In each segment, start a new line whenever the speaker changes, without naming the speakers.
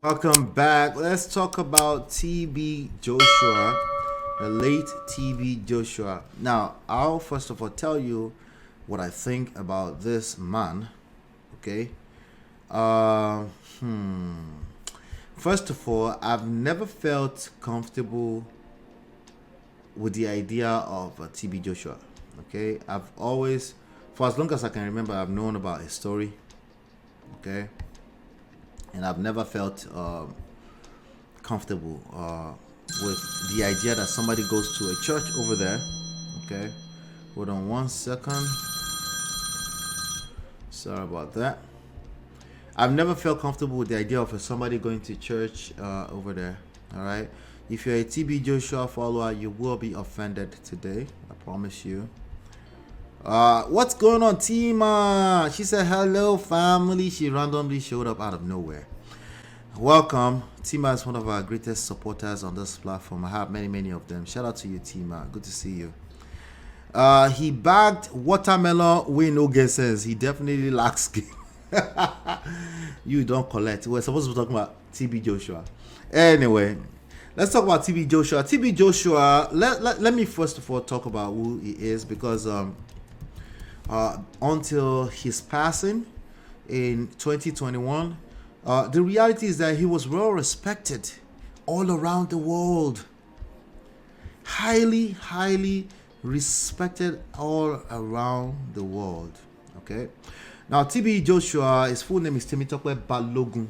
Welcome back. Let's talk about TB Joshua, the late TB Joshua. Now, I'll first of all tell you what I think about this man. Okay. Uh, hmm. First of all, I've never felt comfortable with the idea of TB Joshua. Okay. I've always, for as long as I can remember, I've known about his story. Okay. And I've never felt comfortable with the idea that somebody goes to a church over there. Okay, hold on 1 second. Sorry about that. I've never felt comfortable with the idea of somebody going to church over there. All right. If you're a TB Joshua follower, you will be offended today. I promise you. What's going on, Tima? She said, hello, family. She randomly showed up out of nowhere. Welcome. Tima is one of our greatest supporters on this platform. I have many of them. Shout out to you, Tima. Good to see you. He bagged watermelon with no get sense. He definitely lacks skin. You don't collect. We're supposed to be talking about TB Joshua. Anyway, let's talk about TB Joshua. TB Joshua, let me first of all talk about who he is, because until his passing in 2021, the reality is that he was well respected all around the world. Highly respected all around the world. Okay. Now, TB Joshua, his full name is Temitope Balogun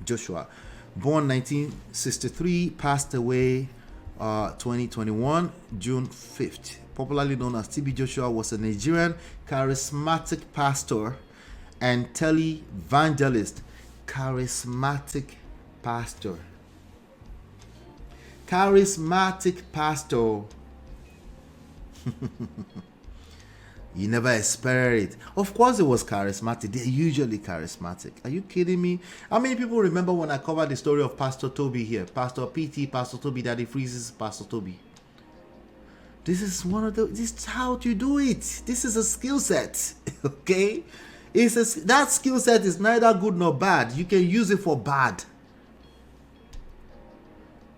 Joshua. Born 1963, passed away 2021, June 5th. Popularly known as TB Joshua, was a Nigerian charismatic pastor and televangelist. Charismatic pastor. You never expected it. Of course it was charismatic. They're usually charismatic. Are you kidding me? How many people remember when I covered the story of Pastor Toby here? Pastor PT, Pastor Toby, Daddy Freezes, Pastor Toby. This is this is how you do it. This is a skill set. Okay? That skill set is neither good nor bad. You can use it for bad.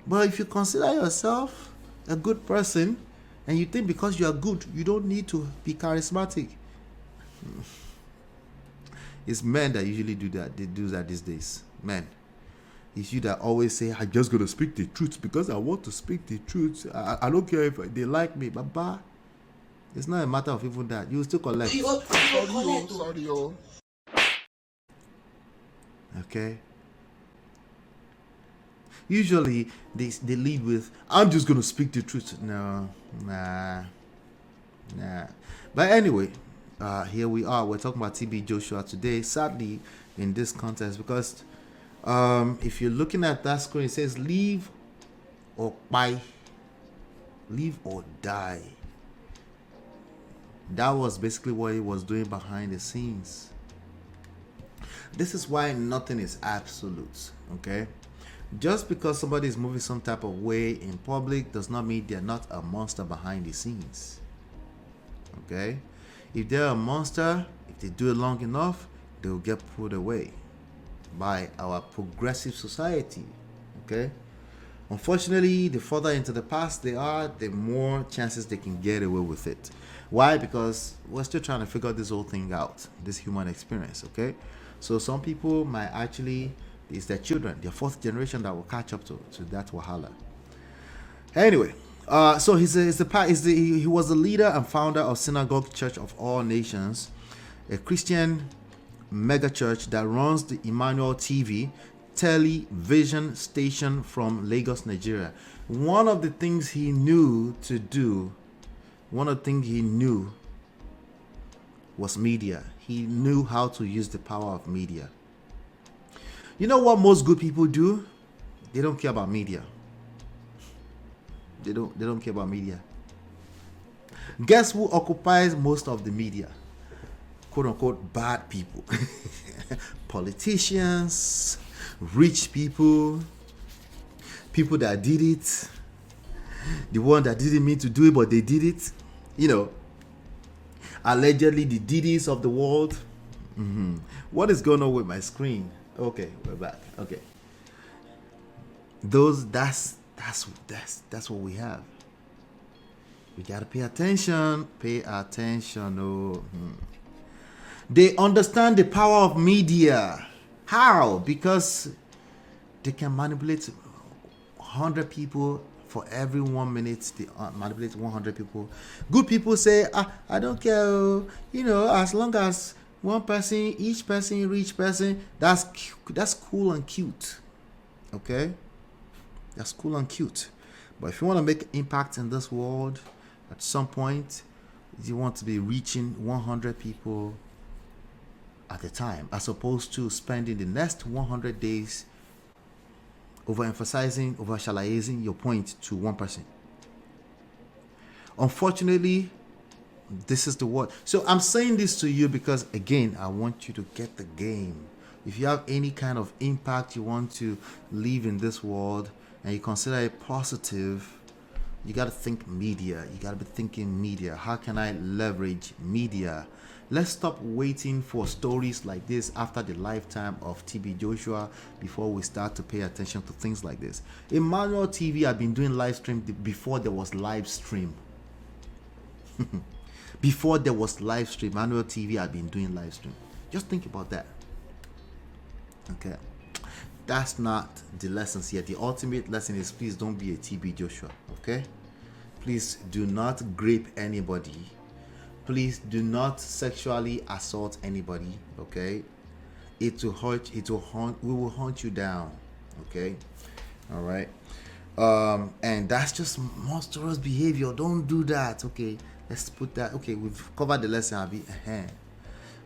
But if you consider yourself a good person and you think because you are good, you don't need to be charismatic. It's men that usually do that. They do that these days. Men. It's you that always say, I'm just going to speak the truth because I want to speak the truth. I don't care if they like me. Baba. It's not a matter of even that. You will still collect. Sorry. Okay. Usually they lead with, I'm just going to speak the truth. No. Nah. But anyway, here we are. We're talking about TB Joshua today. Sadly, in this context, because if you're looking at that screen, it says leave or buy. Leave or die. That was basically what he was doing behind the scenes. This is why nothing is absolute, okay? Just because somebody is moving some type of way in public does not mean they're not a monster behind the scenes, okay? If they're a monster, if they do it long enough, they'll get put away by our progressive society, okay? Unfortunately, the further into the past they are, the more chances they can get away with it. Why? Because we're still trying to figure this whole thing out, this human experience, okay? So some people might actually, it's their children, their fourth generation that will catch up to that wahala. Anyway, so he was the leader and founder of Synagogue Church of All Nations, a Christian mega church that runs the Emmanuel TV television station from Lagos, Nigeria. One of the things he knew to do, was media. He knew how to use the power of media. You know what most good people do? They don't care about media. They don't care about media. Guess who occupies most of the media? Quote unquote bad people. Politicians, rich people, people that did it, the one that didn't mean to do it but they did it, allegedly the Didis of the world. What is going on with my screen? Okay, we're back. Okay. That's what we have. We gotta pay attention. Pay attention. Oh. They understand the power of media. How? Because they can manipulate 100 people for every 1 minute. They manipulate 100 people. Good people say, I don't care. As long as one person, each person, that's cool and cute. Okay? That's cool and cute. But if you want to make impact in this world, at some point, you want to be reaching 100 people at a time, as opposed to spending the next 100 days overemphasizing your point to one person. Unfortunately, this is the word. So I'm saying this to you because, again, I want you to get the game. If you have any kind of impact you want to leave in this world and you consider it positive, you got to think media. You got to be thinking media. How can I leverage media? Let's stop waiting for stories like this after the lifetime of TB Joshua before we start to pay attention to things like this. Emmanuel TV had been doing live stream before there was live stream. Before there was live stream, Emmanuel TV had been doing live stream. Just think about that. Okay. That's not the lessons here. The ultimate lesson is, please don't be a TB Joshua. Okay. Please do not grape anybody. Please do not sexually assault anybody. Okay. We will hunt you down. Okay. All right. And that's just monstrous behavior. Don't do that. Okay. Let's put that. Okay. We've covered the lesson.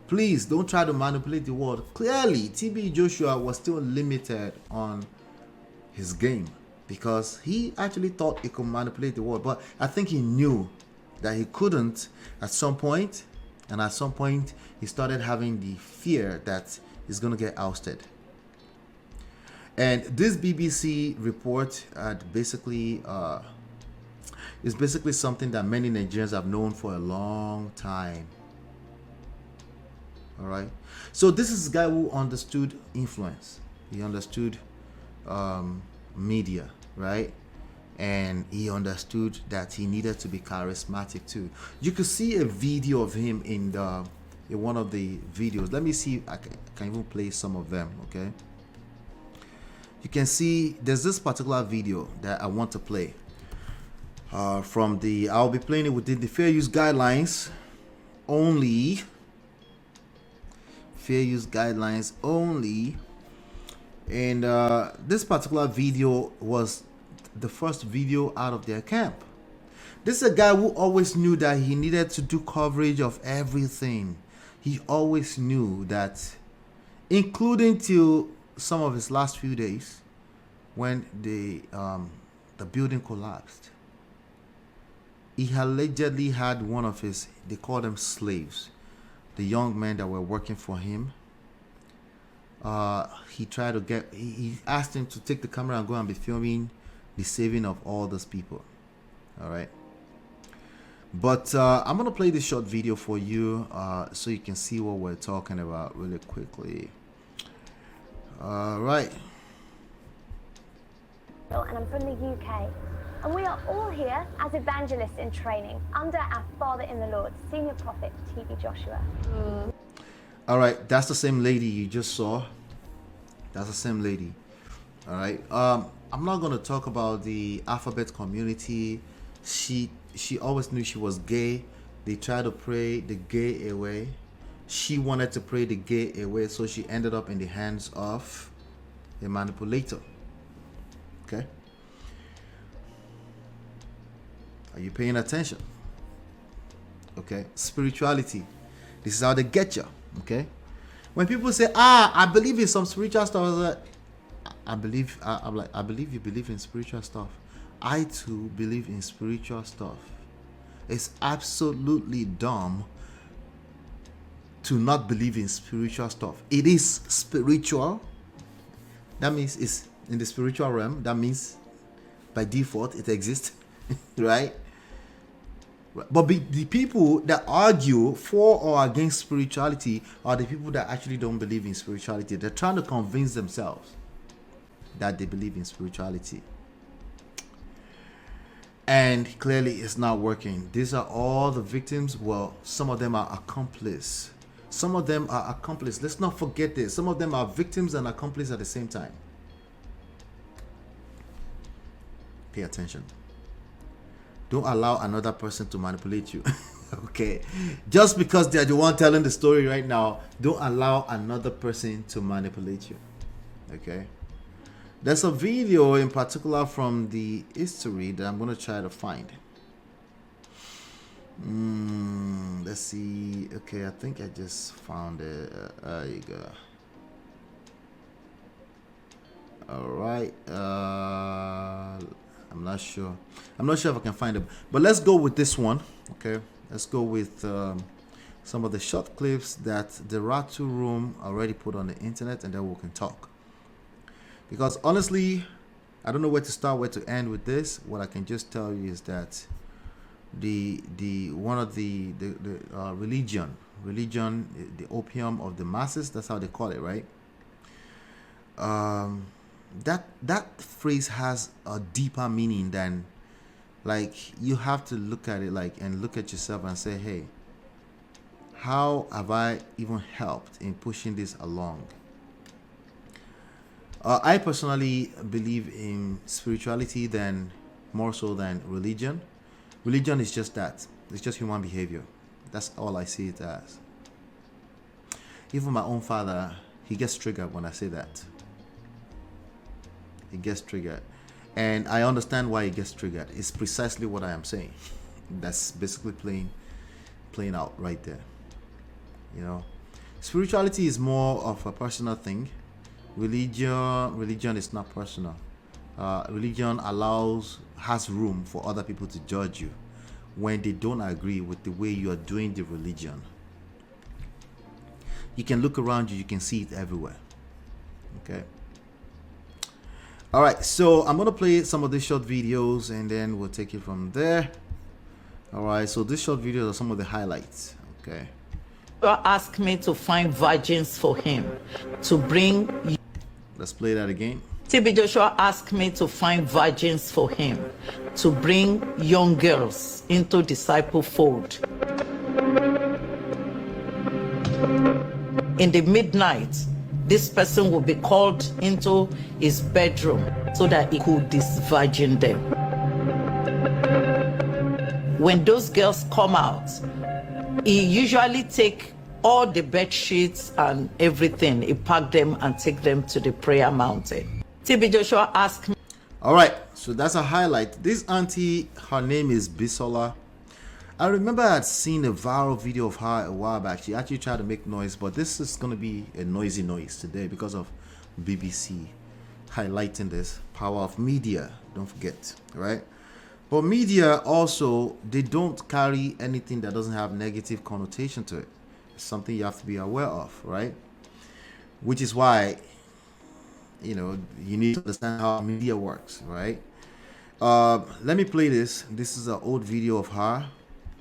Please don't try to manipulate the world. Clearly, TB Joshua was still limited on his game because he actually thought he could manipulate the world. But I think he knew that he couldn't at some point. And at some point, he started having the fear that he's going to get ousted. And this BBC report is basically something that many Nigerians have known for a long time. All right. So this is a guy who understood influence. He understood media, right? And he understood that he needed to be charismatic too. You could see a video of him in one of the videos. Let me see if I can even play some of them, okay? You can see there's this particular video that I want to play. I'll be playing it within the fair use guidelines only. Fair use guidelines only. And this particular video was the first video out of their camp. This is a guy who always knew that he needed to do coverage of everything. He always knew that, including till some of his last few days when the building collapsed. He allegedly had one of his, they call them slaves, the young men that were working for him. He asked him to take the camera and go and be filming the saving of all those people. All right. But I'm going to play this short video for you so you can see what we're talking about really quickly. All right.
And I'm from the UK. And we are all here as evangelists in training under our Father in the Lord, Senior Prophet TB Joshua.
All right, that's the same lady you just saw. That's the same lady. All right. I'm not going to talk about the alphabet community. She always knew she was gay. They tried to pray the gay away. She wanted to pray the gay away, so she ended up in the hands of a manipulator. Okay? Are you paying attention? Okay? Spirituality. This is how they get you. Okay? When people say, I believe in some spiritual stuff, I believe you believe in spiritual stuff. I too believe in spiritual stuff. It's absolutely dumb to not believe in spiritual stuff. It is spiritual. That means it's in the spiritual realm. That means by default it exists, right? But the people that argue for or against spirituality are the people that actually don't believe in spirituality. They're trying to convince themselves. that they believe in spirituality. And clearly it's not working. These are all the victims. Well, some of them are accomplices. Some of them are accomplices. Let's not forget this. Some of them are victims and accomplices at the same time. Pay attention. Don't allow another person to manipulate you. Okay? Just because they're the one telling the story right now, don't allow another person to manipulate you. Okay? There's a video in particular from the history that I'm going to try to find. Let's see. Okay, I think I just found it. There you go. All right. I'm not sure if I can find it, but let's go with this one. Okay, let's go with some of the short clips that the Ratu room already put on the internet, and then we can talk. Because honestly, I don't know where to start, where to end with this. What I can just tell you is that the religion, the opium of the masses, that's how they call it, right? That phrase has a deeper meaning than, like, you have to look at it like and look at yourself and say, hey, how have I even helped in pushing this along? I personally believe in spirituality more so than religion. Religion is just that. It's just human behavior. That's all I see it as. Even my own father, he gets triggered when I say that. He gets triggered. And I understand why he gets triggered. It's precisely what I am saying. That's basically playing out right there. You know, spirituality is more of a personal thing. Religion is not personal. Religion has room for other people to judge you when they don't agree with the way you are doing the religion. You can look around you, you can see it everywhere. Okay. All right, so I'm gonna play some of these short videos and then we'll take it from there. All right, so these short videos are some of the highlights. Okay.
Ask me to find virgins for him to bring.
Let's play that again.
TB Joshua asked me to find virgins for him to bring young girls into disciple fold. In the midnight, this person will be called into his bedroom so that he could disvirgin them. When those girls come out, he usually take all the bed sheets and everything, he pack them and take them to the prayer mountain. TB Joshua asked me.
All right, so that's a highlight. This auntie, her name is Bisola. I remember I had seen a viral video of her a while back. She actually tried to make noise, but this is going to be a noisy noise today because of BBC highlighting this power of media. Don't forget, right? But media also, they don't carry anything that doesn't have negative connotation to it. It's something you have to be aware of, right? Which is why, you know, you need to understand how media works, right? Let me play this. This is an old video of her.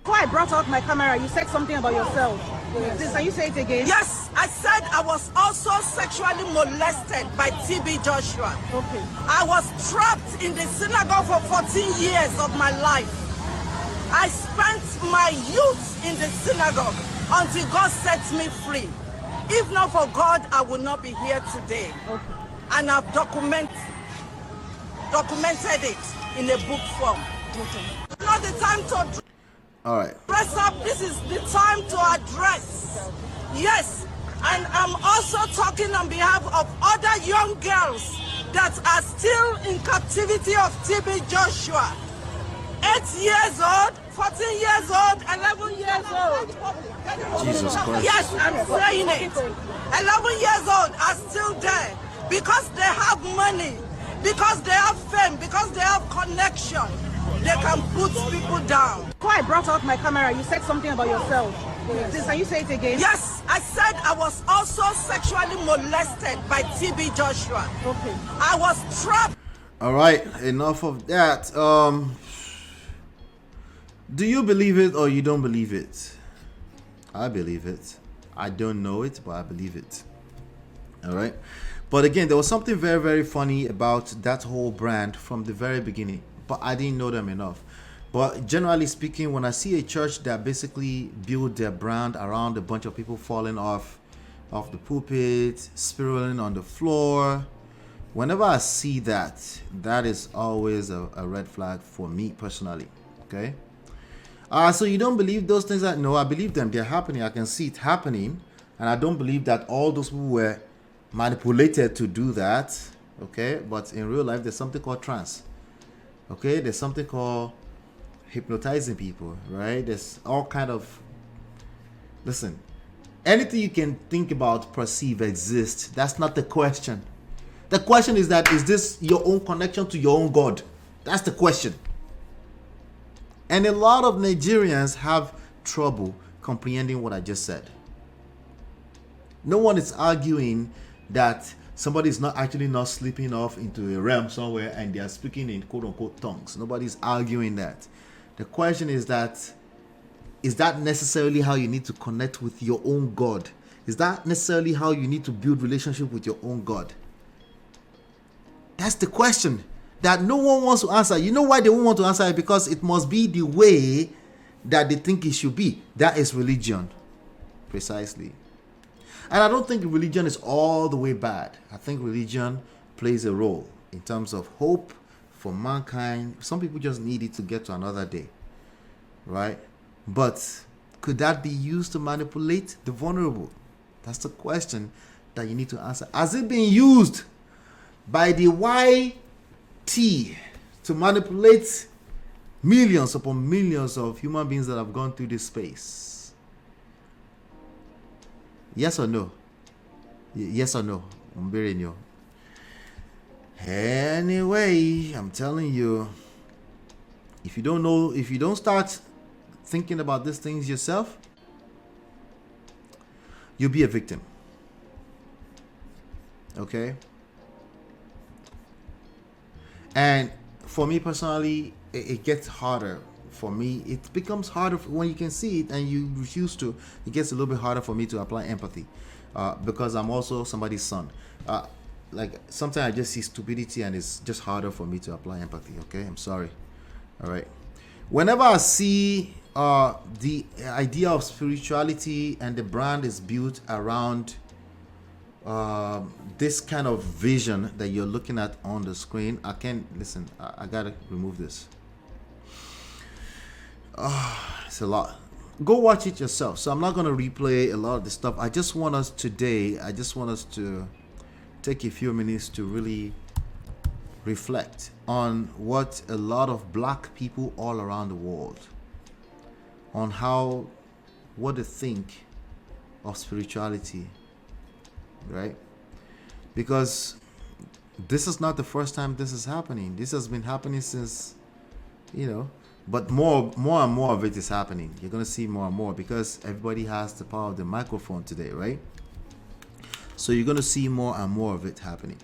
Before I brought out my camera, you said something about yourself. Yes. Can you say it again?
Yes, I said I was also sexually molested by TB Joshua.
Okay.
I was trapped in the synagogue for 14 years of my life. I spent my youth in the synagogue until God set me free. If not for God, I would not be here today.
Okay.
And I've documented it in a book form.
Okay.
Not the time to
All right.
dress up. This is the time to address. Yes, and I'm also talking on behalf of other young girls that are still in captivity of TB Joshua. 8 years old, 14 years old, 11 years old.
Jesus Christ.
Yes, I'm saying it. 11 years old are still there because they have money, because they have fame, because they have connection. They can put people down.
Before I brought out my camera, you said something about yourself. Yes. Can you say it again?
Yes, I said I was also sexually molested by TB Joshua.
Okay.
I was trapped.
All right, enough of that. Do you believe it or you don't believe it? I believe it. I don't know it, but I believe it. All right. But again, there was something very, very funny about that whole brand from the very beginning. But I didn't know them enough. But generally speaking, when I see a church that basically build their brand around a bunch of people falling off the pulpit, spiraling on the floor, whenever I see that, that is always a red flag for me personally. Okay. So you don't believe those things? No, I believe them. They're happening. I can see it happening. And I don't believe that all those people were manipulated to do that. Okay. But in real life, there's something called trance. Okay. There's something called hypnotizing people, right? There's all kind of, listen, anything you can think about, perceive, exist. That's not the question. The question is that, is this your own connection to your own God? That's the question. And a lot of Nigerians have trouble comprehending what I just said. No one is arguing that somebody is not actually not sleeping off into a realm somewhere and they are speaking in quote unquote tongues. Nobody's arguing that. The question is that necessarily how you need to connect with your own God? Is that necessarily how you need to build relationship with your own God? That's the question that no one wants to answer. You know why they won't want to answer it? Because it must be the way that they think it should be. That is religion. Precisely. And I don't think religion is all the way bad. I think religion plays a role in terms of hope for mankind. Some people just need it to get to another day. Right? But could that be used to manipulate the vulnerable? That's the question that you need to answer. Has it been used by the YT to manipulate millions upon millions of human beings that have gone through this space? Yes or no? Yes or no? I'm very new. Anyway, I'm telling you, if you don't know, if you don't start thinking about these things yourself, you'll be a victim. Okay? And for me personally, it gets harder. For me, it becomes harder when you can see it and you refuse to. It gets a little bit harder for me to apply empathy because I'm also somebody's son. Like sometimes I just see stupidity and it's just harder for me to apply empathy. Okay, I'm sorry. All right. Whenever I see the idea of spirituality and the brand is built around this kind of vision that you're looking at on the screen, I can't listen. I gotta remove this. It's a lot. Go watch it yourself. So I'm not gonna replay a lot of this stuff. I just want us to take a few minutes to really reflect on what a lot of black people all around the world, on what they think of spirituality, right? Because this is not the first time this is happening. This has been happening since, but more and more of it is happening. You're going to see more and more because everybody has the power of the microphone today, right? So you're going to see more and more of it happening.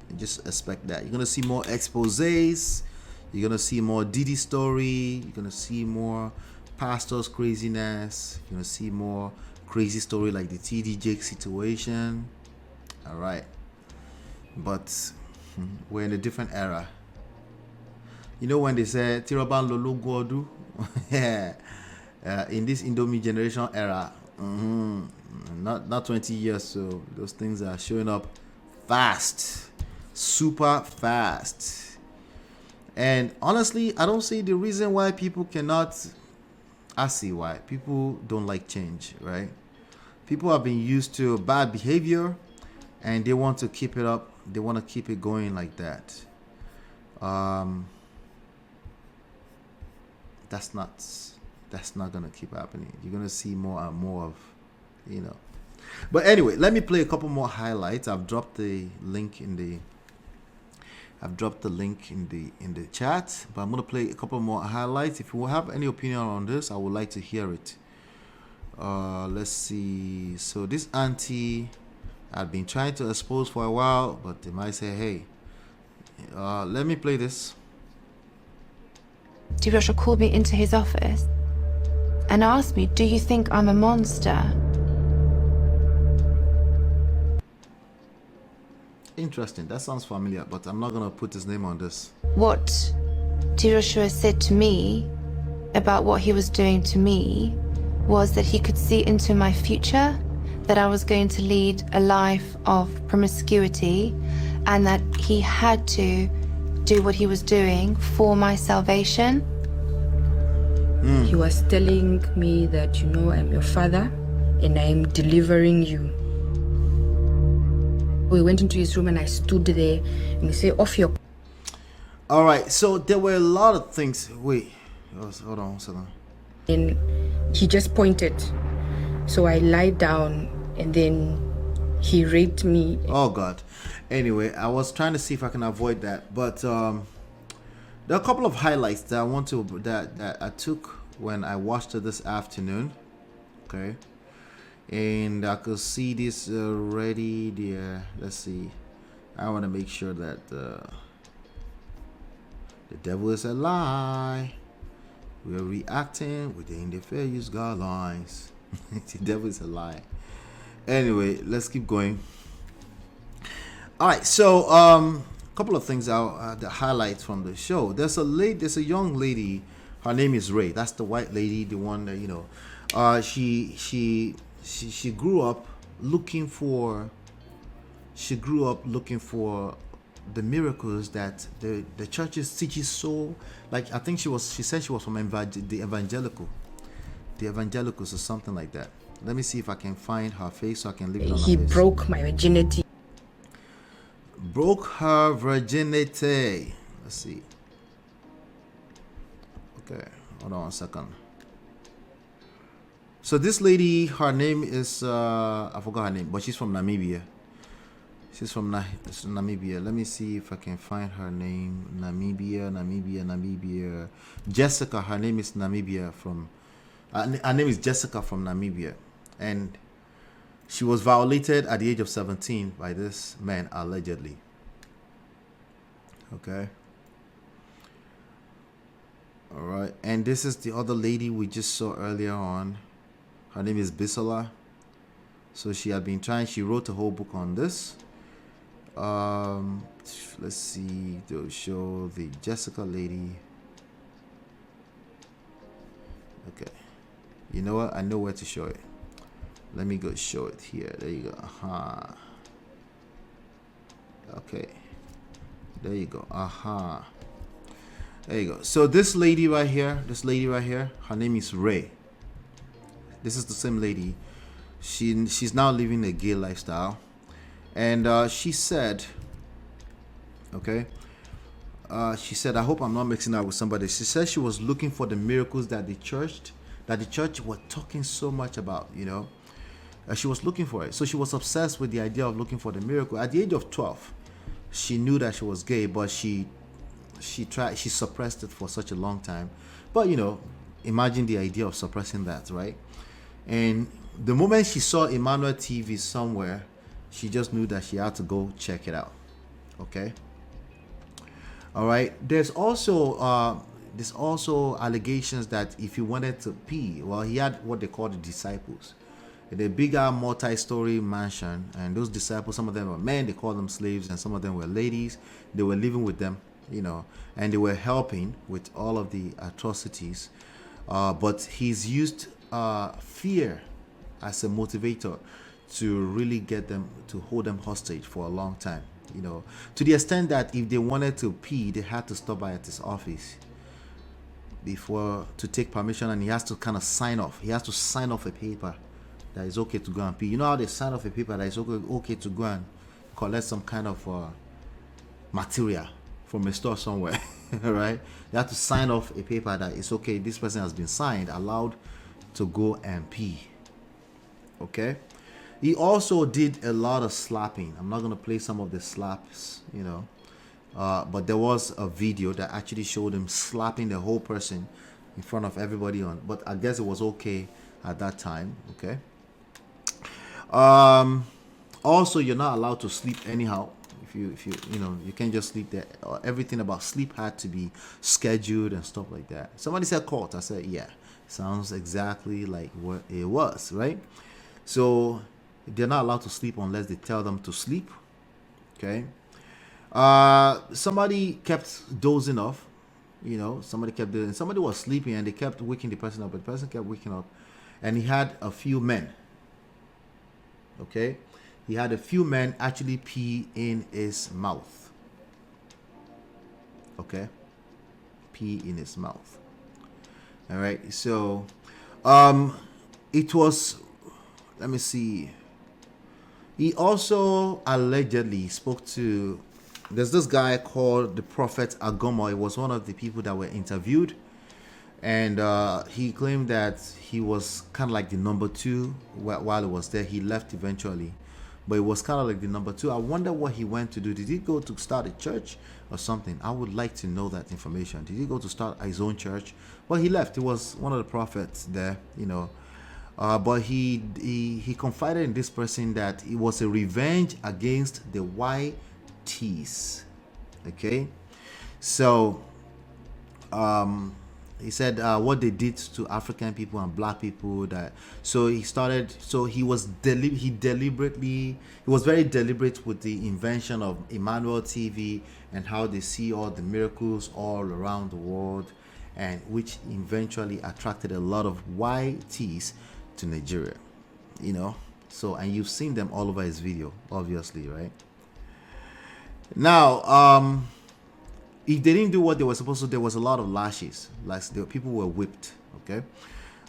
And just expect that. You're going to see more exposés. You're going to see more Diddy story. You're going to see more pastors' craziness. You're going to see more crazy story like the TD Jake situation. All right. But we're in a different era. You know when they say Tiraban Lolo Godu? Yeah. In this Indomie generation era, not 20 years, so those things are showing up fast, super fast. And honestly, I don't see the reason why people cannot. I see why. People don't like change, right? People have been used to bad behavior and they want to keep it up. They want to keep it going like that. That's not gonna keep happening. You're gonna see more and more of, But anyway, let me play a couple more highlights. I've dropped the link in the chat, but I'm gonna play a couple more highlights. If you have any opinion on this, I would like to hear it. Let's see. So this auntie I've been trying to expose for a while, but they might say, hey, let me play this.
Joshua called me into his office and asked me, do you think I'm a monster?
Interesting. That sounds familiar, but I'm not gonna put his name on this.
What Joshua said to me about what he was doing to me was that he could see into my future, that I was going to lead a life of promiscuity, and that he had to do what he was doing for my salvation.
He was telling me that, I'm your father and I'm delivering you. We went into his room and I stood there and he said, off your...
All right, so there were a lot of things. Wait, hold on.
And he just pointed. So I lied down and then he raped me.
Oh God. Anyway, I was trying to see if I can avoid that, but there are a couple of highlights that I want to that I took when I watched it this afternoon. Okay, and I could see this already there. Let's see. I want to make sure that the devil is a lie. We are reacting within the fair use guidelines. The devil is a lie. Anyway, let's keep going. All right, so a couple of things the highlights from the show. There's a young lady. Her name is Ray. That's the white lady, the one that she grew up looking for. She grew up looking for the miracles that the churches teaches. So, like, I think she said she was from the evangelicals or something like that. Let me see if I can find her face so I can leave it on her
He
face.
broke my virginity.
Broke her virginity. Let's see. Okay, hold on a second. So this lady, her name is I forgot her name, but she's from Namibia. She's from Namibia. Let me see if I can find her name. Namibia. Jessica. Her name is Namibia from. Her name is Jessica from Namibia, and she was violated at the age of 17 by this man, allegedly. Okay. All right. And this is the other lady we just saw earlier on. Her name is Bisola. So she had been trying. She wrote a whole book on this. Let's see. They'll show the Jessica lady. Okay. You know what? I know where to show it. Let me go show it here. There you go. Okay. There you go. There you go. So this lady right here, her name is Ray. This is the same lady. She's now living a gay lifestyle. And she said, okay, she said, I hope I'm not mixing up with somebody. She said she was looking for the miracles that the church were talking so much about, she was looking for it. So she was obsessed with the idea of looking for the miracle. At the age of 12, she knew that she was gay, but she suppressed it for such a long time. But imagine the idea of suppressing that, right? And the moment she saw Emmanuel TV somewhere, she just knew that she had to go check it out. Okay. All right. There's also allegations that if he wanted to pee, well, he had what they call the disciples. The bigger multi-story mansion, and those disciples, some of them were men, they call them slaves, and some of them were ladies. They were living with them, and they were helping with all of the atrocities. But he's used fear as a motivator to really get them, to hold them hostage for a long time, to the extent that if they wanted to pee, they had to stop by at his office before to take permission, and he has to kind of sign off. He has to sign off a paper that it's okay to go and pee. You know how they sign off a paper that it's okay to go and collect some kind of material from a store somewhere, right? They have to sign off a paper that it's okay, this person has been signed, allowed to go and pee. Okay? He also did a lot of slapping. I'm not going to play some of the slaps, but there was a video that actually showed him slapping the whole person in front of everybody on. But I guess it was okay at that time. Okay. Also, you're not allowed to sleep anyhow. If you can't just sleep there. Everything about sleep had to be scheduled and stuff like that. Somebody said cult. I said, yeah, sounds exactly like what it was, right? So they're not allowed to sleep unless they tell them to sleep. Okay. Somebody kept dozing off. Somebody was sleeping and they kept waking the person up, but the person kept waking up, and he had a few men. Okay. He had a few men actually pee in his mouth. Okay. Pee in his mouth. All right. So, it was, let me see. He also allegedly spoke to, there's this guy called the Prophet Agomo. He was one of the people that were interviewed. And he claimed that he was kind of like the number two while he was there. He left eventually, but it was kind of like the number two. I wonder what he went to do. Did he go to start a church or something? I would like to know that information. Did he go to start his own church? Well, he left. He was one of the prophets there, but he confided in this person that it was a revenge against the YTs. Okay, so he said what they did to African people and black people. He was very deliberate with the invention of Emmanuel TV and how they see all the miracles all around the world, and which eventually attracted a lot of YTs to Nigeria. And you've seen them all over his video, obviously, right? Now, if they didn't do what they were supposed to, there was a lot of lashes. Like people were whipped, okay,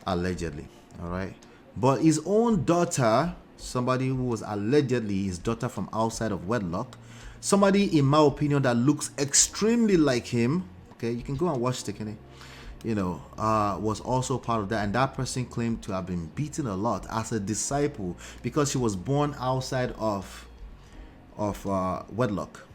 allegedly. All right, but his own daughter, somebody who was allegedly his daughter from outside of wedlock, somebody in my opinion that looks extremely like him. Okay, you can go and watch the was also part of that, and that person claimed to have been beaten a lot as a disciple because she was born outside of wedlock.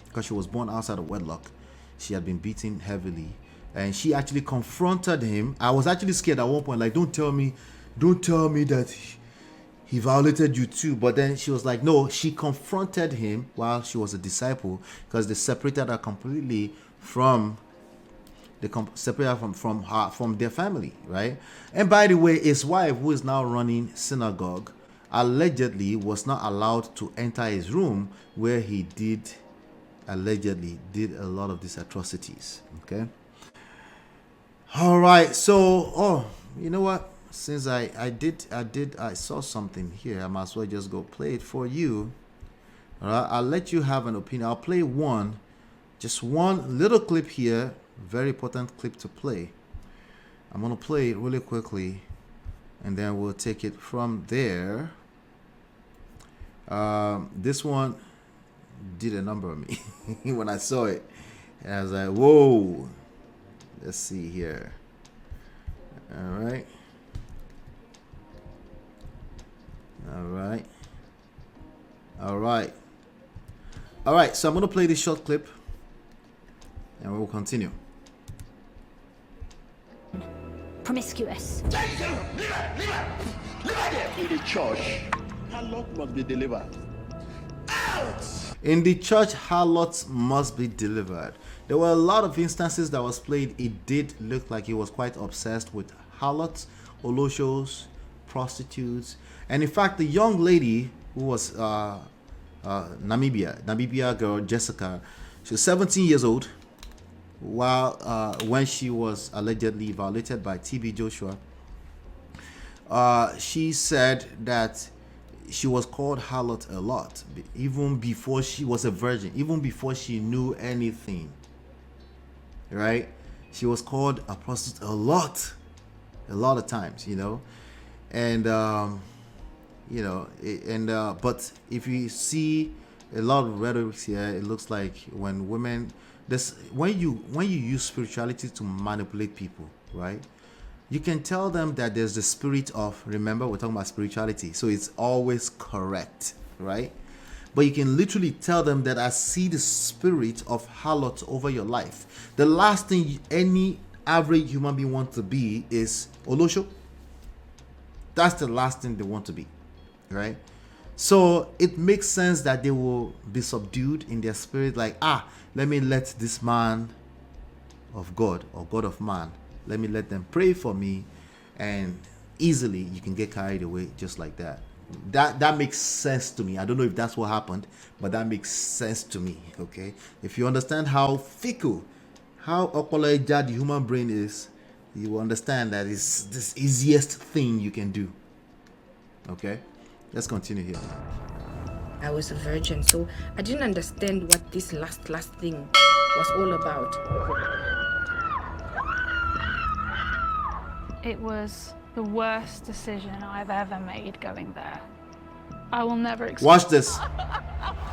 Because she was born outside of wedlock, she had been beaten heavily, and she actually confronted him. I was actually scared at one point, like, don't tell me that he violated you too. But then she was like, no, she confronted him while she was a disciple, because they separated her completely from their family, right? And by the way, his wife, who is now running synagogue, allegedly was not allowed to enter his room where he allegedly did a lot of these atrocities. Okay. All right. So, you know what? Since I saw something here, I might as well just go play it for you. All right. I'll let you have an opinion. I'll play just one little clip here. Very important clip to play. I'm gonna play it really quickly, and then we'll take it from there. This one did a number on me when I saw it, and I was like, whoa. Let's see here. All right, so I'm gonna play this short clip and we'll continue.
Promiscuous.
In the church, harlot must be delivered.
In the church, harlots must be delivered. There were a lot of instances that was played. It did look like he was quite obsessed with harlots, oloshos, prostitutes, and in fact, the young lady who was Namibia girl Jessica, she was 17 years old. While when she was allegedly violated by TB Joshua, she said that she was called harlot a lot, even before she was a virgin, even before she knew anything. Right? She was called a prostitute a lot of times, and but if you see a lot of rhetoric here, it looks like when you use spirituality to manipulate people, right? You can tell them that there's the spirit of, remember, we're talking about spirituality, so it's always correct, right? But you can literally tell them that I see the spirit of harlot over your life. The last thing any average human being wants to be is olosho. That's the last thing they want to be, right? So it makes sense that they will be subdued in their spirit, like, let me let this man of God or God of man, let me let them pray for me, and easily you can get carried away just like that. That makes sense to me. I don't know if that's what happened, but that makes sense to me. Okay, if you understand how fickle, how the human brain is, you will understand that it's this easiest thing you can do. Okay, let's continue here.
I was a virgin, so I didn't understand what this last thing was all about.
It was the worst decision I've ever made going there. I will never
Watch this.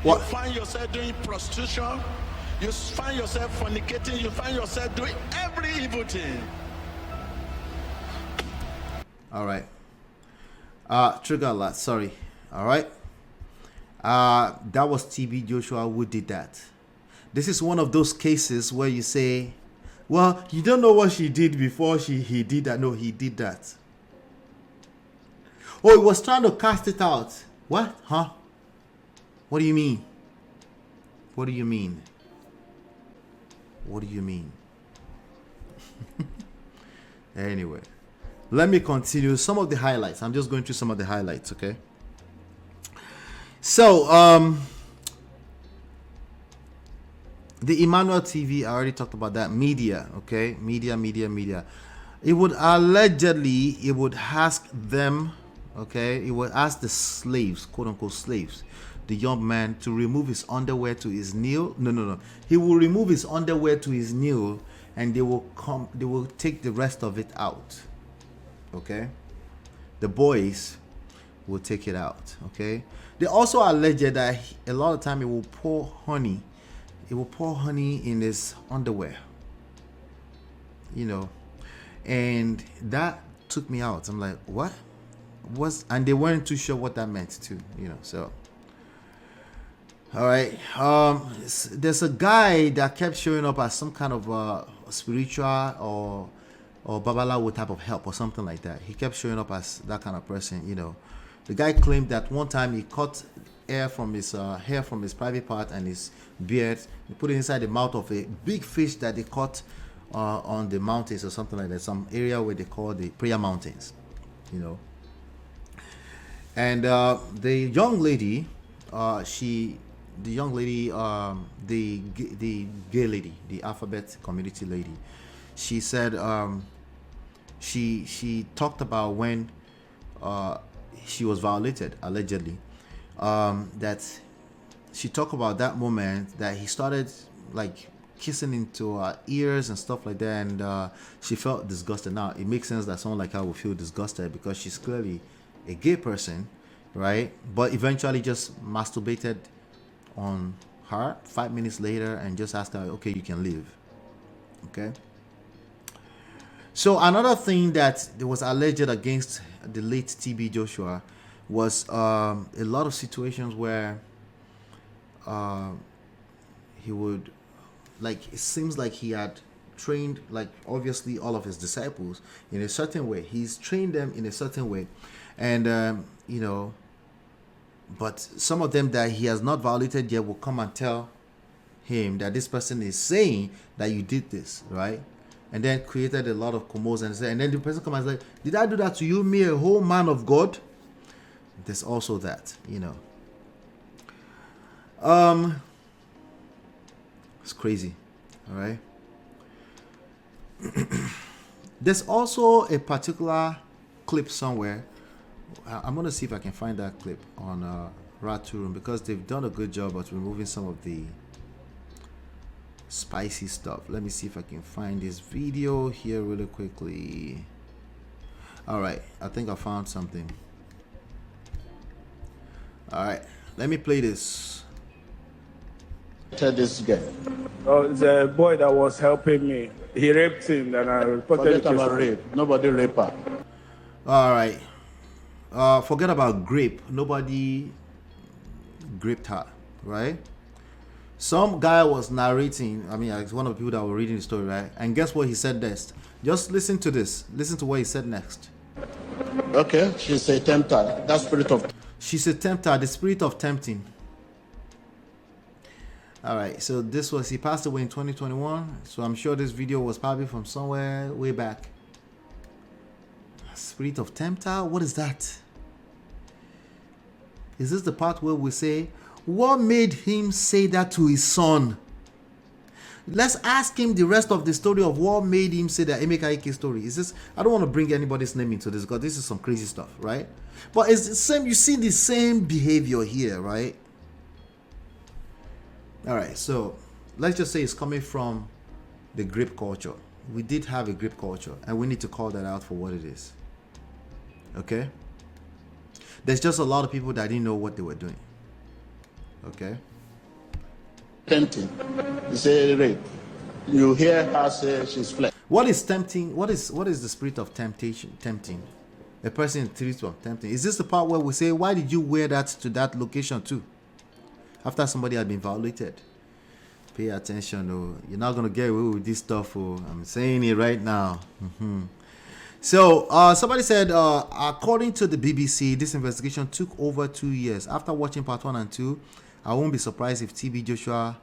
What? You find yourself doing prostitution, you find yourself fornicating, you find yourself doing every evil thing.
All right. Trigger alert. Sorry. All right. That was TB Joshua who did that. This is one of those cases where you say, well, you don't know what she did before he did that. No, he did that. Oh, he was trying to cast it out. What? Huh? What do you mean? What do you mean? What do you mean? Anyway, let me continue some of the highlights. I'm just going through some of the highlights, okay? So, the Emmanuel TV, I already talked about that. Media, okay? Media. It would ask them, okay? It would ask the slaves, quote unquote slaves, the young man to remove his underwear to his knee. No. He will remove his underwear to his knee, and they will take the rest of it out. Okay? The boys will take it out. Okay? They also allege that a lot of time it will pour honey. It will pour honey in his underwear. You know. And that took me out. I'm like, what? And they weren't too sure what that meant too, you know. So all right, there's a guy that kept showing up as some kind of spiritual or babalawo type of help or something like that. He kept showing up as that kind of person, you know. The guy claimed that one time he cut hair from his private part and his beard. He put it inside the mouth of a big fish that they caught on the mountains or something like that, some area where they call the prayer mountains, you know. And the young lady, the gay lady, the alphabet community lady, she said she talked about when she was violated, allegedly, that she talked about that moment that he started like kissing into her ears and stuff like that, and she felt disgusted. Now it makes sense that someone like her would feel disgusted because she's clearly a gay person, right? But eventually just masturbated on her 5 minutes later and just asked her, okay, you can leave. Okay. So another thing that was alleged against the late TB Joshua was a lot of situations where he would, like, it seems like he had trained, like, obviously all of his disciples in a certain way. He's trained them in a certain way, and you know, but some of them that he has not violated yet will come and tell him that this person is saying that you did this, right? And then created a lot of commotion, and then the person comes and says, did I do that to you, me, a whole man of God? There's also that, you know. It's crazy. All right. There's also a particular clip somewhere. I'm gonna see if I can find that clip on Ratu, because they've done a good job at removing some of the spicy stuff. Let me see if I can find this video here really quickly. All right, I think I found something. All right, let me play this.
Tell this guy.
Oh, the boy that was helping me, he raped him, and I reported it to
rape. Nobody rape her.
All right, forget about grape. Nobody graped her, right? Some guy was narrating. I mean, it's one of the people that were reading the story, right? And guess what he said next? Just listen to this. Listen to what he said next.
Okay, she's a tempter. That spirit of.
She's a tempter. The spirit of tempting. All right, so this was, he passed away in 2021, so I'm sure this video was probably from somewhere way back. Spirit of tempter, what is that? Is this the part where we say, what made him say that to his son? Let's ask him the rest of the story of what made him say that Emeka Ike story. Is this? I don't want to bring anybody's name into this because this is some crazy stuff, right? But it's the same. You see the same behavior here, right? All right. So let's just say it's coming from the grape culture. We did have a grape culture, and we need to call that out for what it is. Okay. There's just a lot of people that didn't know what they were doing. Okay.
Tempting. You say rape. You hear her say she's flesh.
What is tempting? What is the spirit of temptation? Tempting. A person in spirit of tempting. Is this the part where we say, why did you wear that to that location too? After somebody had been violated. Pay attention, oh. You're not gonna get away with this stuff, oh. I'm saying it right now. So somebody said, according to the BBC, this investigation took over 2 years. After watching part 1 and 2, I won't be surprised if TB Joshua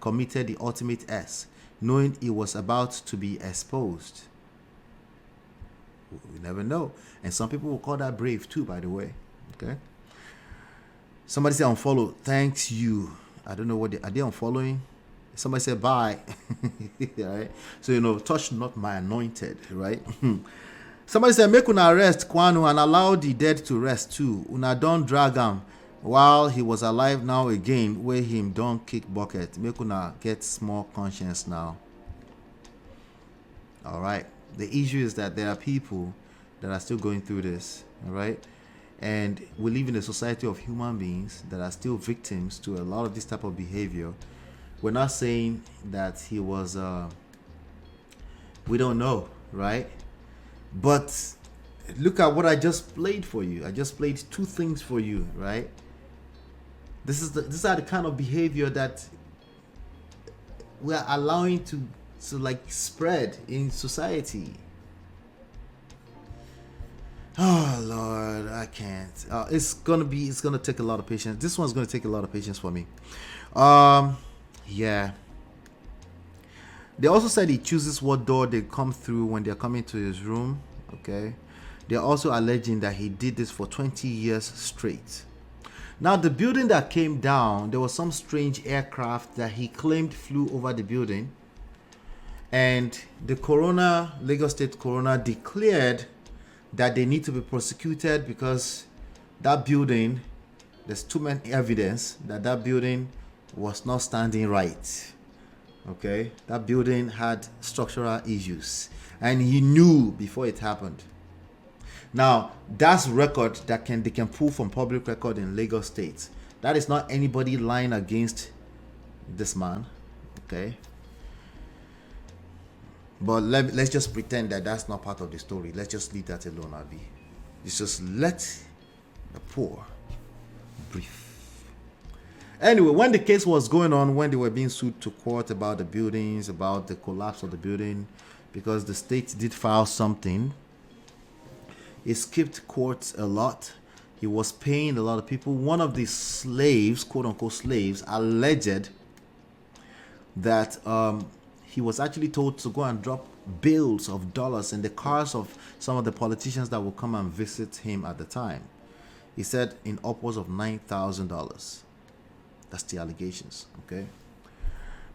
committed the ultimate S, knowing he was about to be exposed. We never know. And some people will call that brave too, by the way. Okay. Somebody said unfollow. Thanks you. I don't know what are they unfollowing? Somebody said bye. Right? So touch not my anointed, right? Somebody said make una arrest Kwanu and allow the dead to rest too. Una don't drag him while he was alive now again, where him don't kick bucket. Make una get small conscience now. All right. The issue is that there are people that are still going through this. All right. And we live in a society of human beings that are still victims to a lot of this type of behavior. We're not saying that he was, we don't know, right? But look at what I just played for you. I just played 2 things for you, right? These are the kind of behavior that we are allowing to like spread in society. Oh Lord, I can't. It's gonna take a lot of patience. This one's gonna take a lot of patience for me. Yeah. They also said he chooses what door they come through when they're coming to his room. Okay. They're also alleging that he did this for 20 years straight. Now, the building that came down, there was some strange aircraft that he claimed flew over the building. And the Lagos State coroner declared that they need to be prosecuted because that building, there's too many evidence that building was not standing right. Okay, that building had structural issues, and he knew before it happened. Now, that's record that they can pull from public record in Lagos State. That is not anybody lying against this man. Okay. But let's just pretend that that's not part of the story. Let's just leave that alone, Abi. It's just let the poor breathe. Anyway, when the case was going on, when they were being sued to court about the buildings, about the collapse of the building, because the state did file something, he skipped courts a lot. He was paying a lot of people. One of the slaves, quote unquote slaves, alleged that he was actually told to go and drop bills of dollars in the cars of some of the politicians that will come and visit him at the time. He said in upwards of $9,000. That's the allegations, okay?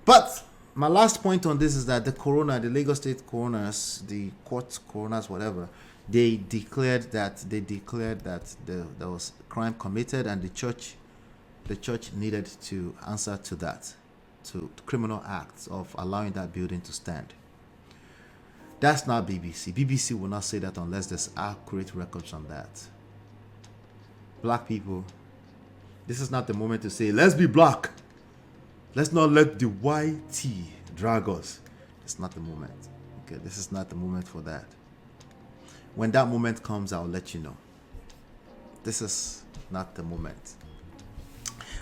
But my last point on this is that the Lagos State coroners, the court coroners, whatever, they declared that there was crime committed, and the church needed to answer to that, to criminal acts of allowing that building to stand. That's not BBC. BBC will not say that unless there's accurate records on that. Black people, this is not the moment to say, let's be black. Let's not let the YT drag us. It's not the moment. Okay, this is not the moment for that. When that moment comes, I'll let you know. This is not the moment.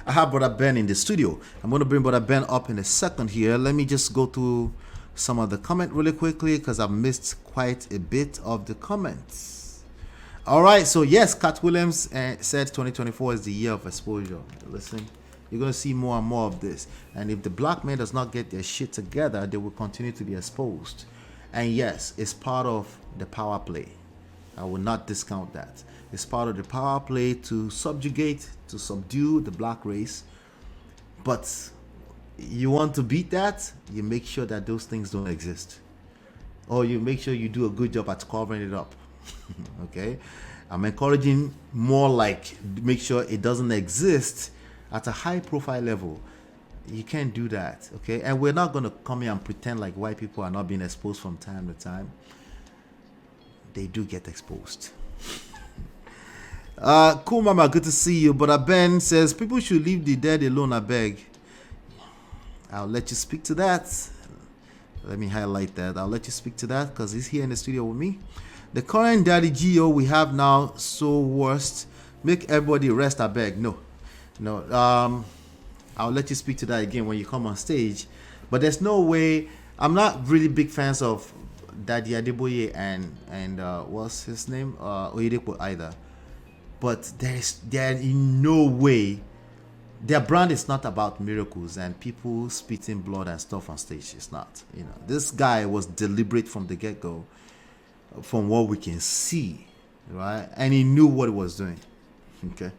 I have Brother Ben in the studio. I'm going to bring Brother Ben up in a second here. Let me just go through some of the comment really quickly because I've missed quite a bit of the comments. All right, so yes, Cat Williams said 2024 is the year of exposure. Listen, you're going to see more and more of this. And if the black man does not get their shit together, they will continue to be exposed. And yes, it's part of the power play. I will not discount that. It's part of the power play to subjugate, to subdue the black race. But you want to beat that, you make sure that those things don't exist. Or you make sure you do a good job at covering it up. Okay? I'm encouraging more like make sure it doesn't exist at a high profile level. You can't do that, okay? And we're not going to come here and pretend like white people are not being exposed from time to time. They do get exposed. Cool, mama, good to see you. But Ben says people should leave the dead alone, I beg. I'll let you speak to that. Let me highlight that. I'll let you speak to that because he's here in the studio with me. The current daddy Geo we have now so worst. Make everybody rest, I beg. No. I'll let you speak to that again when you come on stage. But there's no way. I'm not really big fans of Daddy Adeboye and what's his name? Oyedepo either. But there in no way. Their brand is not about miracles and people spitting blood and stuff on stage. It's not. This guy was deliberate from the get-go, from what we can see, right? And he knew what he was doing. Okay.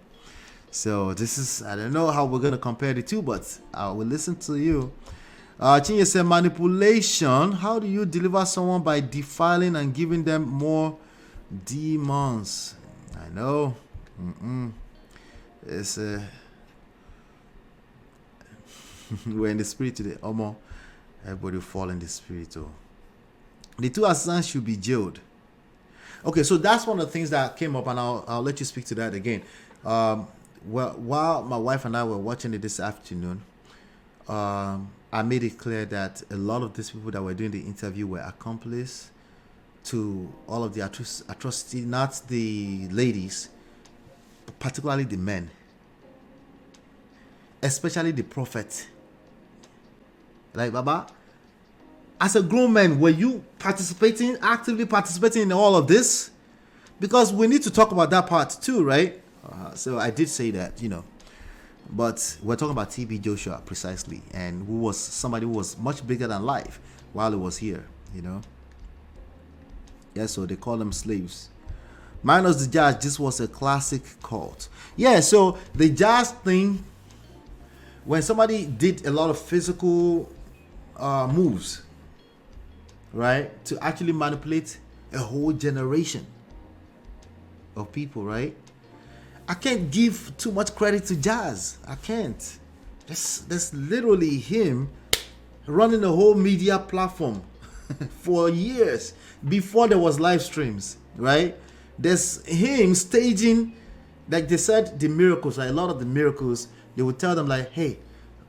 So this is, I don't know how we're going to compare the two, but I will listen to you. Chinye said, manipulation. How do you deliver someone by defiling and giving them more demons? I know. It's we're in the spirit today. Omo, everybody fall in the spirit. Oh. The two assassins should be jailed. Okay, so that's one of the things that came up, and I'll let you speak to that again. Well, while my wife and I were watching it this afternoon, I made it clear that a lot of these people that were doing the interview were accomplices to all of the atrocity, not the ladies, but particularly the men, especially the prophet. Like, Baba, as a grown man, were you actively participating in all of this? Because we need to talk about that part too, right? So I did say that, but we're talking about TB Joshua precisely, and who was somebody who was much bigger than life while he was here, Yeah, so they call them slaves. Minus the judge, this was a classic cult. Yeah, so the jazz thing, when somebody did a lot of physical moves, right, to actually manipulate a whole generation of people, right? I can't give too much credit to Jazz. I can't. That's literally him running a whole media platform for years before there was live streams, right? There's him staging, like they said, the miracles, right? A lot of the miracles, they would tell them like, hey,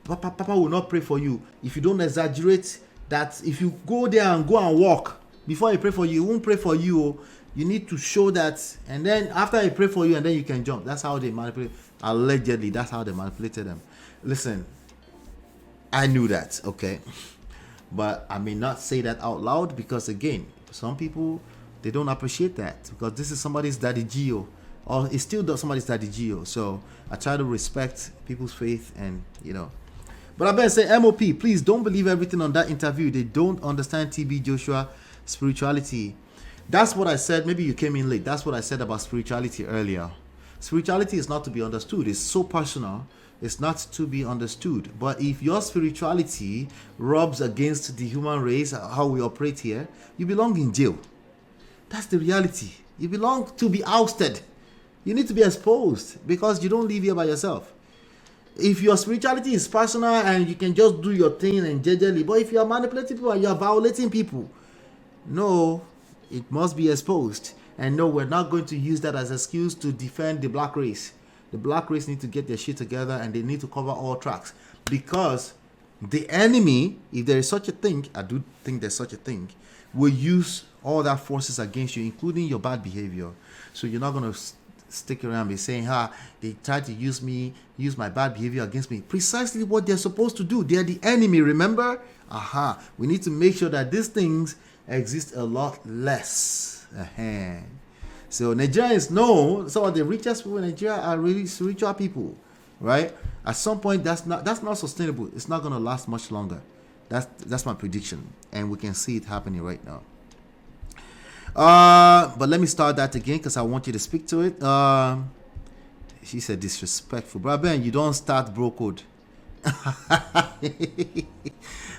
Papa will not pray for you. If you don't exaggerate that, if you go there and go and walk, before he pray for you, he won't pray for you. You need to show that, and then after he pray for you, and then you can jump. That's how they manipulate. Allegedly, that's how they manipulated them. Listen, I knew that, okay? But I may not say that out loud because, again, some people, they don't appreciate that because this is somebody's daddy Geo, or it's still somebody's daddy Geo. So I try to respect people's faith, and But I better say, MOP, please don't believe everything on that interview. They don't understand TB Joshua spirituality. That's what I said. Maybe you came in late. That's what I said about spirituality earlier. Spirituality is not to be understood. It's so personal. It's not to be understood. But if your spirituality rubs against the human race, how we operate here, you belong in jail. That's the reality. You belong to be ousted. You need to be exposed because you don't live here by yourself. If your spirituality is personal and you can just do your thing and jejely, but if you are manipulating people and you are violating people, no, it must be exposed. And no, we're not going to use that as an excuse to defend the black race. The black race need to get their shit together and they need to cover all tracks. Because the enemy, if there is such a thing, I do think there's such a thing, will use all that forces against you, including your bad behavior. So you're not going to stick around and be saying, they tried to use my bad behavior against me. Precisely what they're supposed to do. They're the enemy, remember? We need to make sure that these things exist a lot less. So Nigerians know some of the richest people in Nigeria are really spiritual people, right? At some point, that's not sustainable. It's not going to last much longer. That's my prediction, and we can see it happening right now. But let me start that again because I want you to speak to it. She said disrespectful. Bro, Ben, you don't start bro code.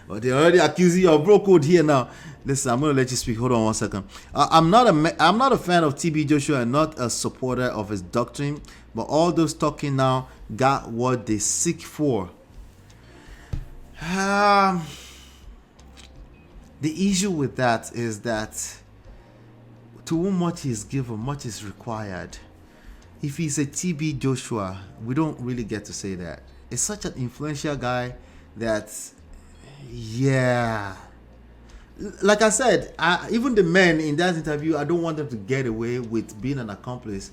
But they already accusing you of bro code here now. Listen, I'm gonna let you speak. Hold on 1 second. I'm not a fan of TB Joshua and not a supporter of his doctrine. But all those talking now got what they seek for. The issue with that is that to whom much is given, much is required. If he's a TB Joshua, we don't really get to say that. It's such an influential guy that, yeah. Like I said, even the men in that interview, I don't want them to get away with being an accomplice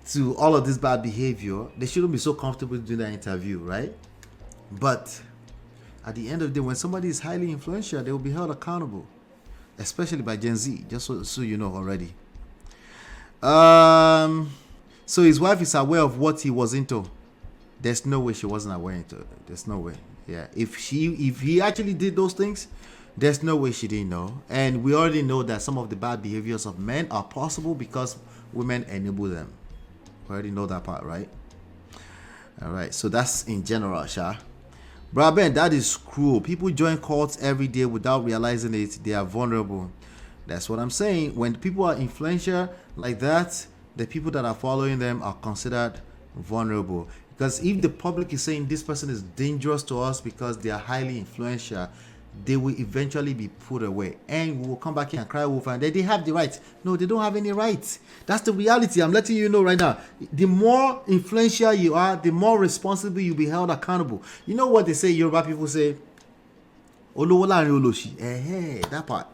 to all of this bad behavior. They shouldn't be so comfortable doing that interview, right? But at the end of the day, when somebody is highly influential, they will be held accountable, especially by Gen Z, just so you know already. So his wife is aware of what he was into. There's no way she wasn't aware into it. There's no way. Yeah. If he actually did those things, there's no way she didn't know. And we already know that some of the bad behaviors of men are possible because women enable them. We already know that part, right? All right. So that's in general, Sha. Bro, Ben, that is cruel. People join cults every day without realizing it. They are vulnerable. That's what I'm saying. When people are influential like that, the people that are following them are considered vulnerable. Because if the public is saying this person is dangerous to us because they are highly influential, they will eventually be put away. And we will come back here and cry wolf and they have the rights. No, they don't have any rights. That's the reality. I'm letting you know right now. The more influential you are, the more responsible you'll be held accountable. You know what they say, Yoruba people say? That part.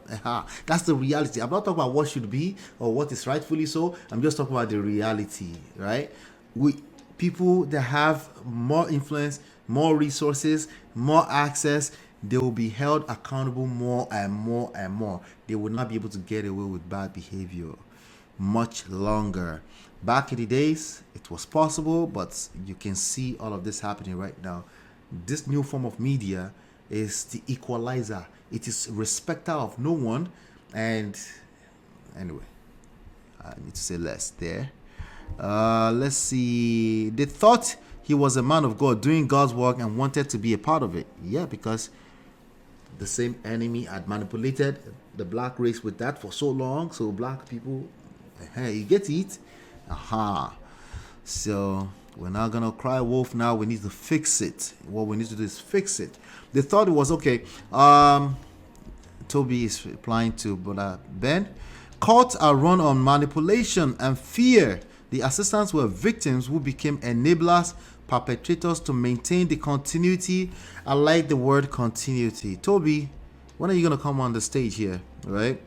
That's the reality. I'm not talking about what should be or what is rightfully so. I'm just talking about the reality, right? People that have more influence, more resources, more access, they will be held accountable more and more and more. They will not be able to get away with bad behavior much longer. Back in the days, it was possible, but you can see all of this happening right now. This new form of media is the equalizer. It is respecter of no one. And anyway, I need to say less there. Let's see. They thought he was a man of God doing God's work and wanted to be a part of it. Yeah, because the same enemy had manipulated the black race with that for so long. So black people, you get it. So we're not gonna cry wolf now. We need to fix it. What we need to do is fix it. They thought it was okay. Toby is replying to Brother Ben. Courts are run on manipulation and fear. The assistants were victims who became enablers, perpetrators to maintain the continuity. I like the word continuity. Toby, when are you going to come on the stage here, right?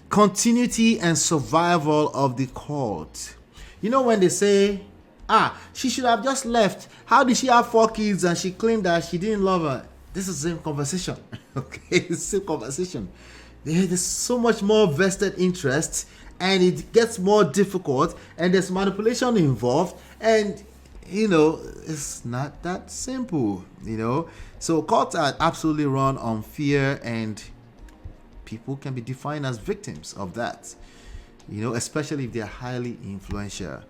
Continuity and survival of the court. You know when they say, she should have just left. How did she have 4 kids and she claimed that she didn't love her? This is the same conversation. Okay, it's the same conversation. There's so much more vested interest and it gets more difficult and there's manipulation involved and it's not that simple, So courts are absolutely run on fear and people can be defined as victims of that, especially if they're highly influential.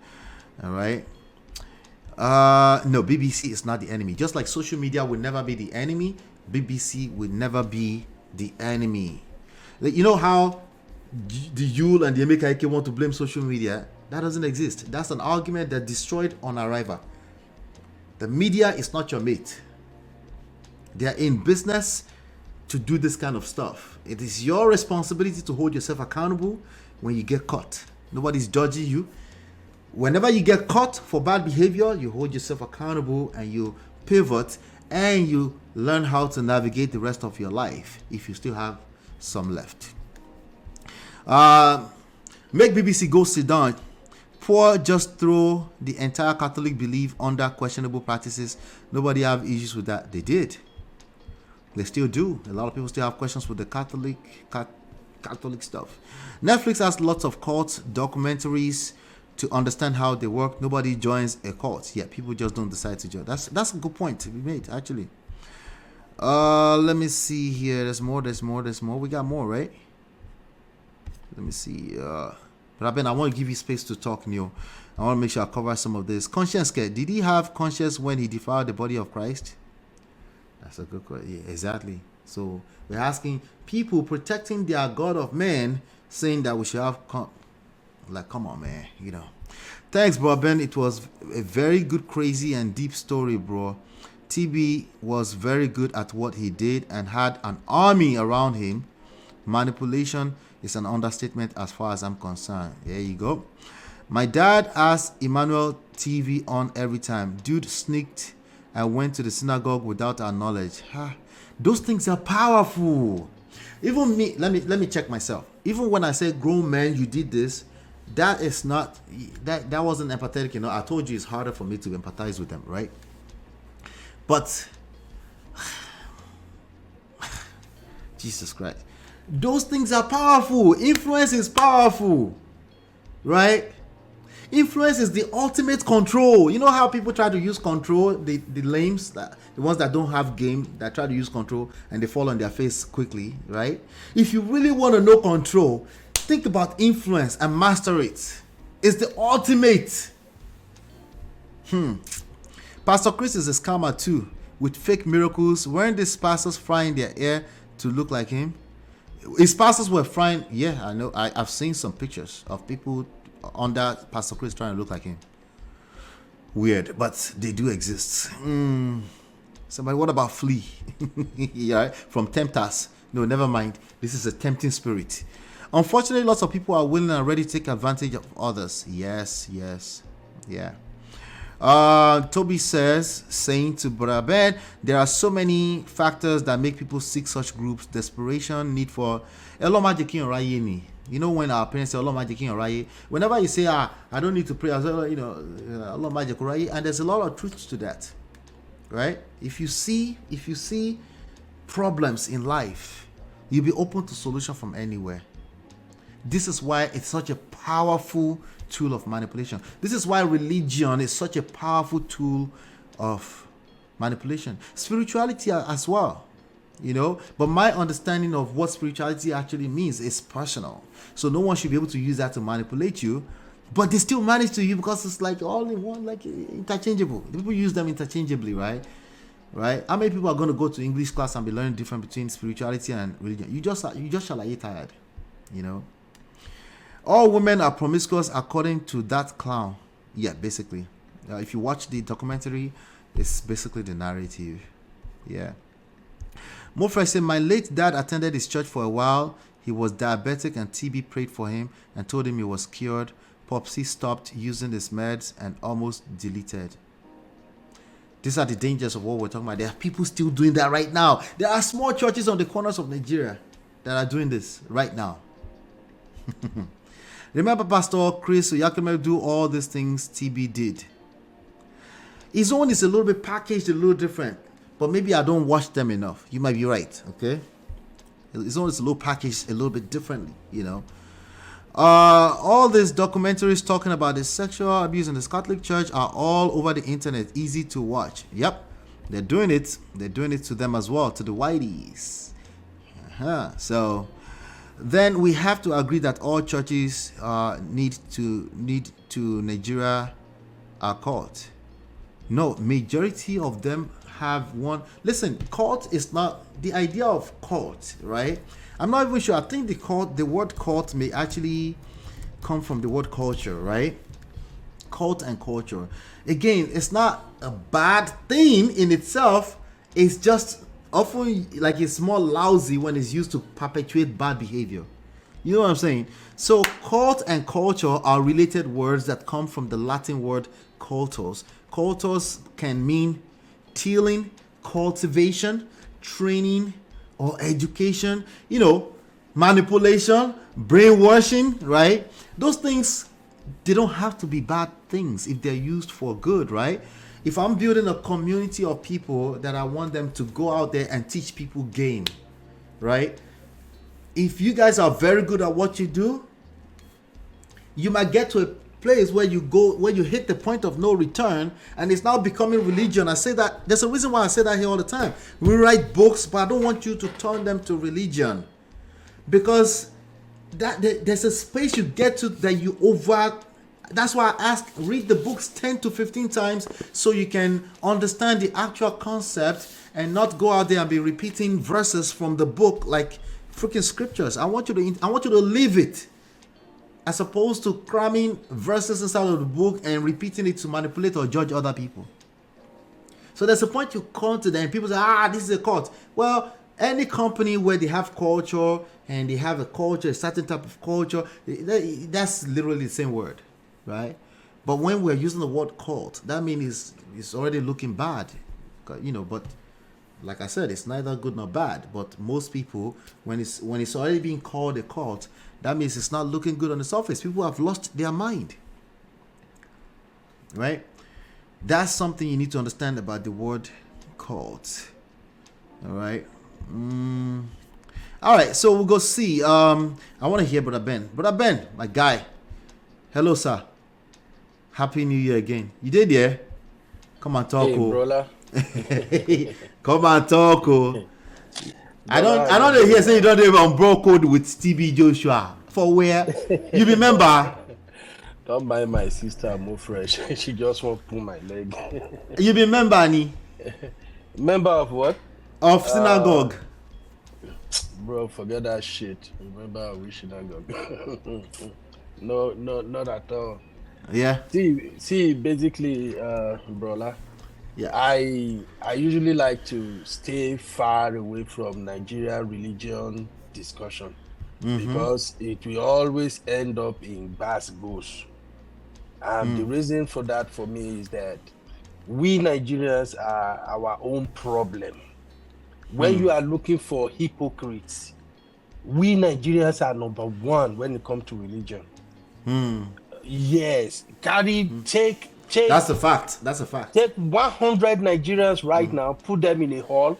All right. No, BBC is not the enemy. Just like social media will never be the enemy, BBC will never be the enemy. Like, you know how the Yule and the Emeka Ike want to blame social media? That doesn't exist. That's an argument that destroyed on arrival. The media is not your mate. They are in business to do this kind of stuff. It is your responsibility to hold yourself accountable when you get caught. Nobody's judging you. Whenever you get caught for bad behavior, you hold yourself accountable and you pivot and you learn how to navigate the rest of your life if you still have some left. Make BBC go sit down. Poor just throw the entire Catholic belief under questionable practices. Nobody have issues with that. They did. They still do. A lot of people still have questions with the Catholic stuff. Netflix has lots of cults, documentaries to understand how they work. Nobody joins a cult. Yeah, people just don't decide to join. That's a good point to be made, actually. Let me see here. There's more. We got more, right? Let me see. But I want to give you space to talk, Neil. I want to make sure I cover some of this. Conscience care. Did he have conscience when he defiled the body of Christ? That's a good question. Yeah, exactly. So we're asking people protecting their God of men, saying that we should have come on, man. You know. Thanks, bro Ben. It was a very good, crazy, and deep story, bro. TB was very good at what he did and had an army around him. Manipulation is an understatement as far as I'm concerned. There you go. My dad asked Emmanuel TV on every time. Dude sneaked and went to the synagogue without our knowledge. Those things are powerful. Even me, let me check myself. Even when I say grown man, you did this, that is not, that wasn't empathetic. You know, I told you it's harder for me to empathize with them, right? But Jesus Christ, those things are powerful. Influence is powerful, right? Influence is the ultimate control. You know how people try to use control, the lames, the ones that don't have game, that try to use control and they fall on their face quickly, right? If you really want to know control, think about influence and master it. It's the ultimate. Pastor Chris is a scammer too, with fake miracles. Weren't these pastors frying their hair to look like him? His pastors were frying. Yeah, I know. I've seen some pictures of people under Pastor Chris trying to look like him. Weird, but they do exist. Somebody, what about Flea? Yeah, from Tempters. No, never mind. This is a tempting spirit. Unfortunately, lots of people are willing and ready to take advantage of others. Yes, yeah. Toby says, saying to Brother Ben, there are so many factors that make people seek such groups. Desperation, need for you know, when our parents say whenever you say I don't need to pray, you know, and there's a lot of truth to that, right? If you see problems in life, you'll be open to solution from anywhere. This is why it's such a powerful tool of manipulation. This is why religion is such a powerful tool of manipulation. Spirituality as well, you know. But my understanding of what spirituality actually means is personal. So no one should be able to use that to manipulate you. But they still manage to you because it's like all in one, like interchangeable. People use them interchangeably, right? How many people are going to go to English class and be learning the difference between spirituality and religion? You just shall get tired, you know. All women are promiscuous according to that clown. Yeah, basically. If you watch the documentary, it's basically the narrative. Yeah. Mofresh said, my late dad attended his church for a while. He was diabetic and TB prayed for him and told him he was cured. Popsy stopped using his meds and almost deleted. These are the dangers of what we're talking about. There are people still doing that right now. There are small churches on the corners of Nigeria that are doing this right now. Remember Pastor Chris Oyakeme do all these things TB did. His own is a little bit packaged, a little different. But maybe I don't watch them enough. You might be right, okay? His own is a little packaged a little bit differently, you know. All these documentaries talking about the sexual abuse in the Catholic Church are all over the internet. Easy to watch. Yep, they're doing it. They're doing it to them as well, to the whiteys. So then we have to agree that all churches need to Nigeria are cult. No, majority of them have one. Listen, cult is not the idea of cult, right? I'm not even sure. I think the word cult may actually come from the word culture, right? Cult and culture. Again, it's not a bad thing in itself. It's just often like it's more lousy when it's used to perpetuate bad behavior. You know what I'm saying? So cult and culture are related words that come from the Latin word cultus. Cultus can mean tilling, cultivation, training, or education, you know, manipulation, brainwashing, right? Those things, they don't have to be bad things if they're used for good, right? If I'm building a community of people that I want them to go out there and teach people game, right? If you guys are very good at what you do, you might get to a place where you hit the point of no return and it's now becoming religion. I say that there's a reason why I say that here all the time. We write books, but I don't want you to turn them to religion, because there's a space you get to that you over. That's why I ask, read the books 10 to 15 times so you can understand the actual concept and not go out there and be repeating verses from the book like freaking scriptures. I want you to live it, as opposed to cramming verses inside of the book and repeating it to manipulate or judge other people. So there's a point you come to that and people say, this is a cult. Well, any company where they have culture and they have a certain type of culture, that's literally the same word, right? But when we're using the word cult, that means it's already looking bad, but like I said, it's neither good nor bad. But most people, when it's already being called a cult, that means it's not looking good on the surface. People have lost their mind, right? That's something you need to understand about the word cult. All right. All right, so we'll go see. I want to hear Brother Ben. Brother Ben, my guy. Hello, sir. Happy New Year again. You did, yeah? Come on, talk. Hey,
brother.
Come on, talk. I don't hear say you don't even bro code with TB Joshua. For where? You remember?
Don't buy my sister more fresh. She just won't pull my leg.
You remember, Annie?
Member of what?
Of synagogue.
Bro, forget that shit. Remember which synagogue? No, not at all.
Yeah.
See, basically, brother.
Yeah.
I usually like to stay far away from Nigerian religion discussion because it will always end up in bass goes. And the reason for that for me is that we Nigerians are our own problem. When you are looking for hypocrites, we Nigerians are number one when it comes to religion. Yes, take.
That's a fact.
Take 100 Nigerians right now, put them in a hall,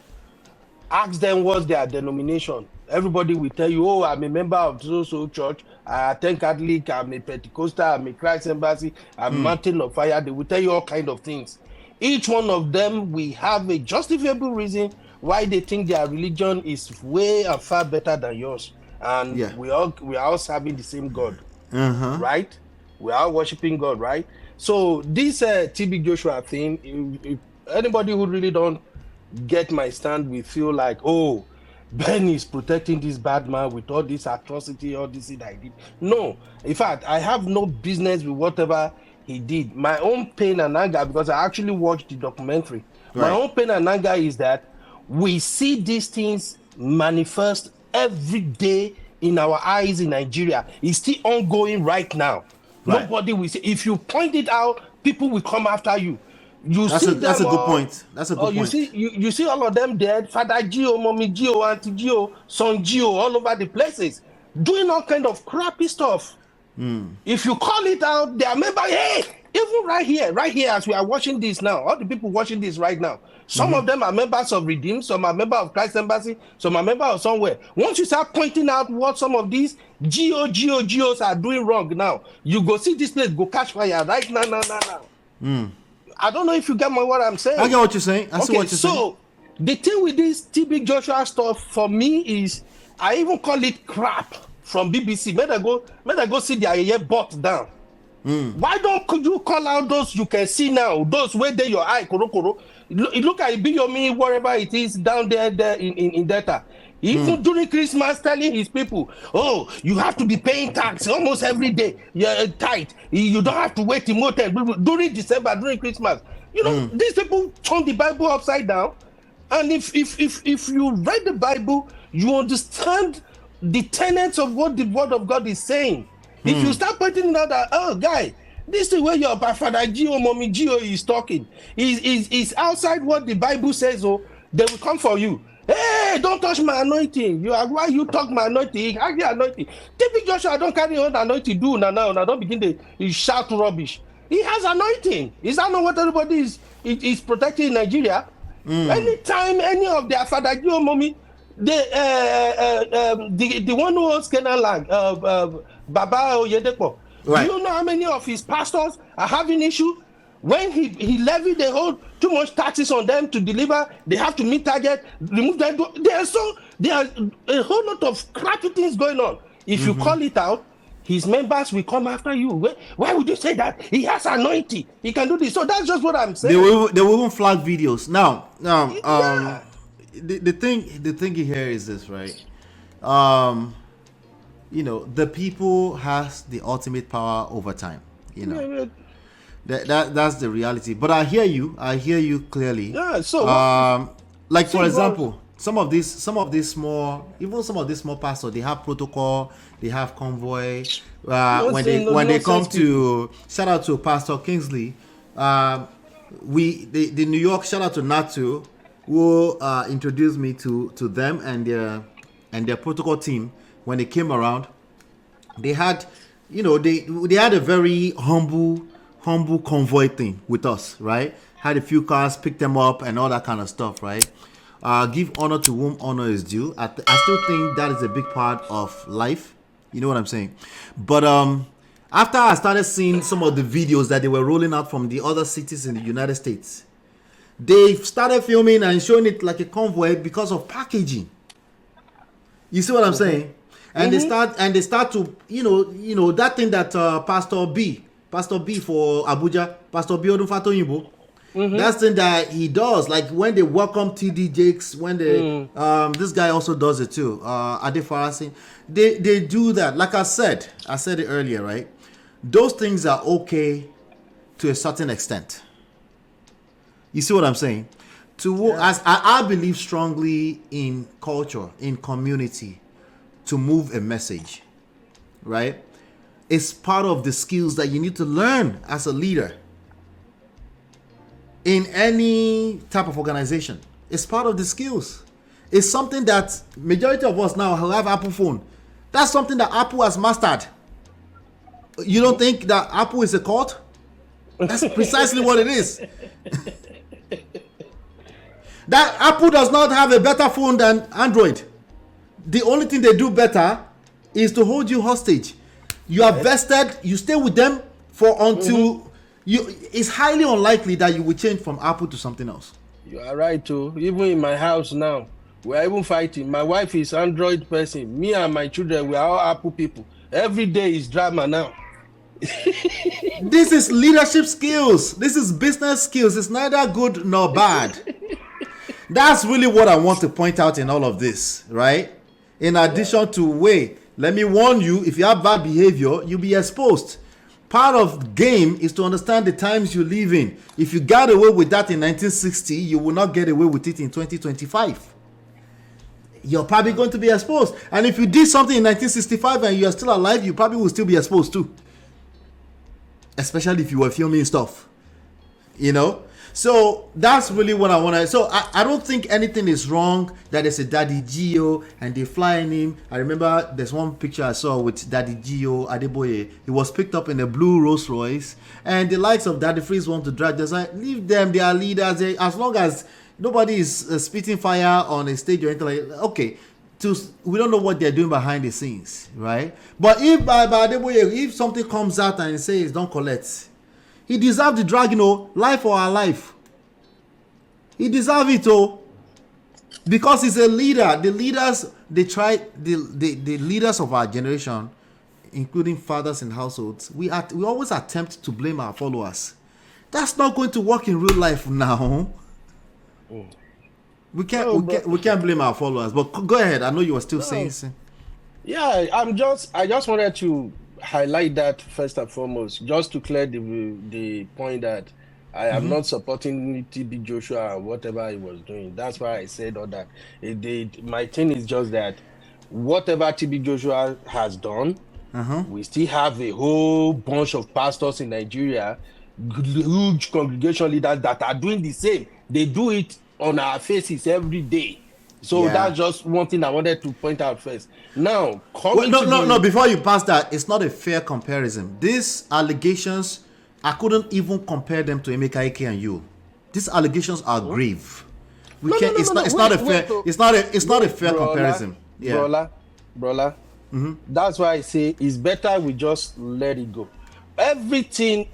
ask them what's their denomination. Everybody will tell you, oh, I'm a member of so church, I attend Catholic, I'm a Pentecostal, I'm a Christ Embassy, I'm Mountain of Fire. They will tell you all kind of things. Each one of them will have a justifiable reason why they think their religion is way and far better than yours. And we are all serving the same God, right? We are worshiping God, right? So this TB Joshua thing, if anybody who really don't get my stand, we feel like, oh, Ben is protecting this bad man with all this atrocity, all this thing I did. No, in fact, I have no business with whatever he did. My own pain and anger, because I actually watched the documentary, my own pain and anger is that we see these things manifest every day in our eyes in Nigeria. It's still ongoing right now. Nobody will say. If you point it out, people will come after you.
That's a good point. That's a good point.
You see all of them dead. Father Gio, Mommy Gio, Auntie Gio, Son Gio, all over the places, doing all kind of crappy stuff. If you call it out, they are member. Hey, even right here, as we are watching this now, all the people watching this right now, some of them are members of Redeem, some are members of Christ Embassy, some are members of somewhere. Once you start pointing out what some of these Geos are doing wrong now, you go see this place go catch fire right now. I don't know if you get what I'm saying.
I get what you're saying. I see what you're saying.
So the thing with this TB Joshua stuff for me is, I even call it crap from BBC. May I go see their ear butt down. Why don't you call out those you can see now, those where they your eye koro? Look at Biyomi, wherever it is down there in Delta. Even during Christmas, telling his people, oh, you have to be paying tax almost every day. You're tight. You don't have to wait in motel during December, during Christmas. You know, these people turn the Bible upside down. And if you read the Bible, you understand the tenets of what the Word of God is saying. If you start pointing out that, oh, guy, this is where your Father Gio, Mommy Gio is talking. Is outside what the Bible says, oh, they will come for you. Hey, don't touch my anointing. Why you talk my anointing? I get anointing. TB Joshua, I don't carry on anointing. Do now. Don't begin to shout rubbish. He has anointing. Is that not what everybody is protecting in Nigeria? Anytime any of their Father Gio, Mommy, the one who owns Canaan land, Baba Oyedepo. Right. Do you know how many of his pastors are having issue? When he levied the whole too much taxes on them to deliver, they have to meet target, remove them. There are a whole lot of crappy things going on. If you call it out, his members will come after you. Why would you say that? He has anointing. He can do this. So that's just what I'm saying.
They will even flag videos. Now, the thing here is this, right? You know, the people has the ultimate power over time. You know, that's the reality. But I hear you clearly.
Yeah. So,
like for example, some of these small pastors, they have protocol, they have convoy. When they come to, shout out to Pastor Kingsley, the New York, shout out to Natu, who introduced me to them and their protocol team. When they came around, they had, you know, they had a very humble convoy thing with us, right? Had a few cars, picked them up and all that kind of stuff, right? Give honor to whom honor is due. I still think that is a big part of life. You know what I'm saying? But after I started seeing some of the videos that they were rolling out from the other cities in the United States, they started filming and showing it like a convoy because of packaging. You see what I'm saying? And they start to, you know that thing that Pastor B for Abuja, Pastor B Odunfato Yimbo, that's the thing that he does. Like when they welcome TD Jakes, when they this guy also does it too. Ade Farasin, they do that. Like I said it earlier, right? Those things are okay to a certain extent. You see what I'm saying? As I believe strongly in culture, in community, to move a message, right? It's part of the skills that you need to learn as a leader in any type of organization. It's part of the skills. It's something that majority of us now who have Apple phone, that's something that Apple has mastered. You don't think that Apple is a cult? That's precisely what it is. That Apple does not have a better phone than Android. The only thing they do better is to hold you hostage. You are vested, you stay with them for until it's highly unlikely that you will change from Apple to something else.
You are right too. Even in my house now, we are even fighting. My wife is Android person. Me and my children, we are all Apple people. Every day is drama now.
This is leadership skills. This is business skills. It's neither good nor bad. That's really what I want to point out in all of this, right? In addition to, let me warn you, if you have bad behavior, you'll be exposed. Part of the game is to understand the times you live in. If you got away with that in 1960, you will not get away with it in 2025. You're probably going to be exposed. And if you did something in 1965 and you are still alive, you probably will still be exposed too. Especially if you were filming stuff. You know? So that's really what I want to. So I don't think anything is wrong that there's a Daddy Gio and they flying him. I remember there's one picture I saw with Daddy Gio Adeboye. He was picked up in a blue Rolls Royce, and the likes of Daddy Freeze want to drag. Just like, leave them, they are leaders. As long as nobody is spitting fire on a stage or anything like that. Okay, we don't know what they're doing behind the scenes, right? But if by Adeboye, if something comes out and says don't collect, he deserves the drag, life for our life. He deserves it, because he's a leader. The leaders, the leaders of our generation, including fathers in households, we always attempt to blame our followers. That's not going to work in real life now. We can't blame our followers. But go ahead. I know you were still saying.
Yeah, I just wanted to highlight that first and foremost, just to clear the point that I am not supporting TB Joshua and whatever he was doing. That's why I said all that. My thing is just that whatever TB Joshua has done, we still have a whole bunch of pastors in Nigeria, huge congregation leaders that are doing the same. They do it on our faces every day. So that's just one thing I wanted to point out first. Now,
no. Before you pass that, it's not a fair comparison. These allegations, I couldn't even compare them to Emeka Ike and you. These allegations are grave. It's not a fair comparison. Yeah.
Brola. That's why I say it's better we just let it go. Everything.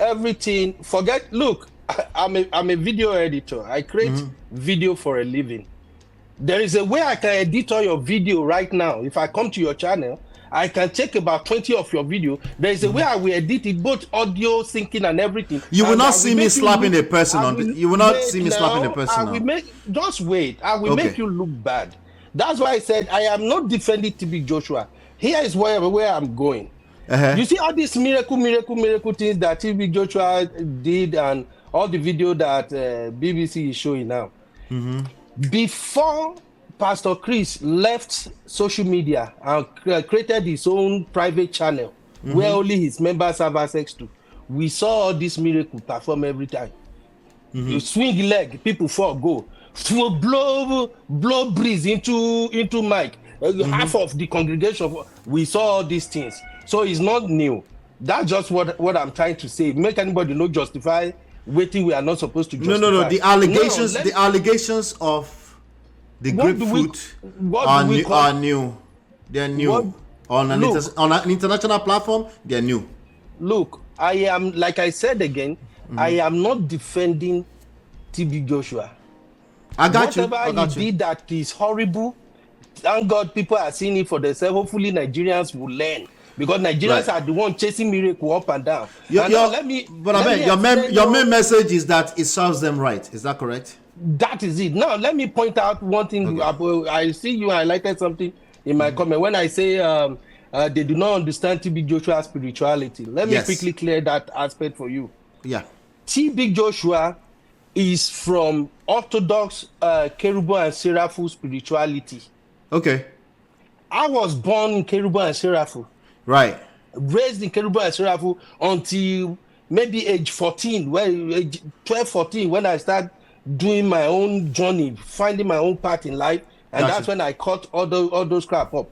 Forget. Look, I'm a video editor. I create video for a living. There is a way I can edit all your video right now. If I come to your channel I can take about 20 of your video. There is a way I will edit it, both audio, syncing, and everything.
You will
And
not
I
see me
make you
slapping
look-
a person
I
on
will-
you will not
wait
see me
now,
slapping a person
I
now.
will make, just wait. I will
Okay.
make you look bad. That's why I said I am not defending TB Joshua. Here is where I'm going.
Uh-huh.
You see all these miracle things that TB Joshua did and all the video that BBC is showing now. Before Pastor Chris left social media and created his own private channel where only his members have access to, we saw all this miracle perform every time. You swing leg, people fall, go. Blow breeze into mic. Half of the congregation, we saw all these things. So it's not new. That's just what I'm trying to say. Make anybody not justify waiting we are not supposed to justify.
No. The allegations of the grapefruit are new. They're new. On an international platform, they're new.
Look, I am, like I said again, I am not defending TB Joshua.
I got
Whatever he did that is horrible. Thank God people are seeing it for themselves. Hopefully Nigerians will learn. Because Nigerians are the one chasing miracle up and down. Your
main message is that it serves them right. Is that correct?
That is it. Now, let me point out one thing. Okay. I see you highlighted something in my comment. When I say they do not understand TB Joshua's spirituality, let me quickly clear that aspect for you.
Yeah.
TB Joshua is from Orthodox Cherubim and Seraphim spirituality.
Okay.
I was born in Cherubim and Seraphim.
Right.
Raised in Cherubim and Seraphim until maybe age 14, age 12, 14, when I started doing my own journey, finding my own path in life. And that's when I cut all those crap up.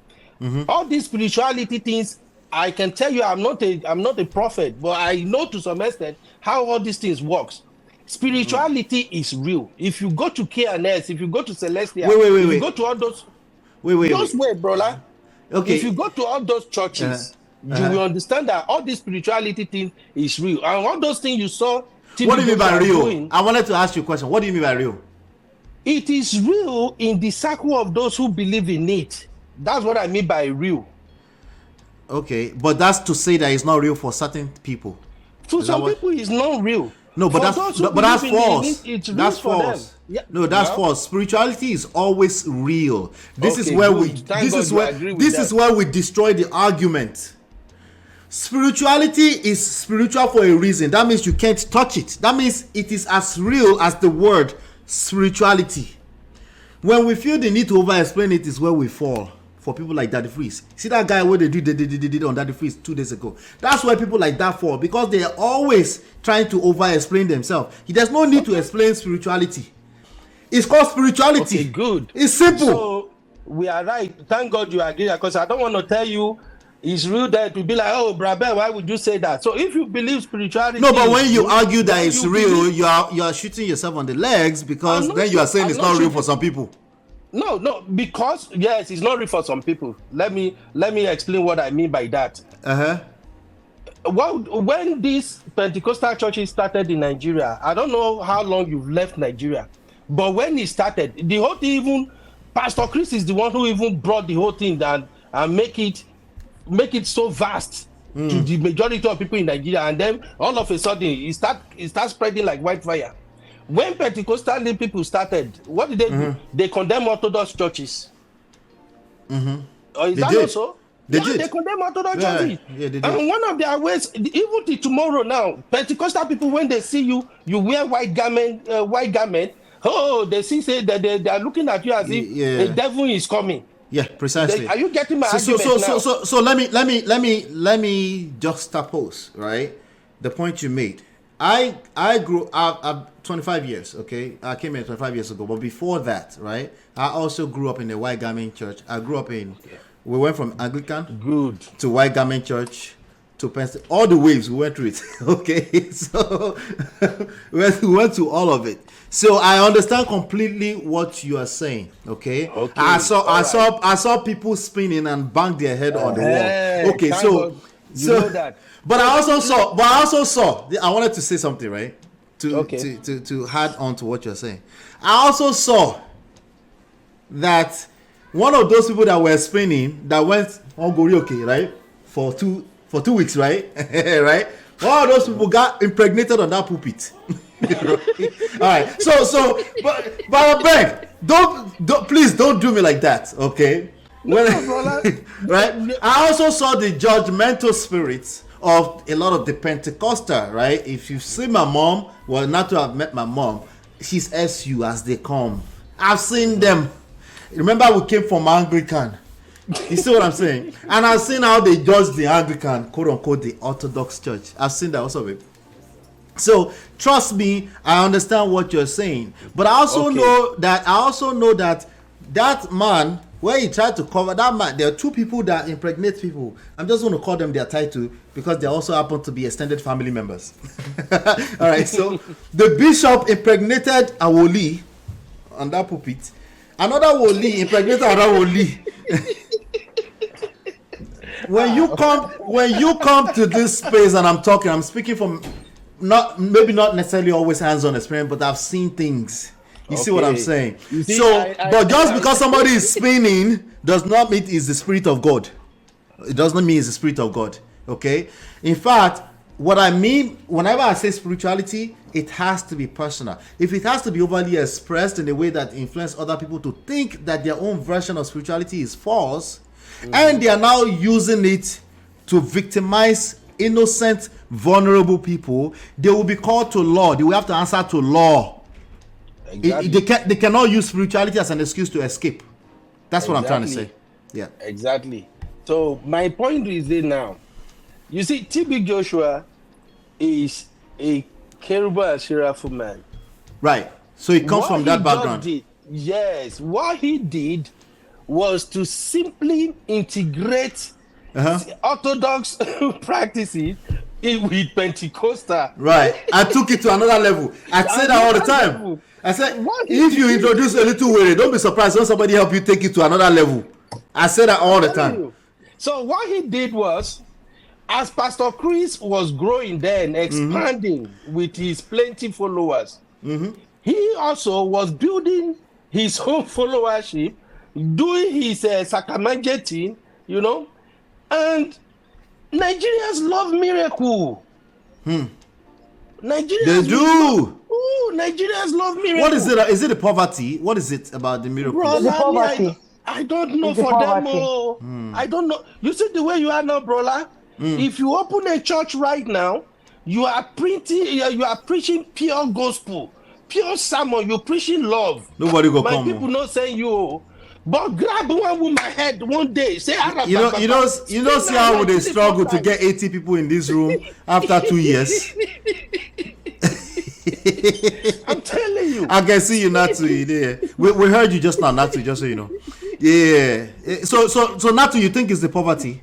All these spirituality things, I can tell you I'm not a prophet, but I know to some extent how all these things works. Spirituality is real. If you go to KNS, if you go to Celestia, if you go to all those... Wait, brother.
Okay.
If you go to all those churches, you will understand that all this spirituality thing is real. And all those things you saw...
What do you mean by real? I wanted to ask you a question. What do you mean by real?
It is real in the circle of those who believe in it. That's what I mean by real.
Okay, but that's to say that it's not real for certain people.
For some people, it's not real.
No, but that's false. That's false.
Yeah.
No, that's false. Spirituality is always real. This is where we destroy the argument. Spirituality is spiritual for a reason. That means you can't touch it. That means it is as real as the word spirituality. When we feel the need to over-explain it is where we fall. For people like Daddy Freeze. See that guy what they did on Daddy Freeze 2 days ago. That's why people like that fall. Because they are always trying to over-explain themselves. There's no need to explain spirituality. It's called spirituality.
Okay, good.
It's simple.
So, we are right. Thank God you agree. Because I don't want to tell you it's real that to be like, oh, brother, why would you say that? So if you believe spirituality...
No, but when you argue that it's real, you are shooting yourself on the legs because then you are saying it's not real for some people.
No, because yes, it's not real for some people. Let me explain what I mean by that. Well, when these Pentecostal churches started in Nigeria, I don't know how long you've left Nigeria, but when it started, the whole thing, even Pastor Chris is the one who even brought the whole thing down and make it so vast to the majority of people in Nigeria, and then all of a sudden it starts spreading like wildfire. When Pentecostal people started, what did they do? They condemned Orthodox churches. Is that also? They condemn Orthodox churches. Yeah, they did. And one of their ways, even till tomorrow now, Pentecostal people, when they see you wear white garment. Oh, they say that they are looking at you as if a devil is coming.
Yeah, precisely.
Are you getting my argument now?
So let me juxtapose, right? The point you made. I grew up. I'm 25 years. Okay, I came here 25 years ago. But before that, right, I also grew up in a white garment church. I grew up in. We went from Anglican to white garment church to Pentecost. All the waves we went through it. Okay, so we went to all of it. So I understand completely what you are saying. Okay. I saw people spinning and bang their head on the wall. Okay, so
know that.
But I also saw. I wanted to say something, right? To add on to what you're saying. I also saw that one of those people that were spinning that went on Gorioke, right? For two weeks, right? Right? One of those people got impregnated on that pulpit. All right. So, but I beg, don't please don't do me like that, okay? Right? I also saw the judgmental spirits of a lot of the Pentecostal, right? If you see my mom, well, not to have met my mom, she's SU as they come. I've seen them. Remember, we came from Anglican. You see what I'm saying? And I've seen how they judge the Anglican, quote unquote, the Orthodox Church. I've seen that also. So trust me, I understand what you're saying. But I also know that that man, where he tried to cover that man, there are two people that impregnate people. I'm just going to call them their title because they also happen to be extended family members. All right. So the bishop impregnated a woli on that pulpit. Another woli impregnated another woli. When you come to this space and I'm speaking from maybe not necessarily always hands-on experience, but I've seen things. You see what I'm saying? See, but just because somebody is spinning does not mean it's the Spirit of God. It does not mean it's the Spirit of God. Okay? In fact, what I mean whenever I say spirituality, it has to be personal. If it has to be overly expressed in a way that influences other people to think that their own version of spirituality is false, and they are now using it to victimize innocent, vulnerable people, they will be called to law. They will have to answer to law. Exactly. They cannot use spirituality as an excuse to escape. That's what I'm trying to say. Yeah.
Exactly. So my point is that now, you see, TB Joshua is a Keruba and Seraphim man.
Right. So he comes from that background.
Yes. What he did was to simply integrate Orthodox practices with Pentecostal.
Right. I took it to another level. I say that all the time. I said, if you introduce a little way, don't be surprised when somebody help you take it to another level. I say that all the time.
So what he did was, as Pastor Chris was growing then, expanding with his plenty followers, he also was building his own followership, doing his sacramenting, you know, and Nigerians love miracle.
Nigerians do.
Nigerians love miracle.
What is it? Is it the poverty? What is it about the miracle?
Brother, I don't know for them. I don't know. You see the way you are now, brother. If you open a church right now, you are preaching pure gospel, pure sermon. You're preaching love.
Nobody go
My
come.
My people not saying you. But grab one with my head one day. Say,
you know, see how they struggle to get 80 people in this room after 2 years.
I'm telling you.
I can see you, Natu. Yeah. We heard you just now, Natu. Just so you know. Yeah. So Natu, you think it's the poverty?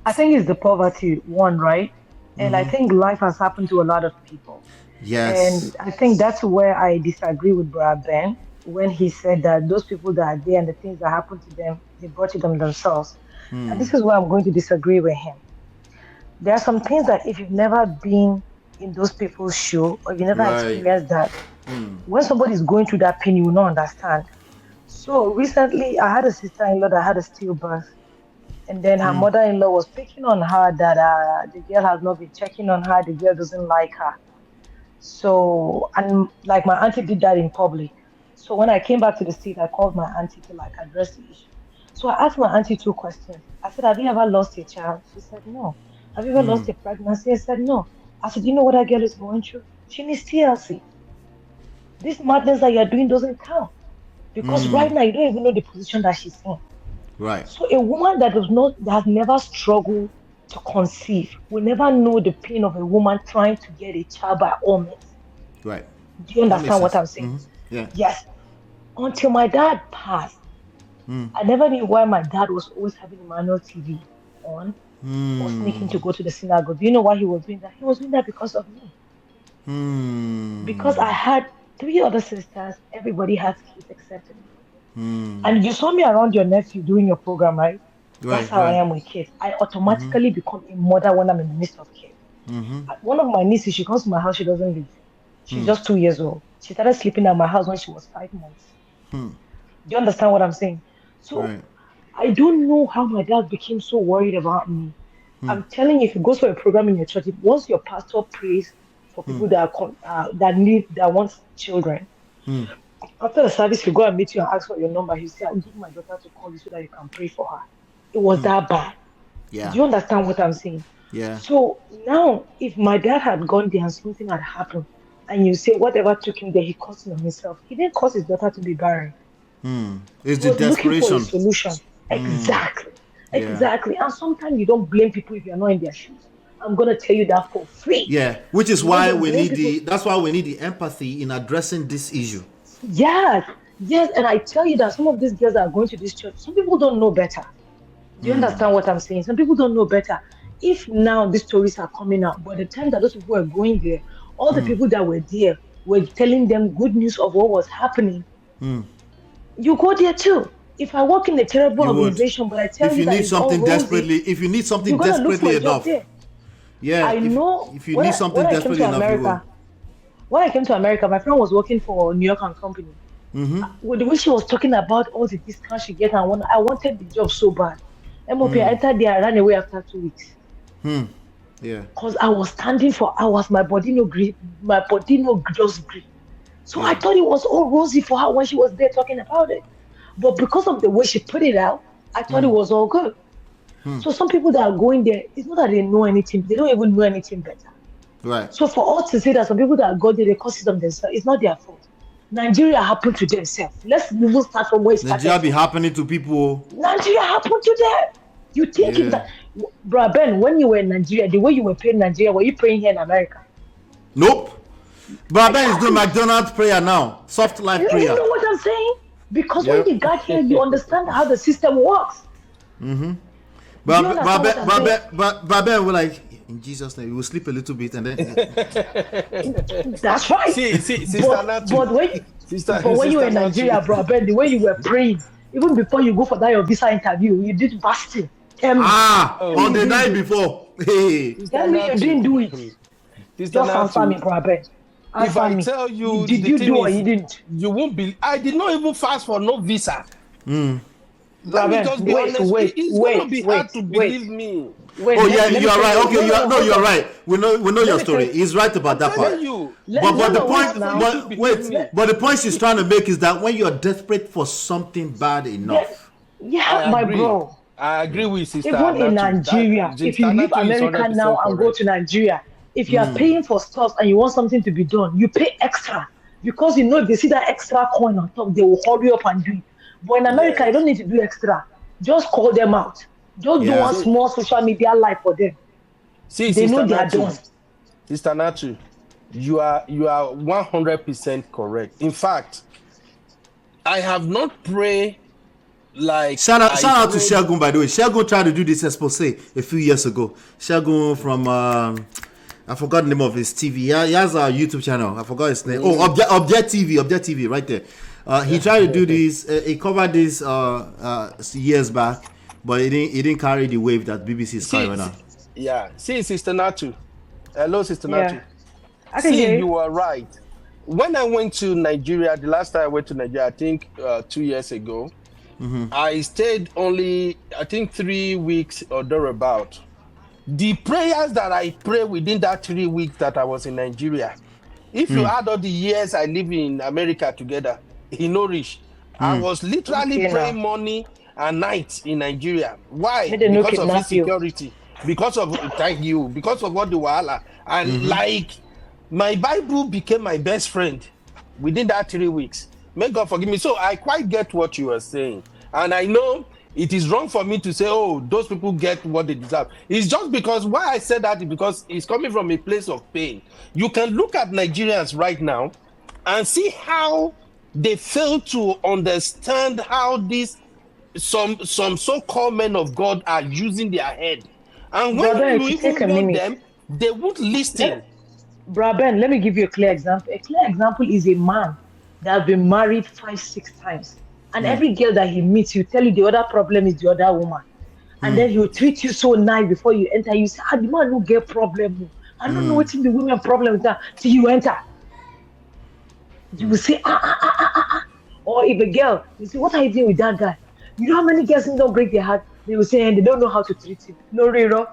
I think it's the poverty one, right? And I think life has happened to a lot of people.
Yes.
And I think that's where I disagree with Brad Ben, when he said that those people that are there and the things that happen to them, they brought it on themselves. And this is where I'm going to disagree with him. There are some things that if you've never been in those people's shoe or you never experienced that, when somebody is going through that pain, you will not understand. So recently, I had a sister-in-law that had a stillbirth. And then her mother-in-law was picking on her that the girl has not been checking on her, the girl doesn't like her. So, and like my auntie did that in public. So when I came back to the state, I called my auntie to like address the issue. So I asked my auntie 2 questions. I said, have you ever lost a child? She said, no. Have you ever lost a pregnancy? I said, no. I said, you know what that girl is going through? She needs TLC. This madness that you're doing doesn't count. Because right now, you don't even know the position that she's in.
Right.
So a woman that has never struggled to conceive will never know the pain of a woman trying to get a child by all means.
Right.
Do you understand what I'm saying?
Yeah.
Yes. Until my dad passed, I never knew why my dad was always having Emmanuel TV on or sneaking to go to the synagogue. Do you know why he was doing that? He was doing that because of me. Because I had 3 other sisters, everybody has kids except me. And you saw me around your nephew doing your program, right? That's how I am with kids. I automatically become a mother when I'm in the midst of kids. One of my nieces, she comes to my house, she doesn't leave. She's just 2 years old. She started sleeping at my house when she was 5 months. Do you understand what I'm saying? So
Right.
I don't know how my dad became so worried about me. I'm telling you, if you go to a program in your church, once your pastor prays for people that want children, after the service, you go and meet you and ask for your number. He say, "I'll give my daughter to call you so that you can pray for her." It was that bad.
Yeah.
Do you understand what I'm saying?
Yeah.
So now, if my dad had gone there and something had happened, and you say whatever took him there, he caused it on himself. He didn't cause his daughter to be barren.
It's
He
the
was looking for a
desperation.
solution. Exactly.
Yeah.
Exactly. And sometimes you don't blame people if you're not in their shoes. I'm gonna tell you that for free.
Yeah, which is
You
why
don't
we
blame
need
people.
that's why we need the empathy in addressing this issue.
Yes, yes, and I tell you that some of these girls that are going to this church, some people don't know better. Do you understand what I'm saying? Some people don't know better. If now these stories are coming out, by the time that those people were going there, all the people that were there were telling them good news of what was happening. You go there too. If I work in a terrible
You would.
organization, but I tell
If
you
you
that
need
it's all
something
rosy,
desperately, if you need something
you're gonna look for
desperately
a job
enough,
there.
yeah.
I know.
If you
when
need
I-
something
when I came
desperately
to
enough, you
America, when I came to America, my friend was working for New York and Company. With the way she was talking about all the discounts she get, I wanted the job so bad. MOP, I entered there, I ran away after 2 weeks.
will. Yeah.
Because I was standing for hours, my body no just grip. So I thought it was all rosy for her when she was there talking about it. But because of the way she put it out, I thought it was all good. So some people that are going there, it's not that they know anything, they don't even know anything better.
Right.
So for us to say that some people that go there, they cause it on themselves, it's not their fault. Nigeria happened to themselves. Let's even start from where it started.
Nigeria be happening to people.
Nigeria happened to them. You think
Yeah.
that, Bro Ben, when you were in Nigeria, the way you were praying in Nigeria, were you praying here in America?
Nope. But Ben is doing McDonald's prayer now. Soft life
You
prayer.
know what I'm saying? Because
Yep.
when you got here, you understand how the system works.
But
Do you understand what I'm saying?
but Ben, we're like, in Jesus' name, we will sleep a little bit and then.
That's right.
See, Sister Natu.
But when you were in
Sister
Nigeria,
Natu.
bro, Ben, the way you were praying, even before you go for that your visa interview, you did fasting. Tell me.
On the night before. Hey.
Tell me you didn't do it.
Sister
Just answer
Natu,
me, bro, Ben.
If
Answer
I
me.
tell you,
Did
the
you
thing
do or
is,
you didn't?
You won't be. I did not even fast for no visa. Let
Bro,
me
Ben,
just be honest. It's gonna be hard to believe me.
Wait,
Oh
let-
yeah,
let me
you are
tell
right.
you-
Okay, you are
hold
you're
on.
right. We know your
me
story.
tell-
He's right about that part.
Telling you.
But the
Let-
point,
now.
but wait, but the point she's trying to make is that when you're desperate for something bad enough,
Yeah,
I
my
agree.
bro.
I agree with Sister
Even in
Natu.
Nigeria,
That-
if you
Sister
leave
Natu is
America
100%
now and go
correct.
to Nigeria, if you are paying for stuff and you want something to be done, you pay extra because you know if they see that extra coin on top, they will hurry up and do it. But in America, you don't need to do extra. Just call them out. Just do
Yeah.
one small social media live for them.
See,
They know
Sister
they are
Natu.
done.
Sister Natu, you are 100% correct. In fact, I have not prayed like
shout out to
prayed-
Shagun, by the way. Shagun tried to do this expose a few years ago. Shagun from I forgot the name of his TV. He has a YouTube channel. I forgot his name. Oh, Object TV, right there. He tried to do this. He covered this years back, but it didn't carry the wave that BBC is carrying now.
Yeah. See, Sister Natu. Hello, Sister
Yeah.
Natu.
I can
See,
hear
you are right. When I went to Nigeria, the last time I went to Nigeria, I think 2 years ago, I stayed only, I think 3 weeks or thereabout. The prayers that I prayed within that 3 weeks that I was in Nigeria, if you add all the years I live in America together, in Norwich, I was literally
Okay,
praying
now.
morning and night in Nigeria. Why?
May they no
Because of
kidnap you.
insecurity. Because of, thank you, because of what the wahala. And like, my Bible became my best friend within that 3 weeks. May God forgive me. So I quite get what you are saying. And I know it is wrong for me to say, oh, those people get what they deserve. It's just because why I said that is because it's coming from a place of pain. You can look at Nigerians right now and see how they fail to understand how these some so-called men of God are using their head. And when
Brother,
you
if you
even
take a
warn
minute.
them, they won't listen.
Bro, Ben, let me give you a clear example. A clear example is a man that has been married 5-6 times. And every girl that he meets, he'll tell you the other problem is the other woman. And then he'll treat you so nice before you enter. You say, the man no get problem. I don't know what's the women problem with that till you enter. You will say, Or if a girl, you say, what are you doing with that guy? You know how many girls don't break their heart? They will say, and they don't know how to treat him. No, Rero.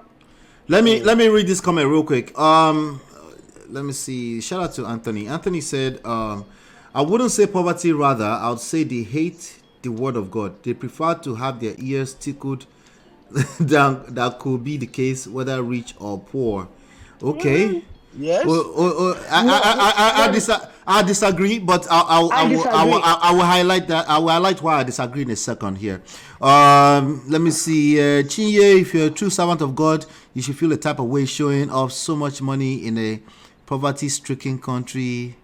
Let me read this comment real quick. Let me see. Shout out to Anthony. Anthony said, I wouldn't say poverty, rather I would say they hate the word of God. They prefer to have their ears tickled. That could be the case whether rich or poor. Okay.
Yes.
I disagree, but I will highlight that. I will highlight why I disagree in a second here. Let me see. Chinye, if you're a true servant of God, you should feel the type of way showing off so much money in a poverty-stricken country.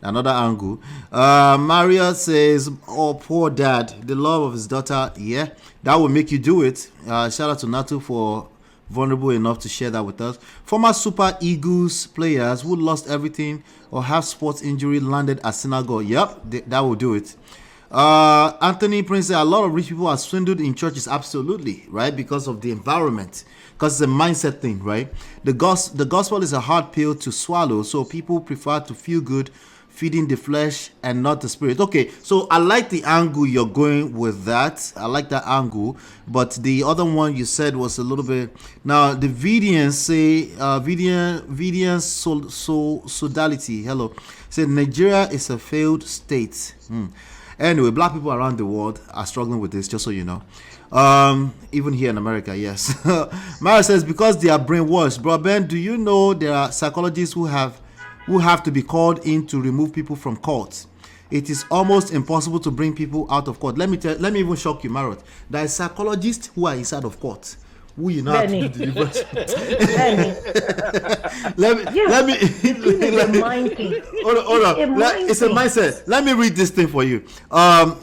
Another angle. Maria says, oh, poor dad, the love of his daughter. Yeah, that will make you do it. Shout out to Natu for vulnerable enough to share that with us. Former Super Eagles players who lost everything or have sports injury landed at synagogue. Yep, that will do it. Anthony Prince said, a lot of rich people are swindled in churches. Absolutely, right? Because of the environment. Because it's a mindset thing, right? The gospel is a hard pill to swallow, so people prefer to feel good feeding the flesh and not the spirit. Okay, so I like the angle you're going with that. I like that angle, but the other one you said was a little bit. Now the Vidians say Sodality, hello, said Nigeria is a failed state. Anyway, black people around the world are struggling with this, just so you know. Even here in America, yes. Mara says, because they are brainwashed. Bro Ben, do you know there are psychologists who have to be called in to remove people from courts? It is almost impossible to bring people out of court. Let me even shock you, Marot. There are psychologists who are inside of court. Who you know how to do deliverance. Let me hold on. It's a mindset. Let me read this thing for you.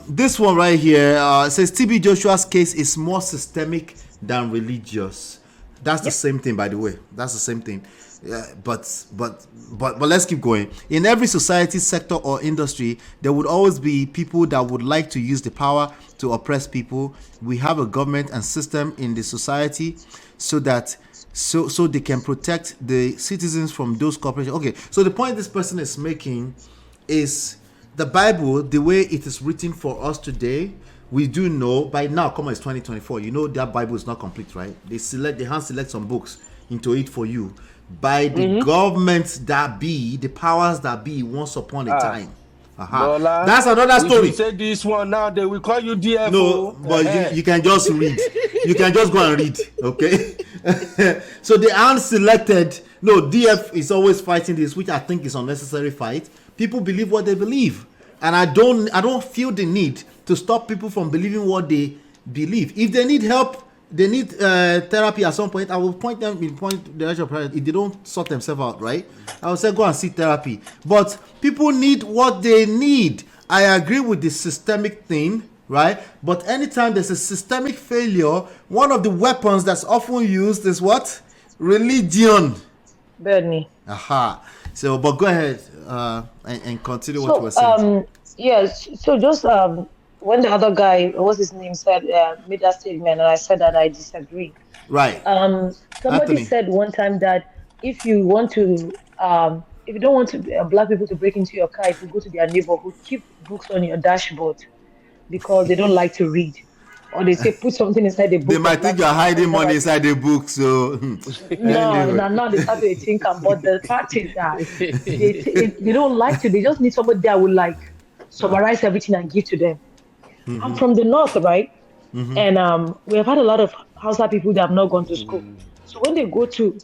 This one right here says TB Joshua's case is more systemic than religious. That's the same thing, by the way. That's the same thing. Yeah, but let's keep going. In every society, sector, or industry, there would always be people that would like to use the power to oppress people. We have a government and system in the society so that so they can protect the citizens from those corporations. Okay, so the point this person is making is the Bible, the way it is written for us today. We do know by now, come on, it's 2024. You know that Bible is not complete, right? They hand select some books into it for you by the governments that be, the powers that be, once upon a time.
Lola,
that's another story.
If you say this one now, they will call you DFO.
No, but you can just read. You can just go and read, okay? So the unselected, no, DF is always fighting this, which I think is unnecessary fight. People believe what they believe, and I don't feel the need to stop people from believing what they believe. If they need help, they need therapy at some point, I will point them in direction of prayer. If they don't sort themselves out, right, I will say go and seek therapy. But people need what they need. I agree with the systemic thing, right? But anytime there's a systemic failure, one of the weapons that's often used is what? Religion.
Bernie.
So, but go ahead and continue what you were saying.
Yes. So just when the other guy, what's his name, said made that statement, and I said that I disagree.
Right.
Somebody
Anthony
said one time that if you want to, if you don't want to black people to break into your car, if you go to their neighborhood, keep books on your dashboard because they don't like to read. Or they say put something inside the book.
They might think you're hiding money inside the book, so
no, they start to think. But the fact is that they don't like to. They just need somebody that will like summarize everything and give to them. I'm from the north, right? And we have had a lot of Hausa people that have not gone to school. So when they go to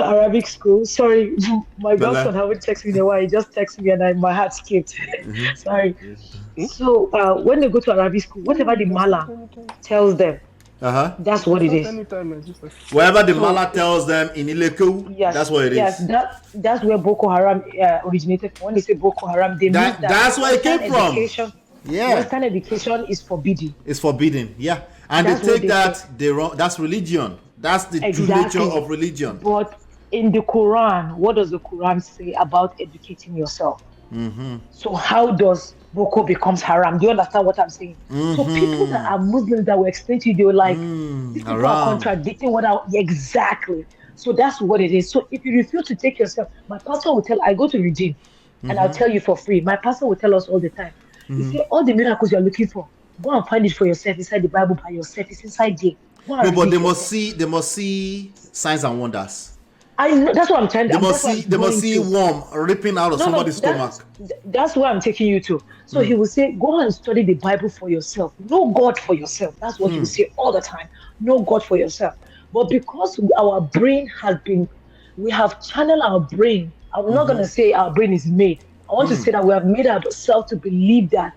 Arabic school, sorry, my godson haven't texted me in a while. He just texted me and my heart skipped. Sorry. So when they go to Arabic school, whatever the Mala tells them, that's what it is.
Wherever the Mala tells them in Ileku, that's what it is.
Yes, that's where Boko Haram originated. When they say Boko Haram, they mean
that's where it came from.
Western education is forbidden.
It's forbidden, yeah. And they take that that's religion. That's the true nature of religion.
But in the Quran, what does the Quran say about educating yourself? So how does Boko becomes haram? Do you understand what I'm saying? So people that are Muslims that will explain to you, they were like, these people are contradicting exactly. So that's what it is. So if you refuse to take yourself, my pastor will tell, I go to Redeem and I'll tell you for free. My pastor will tell us all the time, He said, all the miracles you're looking for, go and find it for yourself inside the Bible by yourself. It's inside there.
No, but they must see signs and wonders.
I know, that's what I'm trying to.
They must see worm ripping out of somebody's stomach.
That's where I'm taking you to. So he will say, go and study the Bible for yourself. Know God for yourself. That's what he will say all the time. Know God for yourself. But because our brain we have channeled our brain. I'm not going to say our brain is made. I want to say that we have made ourselves to believe that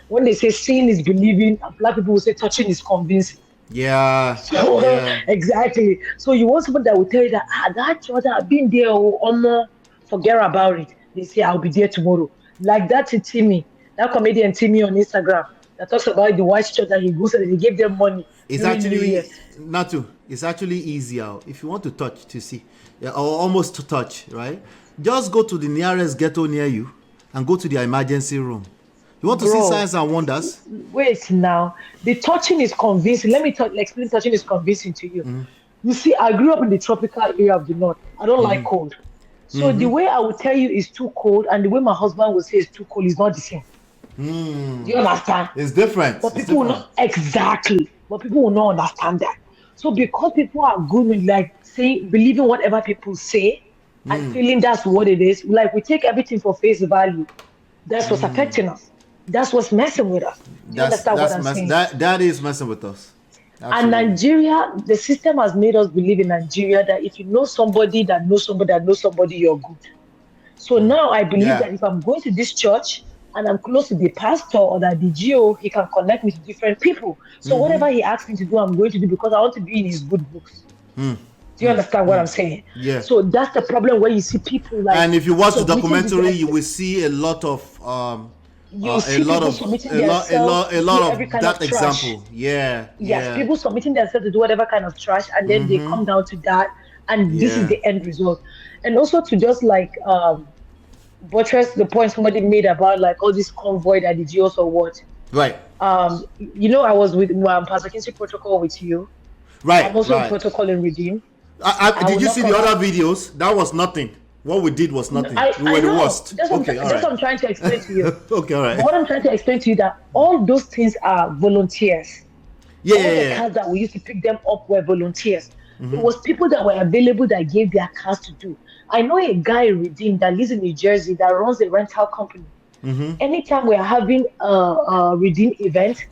when they say seeing is believing, black people will say touching is convincing.
Yeah.
So, exactly. So you want someone that will tell you that that church I've been there, forget about it. They say I'll be there tomorrow. Like that Timmy, that comedian Timmy on Instagram that talks about the white church that he goes and he gave them money.
It's actually easier if you want to touch to see, or almost to touch, right? Just go to the nearest ghetto near you and go to the emergency room. You want to see signs and wonders?
Wait now. The touching is convincing. Let me explain touching is convincing to you. You see, I grew up in the tropical area of the north. I don't like cold. So the way I will tell you is too cold and the way my husband will say it's too cold is not the same. Do you understand?
It's different.
But people will not exactly. But people will not understand that. So because people are good with believing whatever people say and feeling that's what it is, like we take everything for face value. That's what's affecting us. That's what's messing with us. You understand what I'm saying?
That is messing with us. Absolutely.
And Nigeria, the system has made us believe in Nigeria that if you know somebody that knows somebody that knows somebody, you're good. So now I believe that if I'm going to this church and I'm close to the pastor or the GO, he can connect me to different people. So whatever he asks me to do, I'm going to do because I want to be in his good books. Do you understand what I'm saying?
Yeah.
So that's the problem where you see people like.
And if you watch the documentary, you will see a lot of a lot of that example. Yes, people submitting themselves to do whatever kind of trash, and then they come down to that, and this is the end result. And also to just buttress the point somebody made about all this convoy that the GOs or what. Right.
I was with Pastor Kinsey protocol with you.
Right.
I'm also in protocol in Redeem.
Did you see the other videos? That was nothing. What we did was nothing. We were the worst.
That's what I'm trying to explain to you.
Okay, all right.
What I'm trying to explain to you that all those things are volunteers. The cars that we used to pick them up were volunteers. It was people that were available that gave their cars to do. I know a guy in Redeem that lives in New Jersey that runs a rental company. Anytime we're having a Redeem event,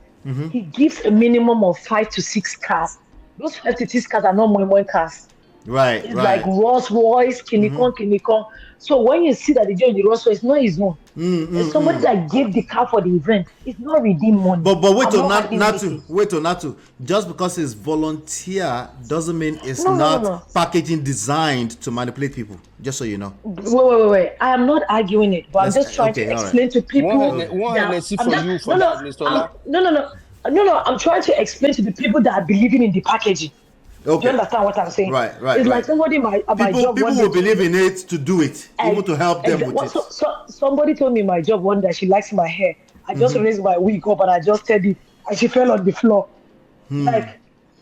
he gives a minimum of 5 to 6 cars. Those 5 to 6 cars are not more cars.
Right.
It's like Rolls Royce, Kinikon. So when you see that the job in the Rolls Royce, it's not his own. It's somebody that gave the car for the event. It's not Redeem money.
But wait Natu. Just because it's volunteer doesn't mean it's not packaging designed to manipulate people. Just so you know.
Wait. I am not arguing it, but I'm just trying to explain to people. No. I'm trying to explain to the people that are believing in the packaging. Okay. Do you understand what I'm saying?
Right.
It's like somebody my job.
People will believe in it to do it, even to help them with it.
So somebody told me my job one day she likes my hair. I just raised my wig up and I just said it, and she fell on the floor. Like,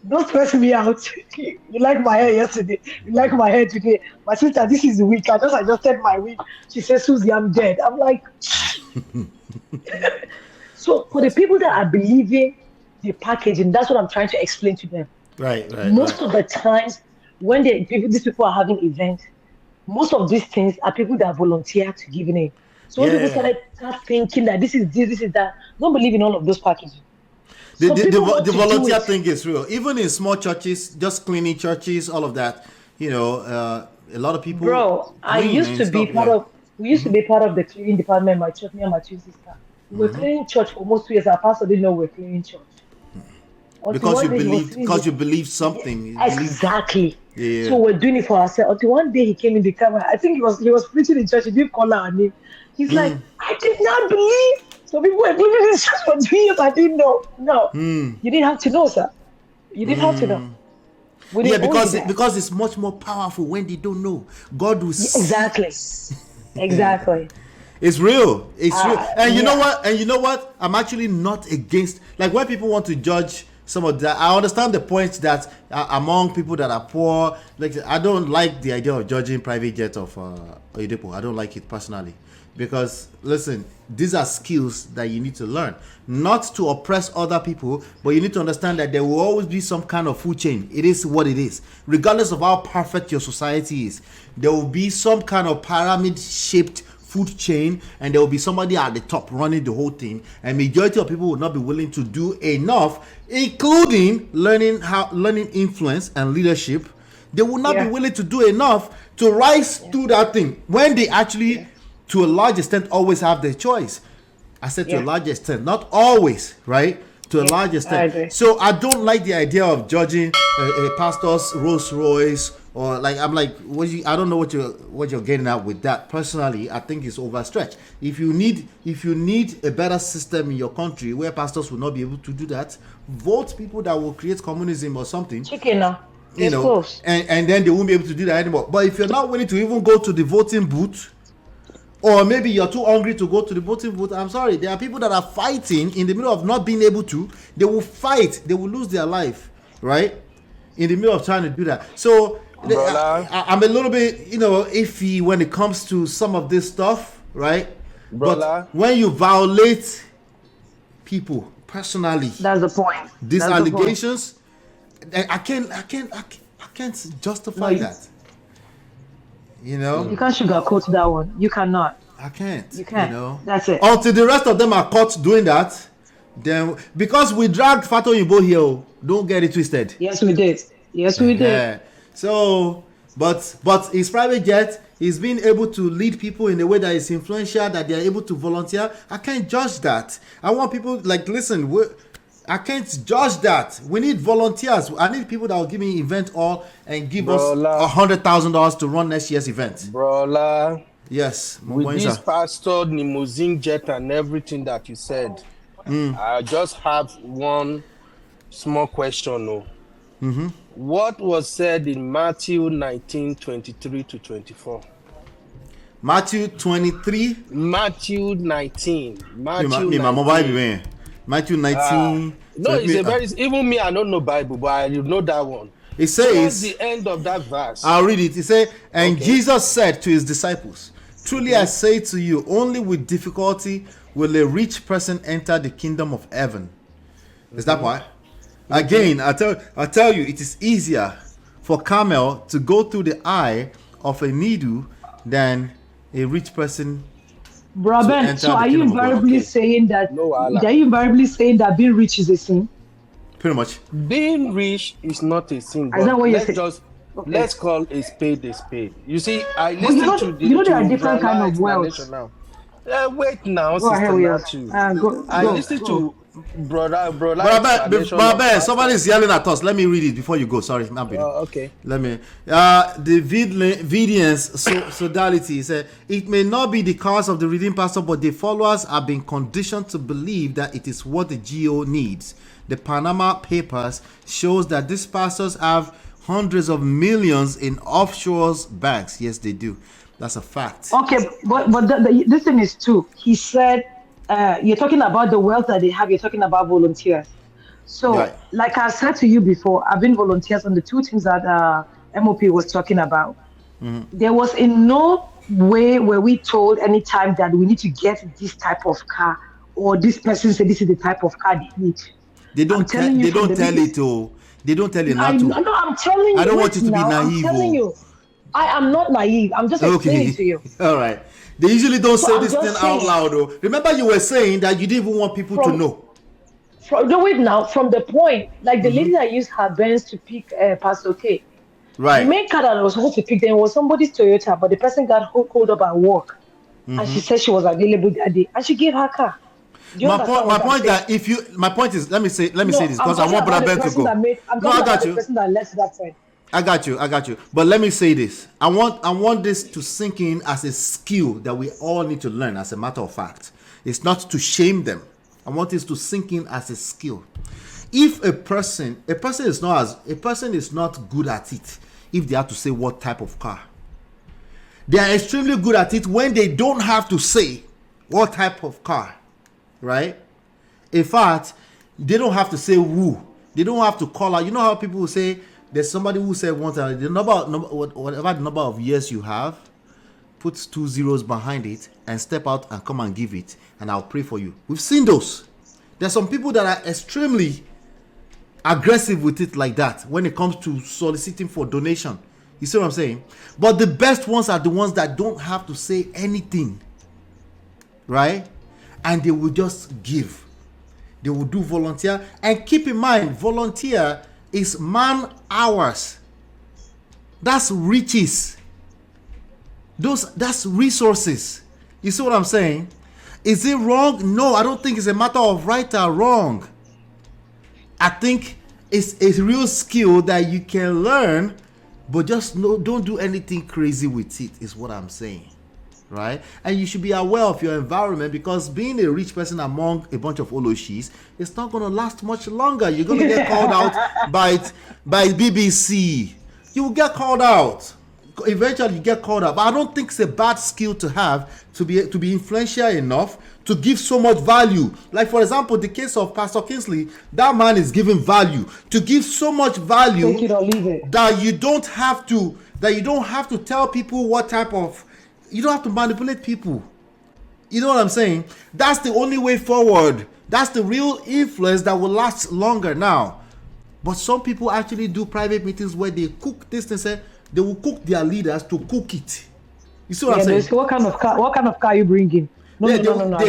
don't stress me out. You like my hair yesterday. You like my hair today. My sister, this is the wig. I just said my wig. She says, Susie, I'm dead. I'm like. So for the people that are believing the packaging, that's what I'm trying to explain to them.
Right.
Most of the times when these people are having events, most of these things are people that volunteer to give in. So when people start thinking that this is that, don't believe in all of those packaging.
The volunteer thing is real. Even in small churches, just cleaning churches, all of that. A lot of people.
Bro, we used to be part of the cleaning department in my church, me and my two sisters. We were cleaning church for almost 2 years. Our pastor didn't know we were cleaning church.
Because you believe something.
Exactly.
Yeah.
So we're doing it for ourselves. Until one day he came in the camera. I think he was preaching in church. He didn't call our name. He's like, I did not believe. So people were believing in church for 2 years. I didn't know. No, you didn't have to know, sir. You didn't have to know.
Because it's much more powerful when they don't know. God will
exactly.
It's real. It's real. And you know what? I'm actually not against, when people want to judge some of that. I understand the point that among people that are poor, I don't like the idea of judging private jet of Oyedepo. I don't like it personally. Because listen, these are skills that you need to learn, not to oppress other people, but you need to understand that there will always be some kind of food chain. It is what it is, regardless of how perfect your society is. There will be some kind of pyramid shaped food chain, and there will be somebody at the top running the whole thing, and majority of people will not be willing to do enough, including learning influence and leadership. They will not be willing to do enough to rise through that thing when they actually, to a large extent, always have their choice. I said to a large extent, not always, right? To a large extent. So I don't like the idea of judging a pastor's Rolls Royce, or like, I'm like, I don't know what you're getting at with that. Personally, I think it's overstretched. If you need a better system in your country where pastors will not be able to do that, vote people that will create communism or something.
Chicken now.
You know, close. And then they won't be able to do that anymore. But if you're not willing to even go to the voting booth, or maybe you're too hungry to go to the voting booth, I'm sorry, there are people that are fighting in the middle of not being able to. They will fight, they will lose their life, right? In the middle of trying to do that. So I'm a little bit, iffy when it comes to some of this stuff, right? But when you violate people personally,
that's the point.
These allegations, I can't justify that. You can't
sugarcoat that one. You cannot.
I can't.
You can't. That's it.
Until the rest of them are caught doing that, then because we dragged Fato Yimbo here, don't get it twisted.
Yes, we did. Yes, we did.
So, but his private jet, he's being able to lead people in a way that is influential, that they are able to volunteer. I can't judge that. I want people listen. I can't judge that. We need volunteers. I need people that will give me event all and give us $100,000 to run next year's event.
Brola.
Yes.
With this pastor, limousine jet and everything that you said, I just have one small question. What was said in Matthew 19:23-24?
Matthew 23?
Matthew 19.
Matthew 19.
No, it's even me, I don't know Bible, but I know that one.
It says,
towards the end of that verse.
I'll read it. It says, and Jesus said to his disciples, truly I say to you, only with difficulty will a rich person enter the kingdom of heaven. Is that why? Again, I tell you, it is easier for camel to go through the eye of a needle than a rich person.
Bro Ben, so are you invariably saying that? Are you invariably saying that being rich is a sin?
Pretty much.
Being rich is not a sin.
Is that what you're saying?
Let's call a spade a spade. You see, I listen to the.
There are different kind of wealth.
Now. Wait now,
go
Sister Natu. I listen to brother.
Ben, somebody is yelling at us. Let me read it before you go. Sorry,
okay.
Let me. The Vidians sodality said it may not be the cause of the reading pastor, but the followers have been conditioned to believe that it is what the GO needs. The Panama Papers shows that these pastors have hundreds of millions in offshore banks. Yes, they do. That's a fact.
Okay, but this thing is true. He said, you're talking about the wealth that they have. You're talking about volunteers. So, like I said to you before, I've been volunteers on the two things that MOP was talking about. There was in no way were we told any time that we need to get this type of car, or this person said this is the type of car they need.
They don't tell it. They don't tell you not to.
No, I'm telling you.
I don't want you to be naive.
I'm telling you. I am not naive. I'm just explaining to you.
All right. They usually don't say this thing out loud, though. Remember, you were saying that you didn't even want people to know.
Wait now. From the point, like the lady that used her Benz to pick Pastor K.
Right.
The main car that was supposed to pick them was somebody's Toyota, but the person got hold up at work, and she said she was available that day, and she gave her car.
My point is, let me say this because I want Brother Ben to go.
I got you. The person that left that point.
I got you. But let me say this. I want this to sink in as a skill that we all need to learn. As a matter of fact, it's not to shame them. I want this to sink in as a skill. If a person is not good at it, if they have to say what type of car, they are extremely good at it when they don't have to say what type of car. Right? In fact, they don't have to say who. They don't have to call out. You know how people will say, there's somebody who said one time, whatever the number of years you have, put 2 zeros behind it, and step out and come and give it, and I'll pray for you. We've seen those. There's some people that are extremely aggressive with it like that when it comes to soliciting for donation. You see what I'm saying? But the best ones are the ones that don't have to say anything, right? And they will just give. They will do volunteer. And keep in mind, volunteer is man hours. That's riches. That's resources. You see what I'm saying? Is it wrong? No, I don't think it's a matter of right or wrong. I think it's a real skill that you can learn, but just don't do anything crazy with it, is what I'm saying. Right? And you should be aware of your environment, because being a rich person among a bunch of Oloshis, it's not going to last much longer. You're going to get called out by BBC. You will get called out. Eventually you get called out. But I don't think it's a bad skill to have, to be influential enough to give so much value. Like, for example, the case of Pastor Kingsley, that man is giving value. To give so much value,
take it or leave it,
that you don't have to tell people what type of, you don't have to manipulate people. You know what I'm saying? That's the only way forward. That's the real influence that will last longer now. But some people actually do private meetings where they cook this and say they will cook their leaders to cook it. You see what I'm saying?
What kind of car you bringing? No.
They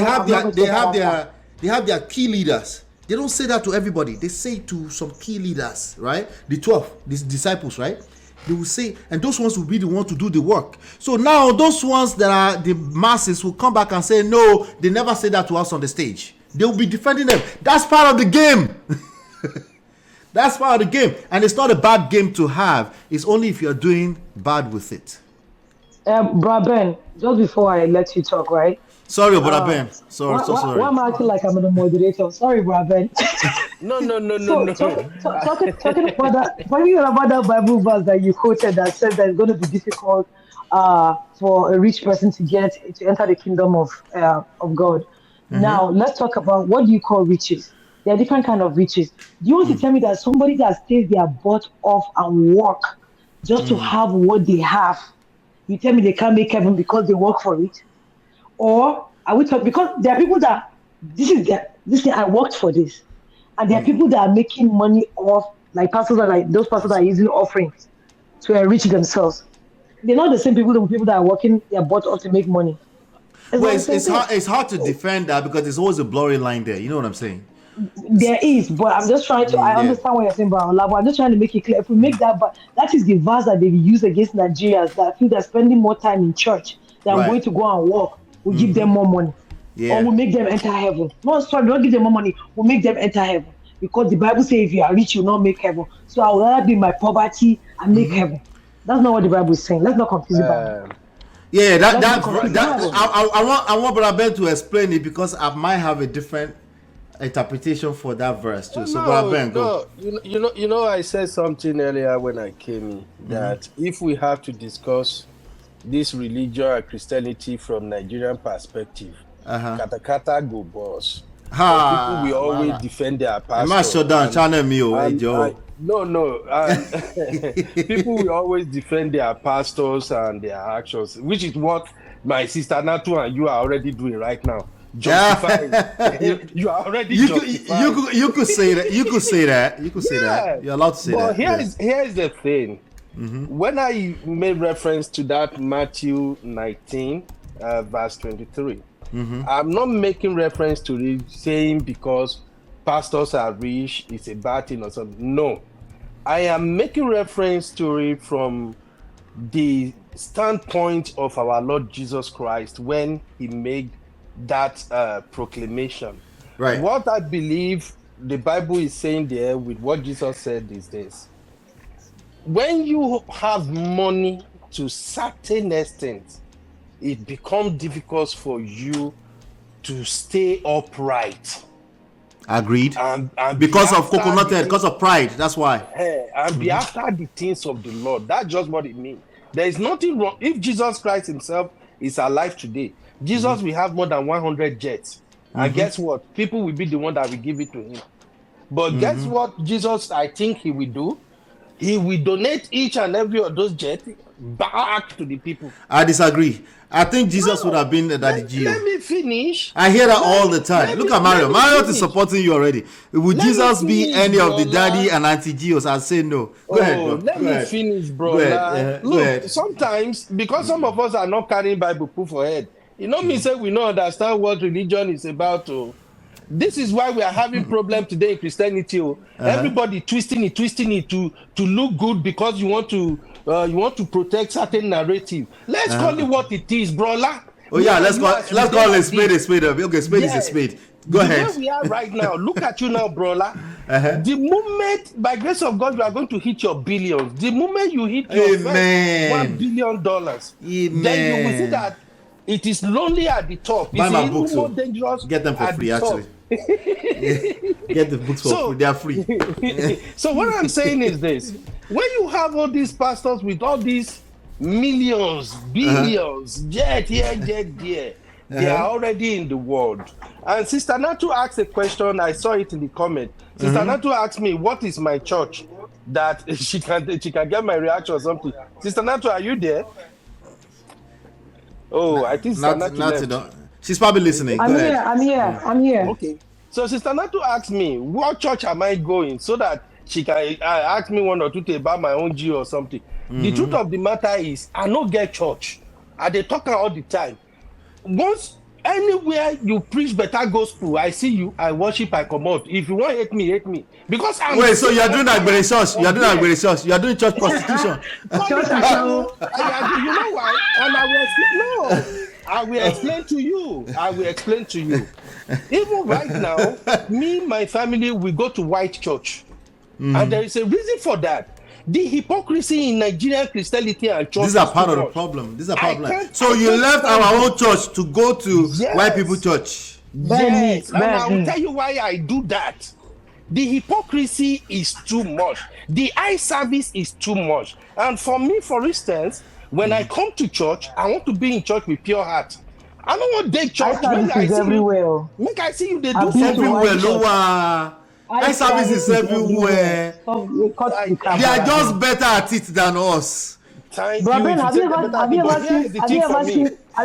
have their key leaders. They don't say that to everybody. They say to some key leaders, right? The 12, these disciples, right? They will say, and those ones will be the ones to do the work. So now those ones that are the masses will come back and say, no, they never said that to us on the stage. They will be defending them. That's part of the game. That's part of the game. And it's not a bad game to have. It's only if you're doing bad with it.
Bra Ben, just before I let you talk, right?
Sorry, Bra Ben. Sorry.
Why am I acting like I'm the moderator? Sorry, Bra Ben.
No.
Talking about that Bible verse that you quoted that says that it's going to be difficult for a rich person to enter the kingdom of God. Mm-hmm. Now, let's talk about what do you call riches? There are different kinds of riches. Do you want to tell me that somebody that stays their butt off and work just to have what they have, you tell me they can't make heaven because they work for it? Or are we talking, because there are people that this thing I worked for this, and there are people that are making money off, like pastors are like those pastors that are using offerings to enrich themselves. They're not the same people that are working their butt off to make money.
It's hard to defend that because there's always a blurry line there. You know what I'm saying?
There is, but I'm just trying to. I understand what you're saying, but I'm just trying to make it clear. If we make that, but that is the verse that they use against Nigerians that feel they're spending more time in church than going to go and work. We'll give them more money, or we'll make them enter heaven. No, sorry, don't give them more money. We'll make them enter heaven because the Bible says if you are rich, you'll not make heaven. So I would rather be in my poverty and make heaven. That's not what the Bible is saying. Let's not confuse the Bible.
Yeah, I want Brother Ben to explain it because I might have a different interpretation for that verse too. So Brother Ben, go.
You know, I said something earlier when I came in that if we have to discuss this religion or Christianity from Nigerian perspective, kata go boss. People will always defend their pastor. People will always defend their pastors and their actions, which is what my sister Natu and you are already doing right now. Justifying. You are already justifying.
You could say that. You could say that. You're allowed to say that.
But here's the thing. When I made reference to that Matthew 19, verse 23, I'm not making reference to it saying because pastors are rich, it's a bad thing or something. No. I am making reference to it from the standpoint of our Lord Jesus Christ when he made that proclamation.
Right.
What I believe the Bible is saying there with what Jesus said is this. When you have money to certain extent, it becomes difficult for you to stay upright.
Agreed. And because of coconut head, because of pride, that's why.
And be after the things of the Lord. That's just what it means. There is nothing wrong. If Jesus Christ himself is alive today, Jesus will have more than 100 jets. And guess what? People will be the one that will give it to him. But guess what Jesus, I think he will do? He will donate each and every of those jets back to the people.
I disagree. I think Jesus would have been the Daddy Gio.
Let me finish.
I hear that all the time. Look at Mario. Mario is supporting you already. Would Jesus be any of the Daddy and Auntie Gios? I say no. Go ahead, bro.
Let me finish, bro. Look, sometimes, because some of us are not carrying Bible proof for head, you know me say we don't understand what religion is about. This is why we are having problem today in Christianity. Everybody twisting it to look good because you want to protect certain narrative. Let's call it what it is, bro.
Let's call it a spade. Okay, spade is a spade. Go ahead.
Where we are right now, look at you now, bro. The moment, by grace of God, you are going to hit your billions. The moment you hit your first $1 billion, then you will see that it is lonely at the top.
Buy my books,
more dangerous.
Get them for free, actually. Get the books for free. They are free.
So what I'm saying is this: when you have all these pastors with all these millions, billions, jet here, jet there, they are already in the world. And Sister Natu asked a question. I saw it in the comment. Sister Natu asked me, "What is my church?" That she can get my reaction or something. Sister Natu, are you there? Oh, I think Sister Natu
she's probably listening.
I'm here.
Okay. So Sister Natu asked me, what church am I going? So that she can ask me one or two things about my own G or something. The truth of the matter is, I no get church. They talk all the time. Once, anywhere you preach better gospel, I see you, I worship, I come out. If you want hate me. Because I'm...
Wait, so you're doing Agbere church? You're doing Agbere church? You're doing church prostitution?
You know why? And I will explain to you. Even right now, me, my family, we go to white church. And there is a reason for that. The hypocrisy in Nigerian Christianity and church.
These are part of the problem. So you left our own church to go to white people church.
Yes, and I will tell you why I do that. The hypocrisy is too much. The eye service is too much. And for me, for instance, when I come to church, I want to be in church with pure heart. I don't want day church. Make I see you, they do
everywhere. Lower. Eye service is everywhere. They are just better at it than us.
Have you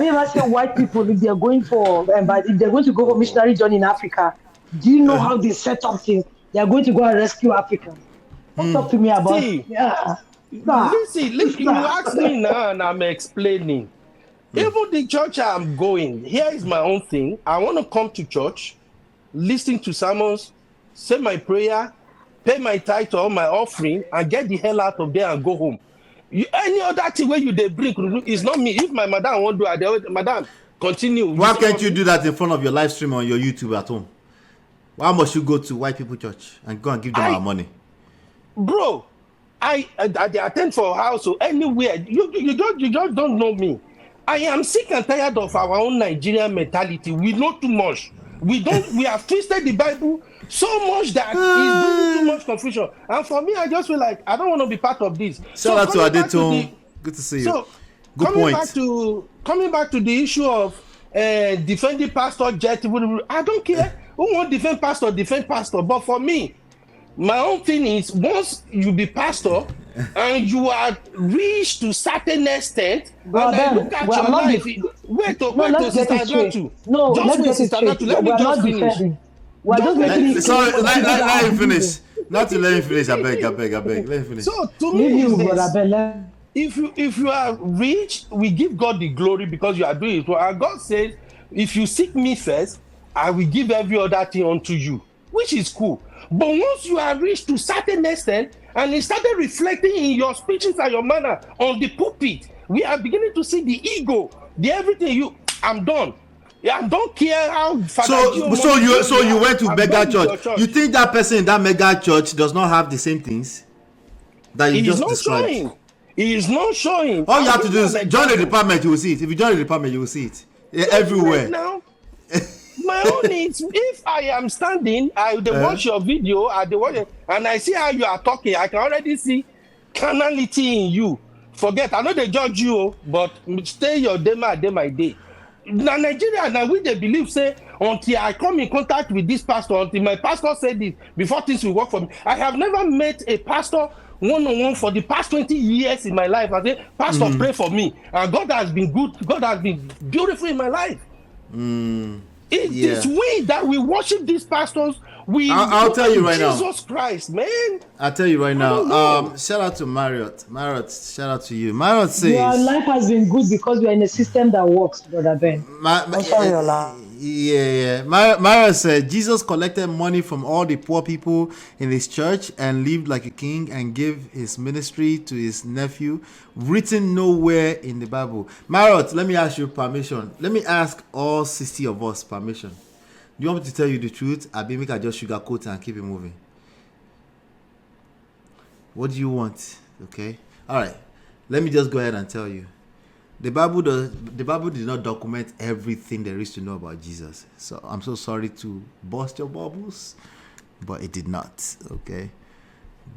ever seen white people if they're going for if they're going to go for missionary journey in Africa? Do you know how they set up things? They are going to go and rescue Africans. Talk to me about
Listen, you ask me now and I'm explaining. Even the church I'm going, here is my own thing. I want to come to church, listen to sermons, say my prayer, pay my tithe or my offering, and get the hell out of there and go home. Any other thing where they bring is not me. If my madam won't do it, madam, continue.
Why can't you do that in front of your live stream on your YouTube at home? Why must you go to white people church and go and give them our money?
Bro, I attend for a house or anywhere. You just don't know me. I am sick and tired of our own Nigerian mentality. We know too much. We have twisted the Bible so much that it's bringing too much confusion. And for me, I just feel like I don't want to be part of this.
Shout out to Adeton. Good to see you.
So
good
coming
point.
Coming back to the issue of defending pastor jet, I don't care who want defend pastor. But for me, my own thing is once you be pastor and you are reached to certain extent, and I look at your life. Wait, Sister Natu.
No, let's get it straight.
Let me just finish.
Let him finish. Not to let him finish. I beg. Let him finish.
So to me, if you are rich, we give God the glory because you are doing it. And God says, if you seek me first, I will give every other thing unto you, which is cool. But once you are rich to certain extent, and it started reflecting in your speeches and your manner on the pulpit, we are beginning to see the ego, the everything. I'm done. Yeah, I don't care how.
So you went to mega church. You think that person in that mega church does not have the same things that you just described?
He is not showing.
All you have to do is join the department. You will see it. If you join the department, you will see it everywhere.
Right now, my own is if I am standing, I watch your video, and I see how you are talking. I can already see carnality in you. Forget, I know they judge you, but stay your day my day. Now Nigeria, now we they believe say until I come in contact with this pastor, until my pastor said this before things will work for me. I have never met a pastor one-on-one for the past 20 years in my life. I say, Pastor, pray for me. And God has been good. God has been beautiful in my life. It is we that we worship these pastors.
I'll tell you right now.
Jesus Christ, man.
I'll tell you right now. Shout out to Marriott. Marriott, shout out to you. Marriott says
your life has been good because we are in a system that works, Brother Ben. Sorry, Ola.
Marriott said Jesus collected money from all the poor people in his church and lived like a king and gave his ministry to his nephew. Written nowhere in the Bible. Marriott, let me ask you permission. Let me ask all 60 of us permission. Do you want me to tell you the truth? I make I just sugarcoat and keep it moving. What do you want? Okay. All right. Let me just go ahead and tell you. The Bible did not document everything there is to know about Jesus. So I'm so sorry to burst your bubbles, but it did not. Okay.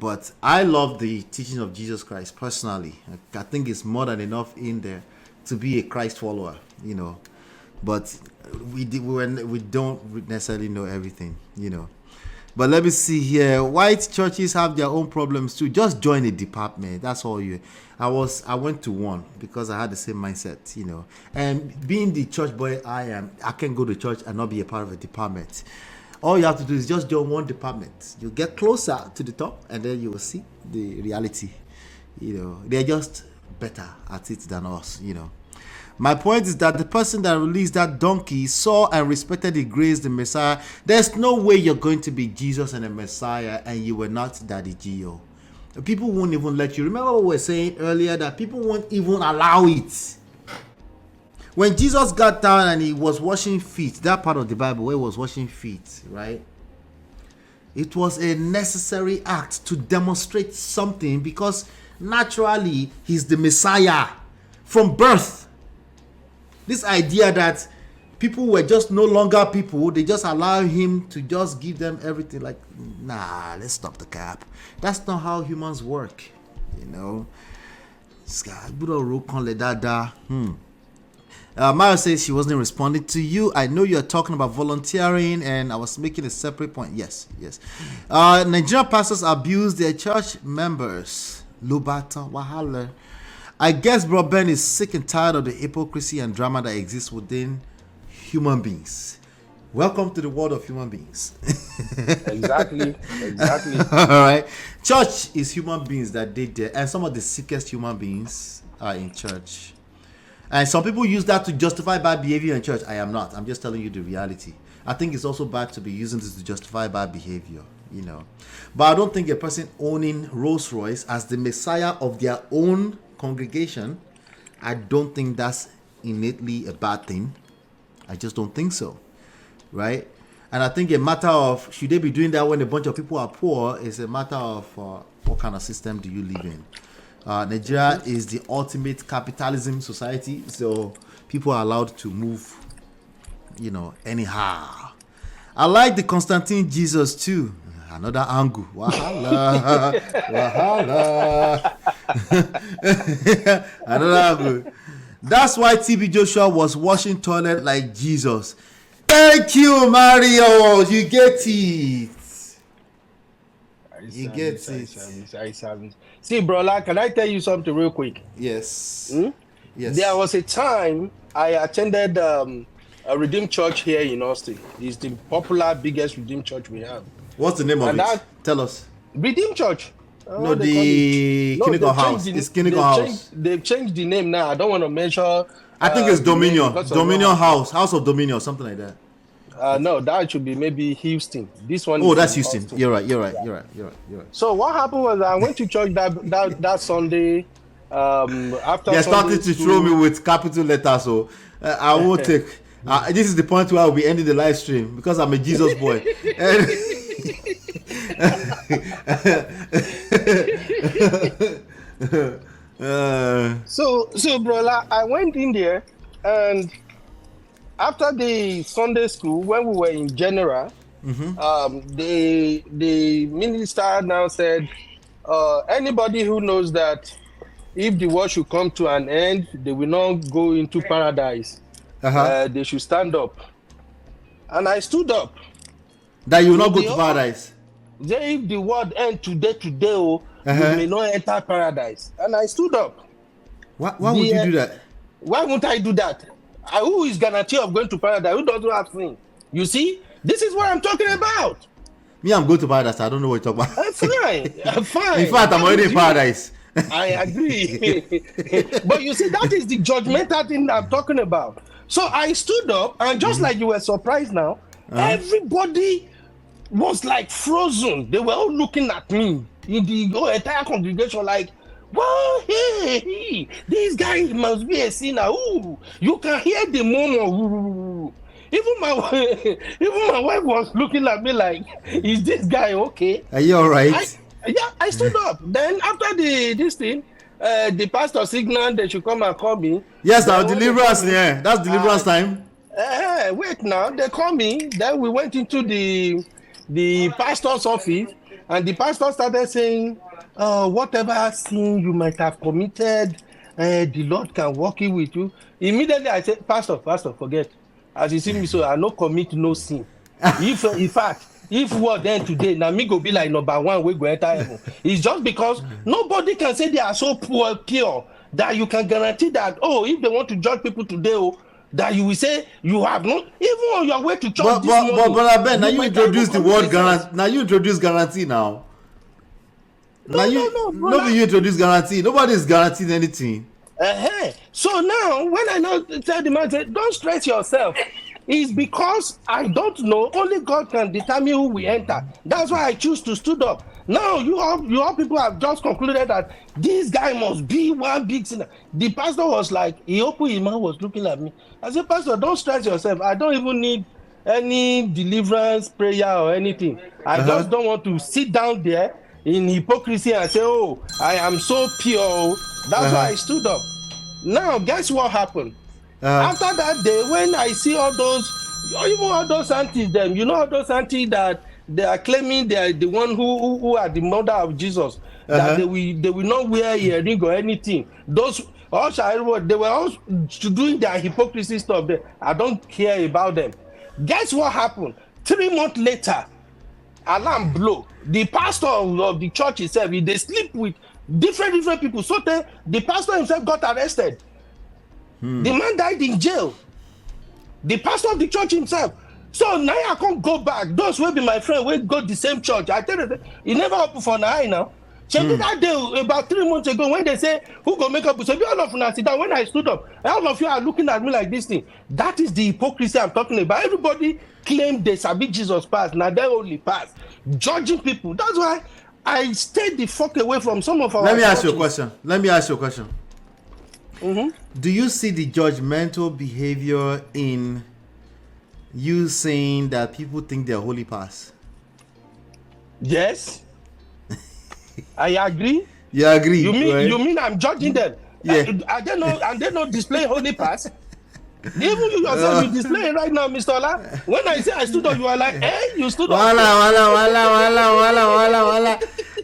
But I love the teaching of Jesus Christ personally. I think it's more than enough in there to be a Christ follower, you know. But we don't necessarily know everything, you know. But let me see here. White churches have their own problems too. Just join a department. That's all you. I went to one because I had the same mindset, you know. And being the church boy I can go to church and not be a part of a department. All you have to do is just join one department. You get closer to the top, and then you will see the reality. You know, they're just better at it than us, you know. My point is that the person that released that donkey saw and respected the grace, the Messiah. There's no way you're going to be Jesus and a Messiah and you were not Daddy Gio. People won't even let you. Remember what we were saying earlier, that people won't even allow it. When Jesus got down and he was washing feet, that part of the Bible where he was washing feet, right? It was a necessary act to demonstrate something because naturally he's the Messiah from birth. This idea that people were just no longer people, they just allow him to just give them everything. Like, nah, let's stop the cap. That's not how humans work, you know. Mara says she wasn't responding to you. I know you're talking about volunteering, and I was making a separate point. Yes. Nigerian pastors abuse their church members. Lubata Wahala. I guess Bro Ben is sick and tired of the hypocrisy and drama that exists within human beings. Welcome to the world of human beings.
Exactly.
All right. Church is human beings that did there, and some of the sickest human beings are in church. And some people use that to justify bad behavior in church. I am not. I'm just telling you the reality. I think it's also bad to be using this to justify bad behavior, you know. But I don't think a person owning Rolls Royce as the Messiah of their own congregation, I don't think that's innately a bad thing. I just don't think so, right? And I think a matter of should they be doing that when a bunch of people are poor is a matter of what kind of system do you live in. Nigeria is the ultimate capitalism society, so people are allowed to move, you know, anyhow. I like the Constantine Jesus too. Another angle. Wahala. Another angle. That's why TB Joshua was washing toilet like Jesus. Thank you, Mario. You get it. You get it.
See, bro, can I tell you something real quick?
Yes.
Yes. There was a time I attended a Redeemed Church here in Austin. It's the popular, biggest Redeemed Church we have.
What's the name of it? Tell us.
Redeemed Church.
No, the Kinnigan House. It's Kinnigan House.
They've changed the name now. I don't want to mention.
I think it's Dominion. Dominion House. House of Dominion, something like that.
No, that should be maybe Houston. This one.
Oh, that's Houston. Austin. You're right.
So what happened was I went to church that Sunday. After
they're starting to throw me with capital letters, so I won't take. This is the point where I'll be ending the live stream because I'm a Jesus boy.
So bro, I went in there, and after the Sunday school, when we were in general, the minister now said, anybody who knows that if the world should come to an end, they will not go into paradise. They should stand up. And I stood up.
That you will not go to paradise?
Say if the world end today, you may not enter paradise. And I stood up.
Why would you do that?
Why won't I do that? Who is guarantee of going to paradise? Who doesn't have sin? You see, this is what I'm talking about.
Me, I'm going to paradise. I don't know what you're talking about.
Fine.
In fact, I'm already in paradise.
I agree. But you see, that is the judgmental thing I'm talking about. So I stood up, and just like you were surprised now, everybody was like frozen. They were all looking at me in the entire congregation like, well, hey, this guy must be a sinner. Ooh, you can hear the murmur. Even my wife was looking at me like, is this guy okay?
Are you all right?
I stood up. Then after this thing, the pastor signaled they should come and call me.
Yes, now deliverance. Yeah, that's deliverance time.
Wait now, they called me. Then we went into the pastor's office, and the pastor started saying, whatever sin you might have committed, the Lord can walk in with you. Immediately I said, Pastor, forget. As you see me, so I no commit no sin. If in fact, if what then today, now me go be like number one, we go enter heaven. It's just because nobody can say they are so pure that you can guarantee that, if they want to judge people today, that you will say you have not, even on your way to church.
But Ben, now you introduce the word guarantee. Now you introduce guarantee now. No, you introduce guarantee. Nobody is guaranteed anything.
So now, when I now tell the man, don't stress yourself. It's because I don't know. Only God can determine who we enter. That's why I choose to stood up. Now, you all people have just concluded that this guy must be one big sinner. The pastor was like, he opened his mouth, was looking at me. I said, Pastor, don't stress yourself. I don't even need any deliverance prayer or anything. I just don't want to sit down there in hypocrisy and say, I am so pure. That's why I stood up. Now, guess what happened? After that day, when I see all those aunties, all those aunties that they are claiming they are the one who are the mother of Jesus, that they will not wear earring or anything. Those also, they were all doing their hypocrisy stuff. I don't care about them. Guess what happened? 3 months later, alarm blow. The pastor of the church itself, they sleep with different people. So the pastor himself got arrested. The man died in jail. The pastor of the church himself. So now I can't go back. Those will be my friend. We go the same church. I tell you, it never opened for now. So that day, about 3 months ago, when they say, who go make up? So all of you sit down. When I stood up, all of you are looking at me like this thing. That is the hypocrisy I'm talking about. Everybody claimed they sabi Jesus pass. Now they only pass. Judging people. That's why I stayed the fuck away from some of our
Let me ask you a question. Do you see the judgmental behavior in you saying that people think they're holy pass?
Yes. I agree.
You agree?
You mean I'm judging them?
Yeah.
Are they not displaying holy pass? Even you yourself, you display it right now, Mr. Ola. When I say I stood up, you are like, you stood up.
Wala.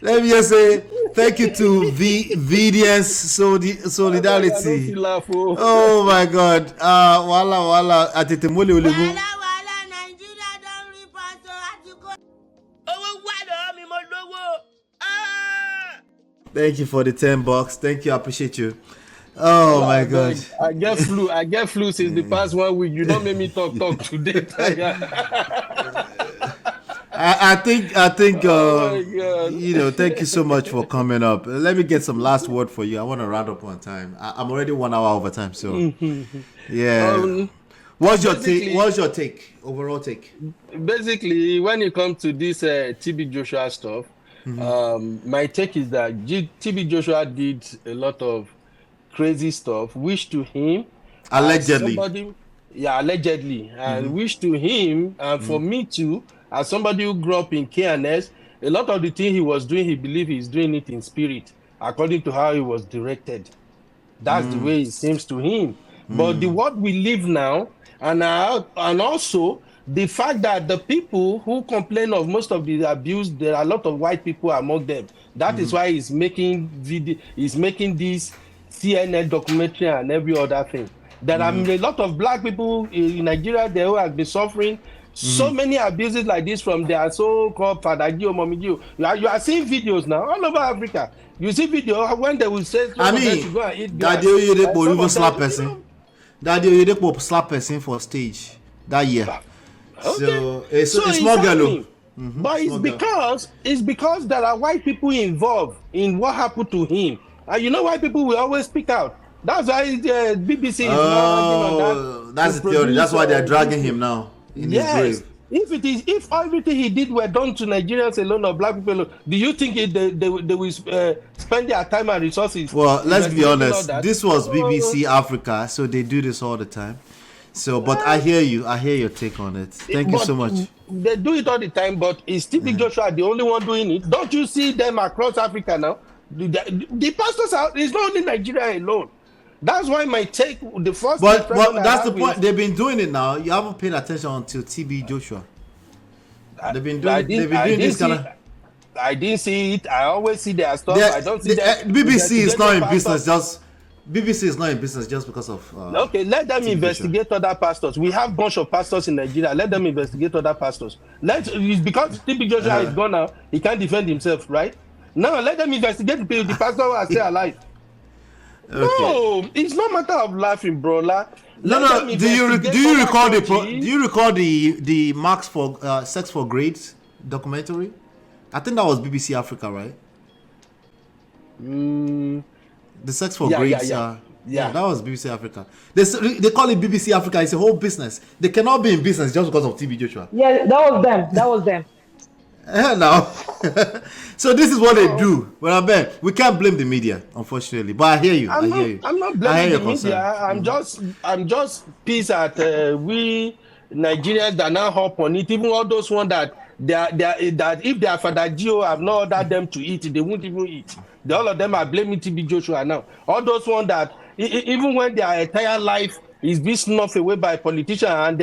Let me just say thank you to VDS Solidarity. Oh my God. Wala. Thank you for the $10. Thank you. I appreciate you. Oh my God.
I get flu since the past 1 week. You don't make me talk today.
I think thank you so much for coming up. Let me get some last word for you. I want to round up on time. I'm already 1 hour over time, so yeah. What's your take? Overall take?
Basically, when it comes to this TB Joshua stuff, my take is that TB Joshua did a lot of crazy stuff. Wish to him,
allegedly,
and wish to him, and for me too, as somebody who grew up in KNS, a lot of the things he was doing, he believed he's doing it in spirit, according to how he was directed. That's the way it seems to him. But the world we live now, and also the fact that the people who complain of most of the abuse, there are a lot of white people among them. That is why he's making this CNN documentary and every other thing. There are a lot of black people in Nigeria there who have been suffering. So many abuses like this from their so-called Father Gio, Mommy Gio. You are seeing videos now all over Africa. You see videos when they will say,
I mean, Daddy Oyedepo even slap person. Daddy Oyedepo slap person for stage that year. So it's a small girl.
But it's because there are white people involved in what happened to him. And you know why people will always speak out. That's why the BBC is now
that's the theory. That's why they're dragging him now in his grave.
If everything he did were done to Nigerians alone or black people alone, do you think they will spend their time and resources?
Well, let's be honest. This was BBC Africa, so they do this all the time. So, but I hear you. I hear your take on it. Thank you so much.
They do it all the time, but is TB Joshua the only one doing it? Don't you see them across Africa now? The pastors are. It's not only Nigeria alone. That's why my take, the first.
But that's the point. They've been doing it now. You haven't paid attention until TB Joshua. They've been doing this kind of.
I didn't see it. I always see their stuff. I don't see that.
BBC is not in business. BBC is not in business just because of.
Okay, let them investigate other pastors. We have a bunch of pastors in Nigeria. Let them investigate other pastors. Because TB Joshua is gone now, he can't defend himself, right? Now let them investigate the pastor who are still alive. Okay. No, it's not matter of laughing, bro.
No. Do you recall the Marks for Sex for Grades documentary? I think that was BBC Africa, right? The Sex for Grades. Yeah, that was BBC Africa. They call it BBC Africa. It's a whole business. They cannot be in business just because of TB Joshua.
Yeah, that was them.
Now, so this is what they do. Well, I bet we can't blame the media, unfortunately. But I hear you.
I'm not blaming the media. I'm just pissed at we Nigerians that now hop on it. Even all those ones that if their Father Gio have not ordered them to eat, they won't even eat. All of them are blaming TB Joshua now. All those ones that even when their entire life is being snuffed away by politicians and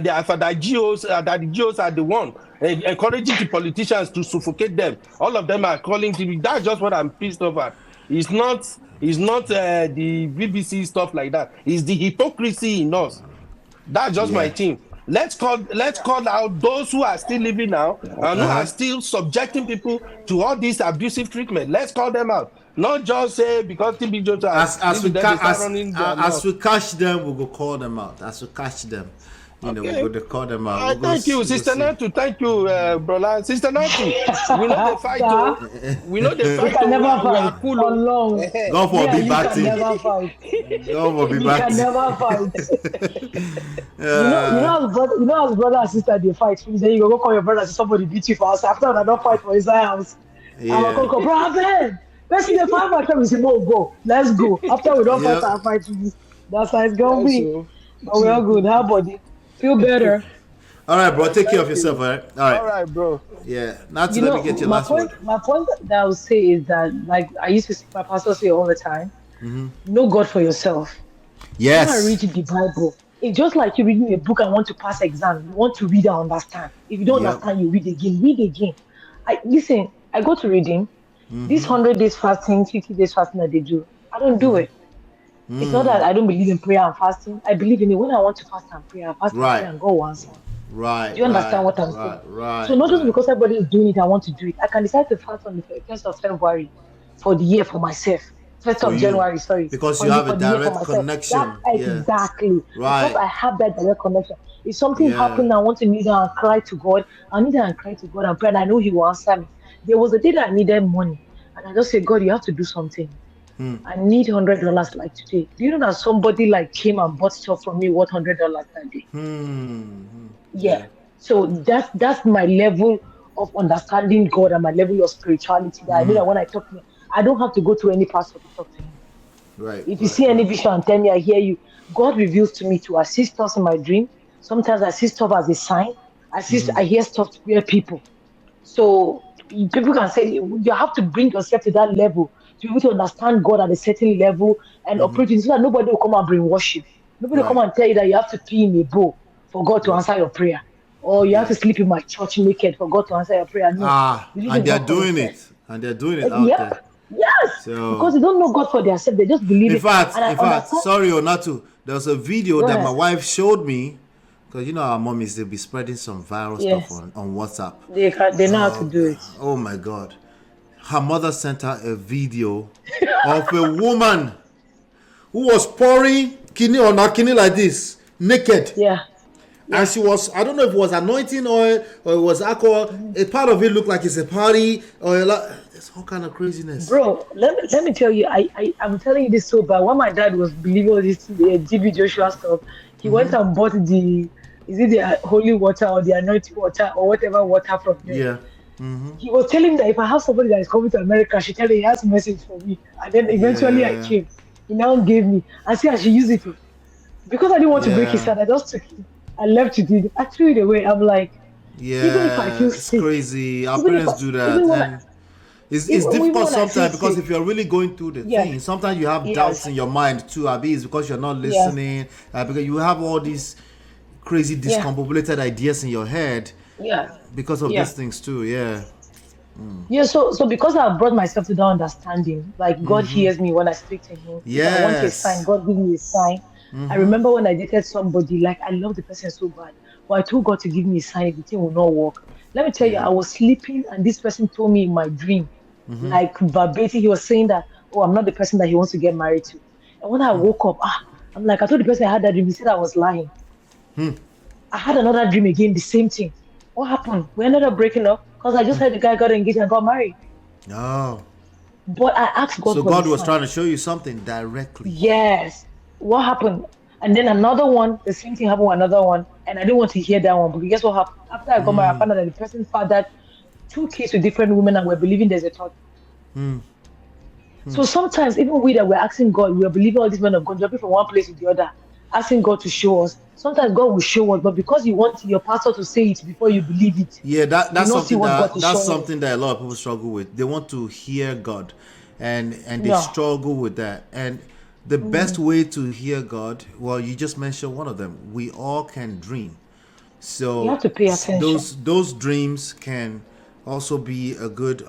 their Father Gios, that the Gios are the one encouraging the politicians to suffocate them. All of them are calling TB. That's just what I'm pissed off at. It's not the BBC stuff like that. It's the hypocrisy in us. That's just my team. Let's call out those who are still living now and who are still subjecting people to all this abusive treatment. Let's call them out. Not just say because TB Joshua
as we catch them, we'll go call them out. As we catch them, we'll go call them out.
Thank you, Sister Nantu. Thank you, brother. Sister Nantu. We know the fight. We know the fight.
You can never fight for long.
Go for big batting.
Never fight.
Go for big batting.
You can never fight. You know, as brother and sister they fight. Then you go call your brother and somebody beat you for us. After that, don't fight for his house. I'm gonna call brother. Let's see the fight after we say, no, go. Let's go. After we don't fight our fight, that's how it's gonna be. But we're all good. How body? Feel better.
All right, bro. Take care of yourself, all right?
All right, bro.
Yeah. Now to let me get your last word.
My point that I would say is that, like I used to see my pastor say all the time, know God for yourself.
Yes.
When I read the Bible, it's just like you reading a book and want to pass exam. You want to read and understand. If you don't understand, you read again. Read again. Listen, I go to reading. This 100 days fasting, 50 days fasting that they do, I don't do it. It's not that I don't believe in prayer and fasting. I believe in it. When I want to fast and pray, I fast and pray and go once.
Right.
Do you understand what I'm saying?
Right.
So not just because everybody is doing it, I want to do it. I can decide to fast on the 1st of February for the year for myself. 1st of January, sorry.
Because you have a direct connection.
Exactly.
Right.
Because I have that direct connection. If something happened, I want to kneel down and cry to God. I need and cry to God and pray, and I know He will answer me. There was a day that I needed money, and I just said, God, you have to do something. I need $100 like today. Do you know that somebody like came and bought stuff from me worth $100 that day? Yeah. So that's my level of understanding God and my level of spirituality. That I know that when I talk to Him, I don't have to go to any pastor to talk to Him.
Right.
If you see any vision and tell me, I hear you. God reveals to me to assist us in my dream. Sometimes I see stuff as a sign. I hear stuff to hear people. So people can say you have to bring yourself to that level to be able to understand God at a certain level and operate so that nobody will come and brainwash you. Nobody will come and tell you that you have to pee in a bowl for God to answer your prayer, or you have to sleep in my church naked for God to answer your prayer. No.
And they're doing it. And they're doing it out there.
Yes. So, because they don't know God for themselves, they just believe
in fact, sorry, Onatu, there was a video that my wife showed me Because you know our mommies, they'll be spreading some viral
Yes.
stuff on WhatsApp.
They know how to do it.
Oh my God. Her mother sent her a video of a woman who was pouring kidney on her kidney like this, naked.
Yeah.
And she was, I don't know if it was anointing oil or it was alcohol. A part of it looked like it's a party or there's all kind of craziness.
Bro, let me tell you, I'm telling you this so bad. When my dad was believing all this TB Joshua stuff, he went and bought the holy water or the anointing water or whatever water from there.
Yeah.
He was telling me that if I have somebody that is coming to America, she tell me he has a message for me. And then eventually I came. He now gave me. I see I should use it. Because I didn't want to break his heart, I just took it. I left it. I threw it away. I'm like, even if I feel
it's
sick,
crazy. Our parents do that. And it's difficult sometimes because if you're really going through the thing, sometimes you have doubts in your mind too. Abi, it's because you're not listening. Because you have all these crazy discombobulated ideas in your head.
Yeah.
Because of these things too. Yeah.
Yeah, so because I've brought myself to that understanding, like God hears me when I speak to him. If I want a sign, God gives me a sign. I remember when I dated somebody, like I love the person so bad, but I told God to give me a sign if the thing will not work. Let me tell you, I was sleeping and this person told me in my dream, like verbatim, he was saying that, oh, I'm not the person that he wants to get married to. And when I woke up, I'm like, I told the person I had that dream, he said I was lying. I had another dream again, the same thing. What happened? We ended up breaking up because I just heard the guy got engaged and got married.
Oh.
But I asked God.
So God was trying to show you something directly.
Yes. What happened? And then another one, the same thing happened with another one. And I didn't want to hear that one. But guess what happened? After I got married, I found out that the person fathered 2 kids with different women and we're believing there's a third. So sometimes, even we that we're asking God, we're believing all these men of God, jumping from one place to the other, asking God to show us. Sometimes God will show us, but because you want your pastor to say it before you believe it.
Yeah, that's something that a lot of people struggle with. They want to hear God, and they struggle with that. And the best way to hear God, well, you just mentioned one of them. We all can dream. So
you have to pay attention.
Those dreams can also be a good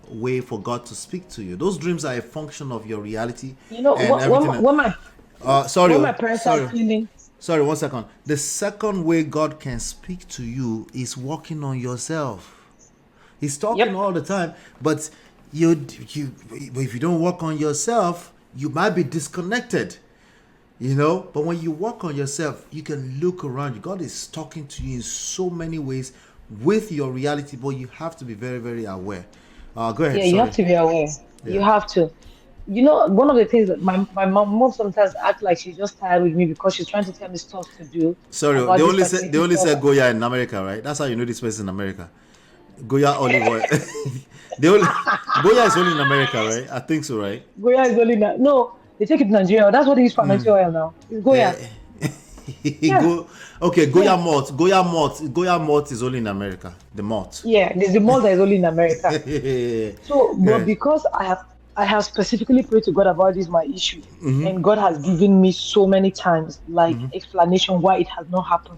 way for God to speak to you. Those dreams are a function of your reality.
You know, when my parents are feeling.
Sorry, 1 second. The second way God can speak to you is working on yourself. He's talking all the time, but if you don't work on yourself, you might be disconnected. You know, but when you work on yourself, you can look around you. God is talking to you in so many ways with your reality, but you have to be very, very aware. Go ahead.
Yeah, you have to be aware. Yeah. You have to. You know, one of the things that my mom sometimes acts like she's just tired with me because she's trying to tell me stuff to do.
Sorry, they only say Goya in America, right? That's how you know this place in America. Goya olive oil. Goya is only in America, right? I think so, right?
Goya is only no. They take it to Nigeria. That's what they use for Nigeria oil now. It's Goya.
Goya malt. Goya malt is only in America. The malt.
Yeah, there's the malt that is only in America. But because I have specifically prayed to God about this my issue, and God has given me so many times explanation why it has not happened.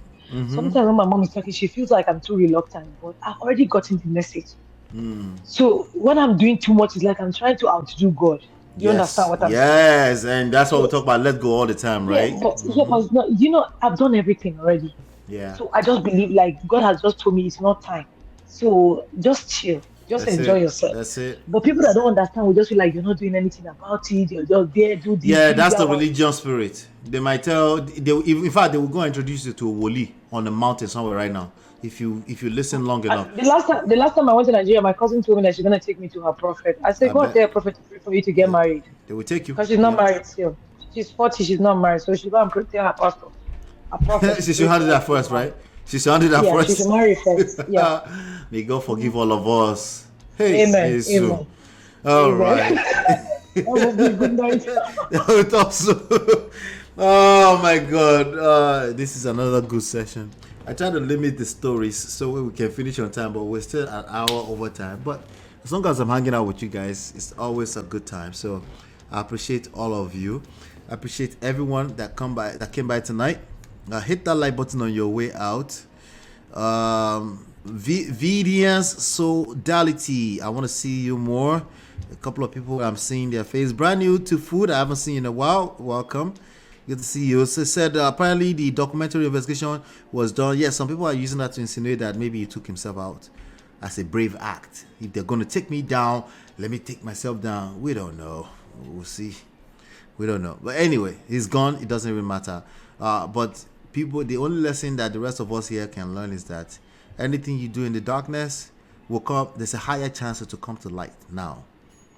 Sometimes when my mom is talking, she feels like I'm too reluctant, but I've already gotten the message. So when I'm doing too much, it's like I'm trying to outdo God. You understand what I'm saying?
Yes, and that's what we talk about. Let go all the time, right?
But I've done everything already.
Yeah.
So I just believe like God has just told me it's not time. So just chill. Just enjoy yourself.
That's it.
But people that don't understand will just feel like you're not doing anything about it. You're just there, do this.
Yeah, that's the religion spirit. They might in fact, they will go and introduce you to a wali on a mountain somewhere right now. If you listen long enough.
The last time I went to Nigeria, my cousin told me that she's gonna take me to her prophet. I said, go there, prophet, to pray for you to get married.
They will take you.
Because she's not married still. She's 40, she's not married, so she's gonna pray to her pastor. Her prophet.
She should handle that first, right? She should handle that first.
She should marry first. Yeah.
May God forgive all of us. Hey,
amen. Amen.
All right.
Good night.
Oh my God. This is another good session. I try to limit the stories so we can finish on time, but we're still an hour over time. But as long as I'm hanging out with you guys, it's always a good time. So I appreciate all of you. I appreciate everyone that came by tonight. Hit that like button on your way out. Vidians Sodality, I want to see you more. A couple of people I'm seeing their face. Brand new to food, I haven't seen in a while. Welcome. Good to see you. So said apparently the documentary investigation was done. Yes, some people are using that to insinuate that maybe he took himself out as a brave act. If they're going to take me down, let me take myself down. We don't know. We'll see. We don't know. But anyway, he's gone. It doesn't even matter. But people, the only lesson that the rest of us here can learn is that anything you do in the darkness will come. There's a higher chance to come to light now.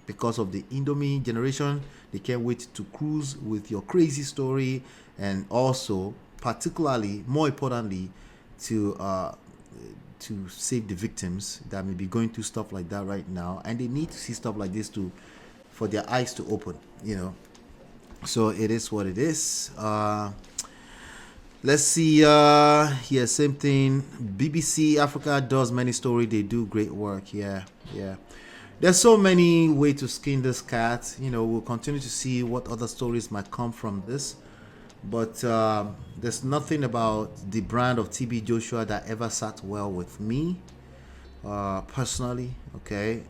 Because of the Indomie generation, they can't wait to cruise with your crazy story, and also, particularly, more importantly, to save the victims that may be going through stuff like that right now, and they need to see stuff like this for their eyes to open, So it is what it is. Let's see. Yeah, same thing. BBC Africa does many stories. They do great work. Yeah. There's so many ways to skin this cat. We'll continue to see what other stories might come from this. But there's nothing about the brand of TB Joshua that ever sat well with me, personally. Okay,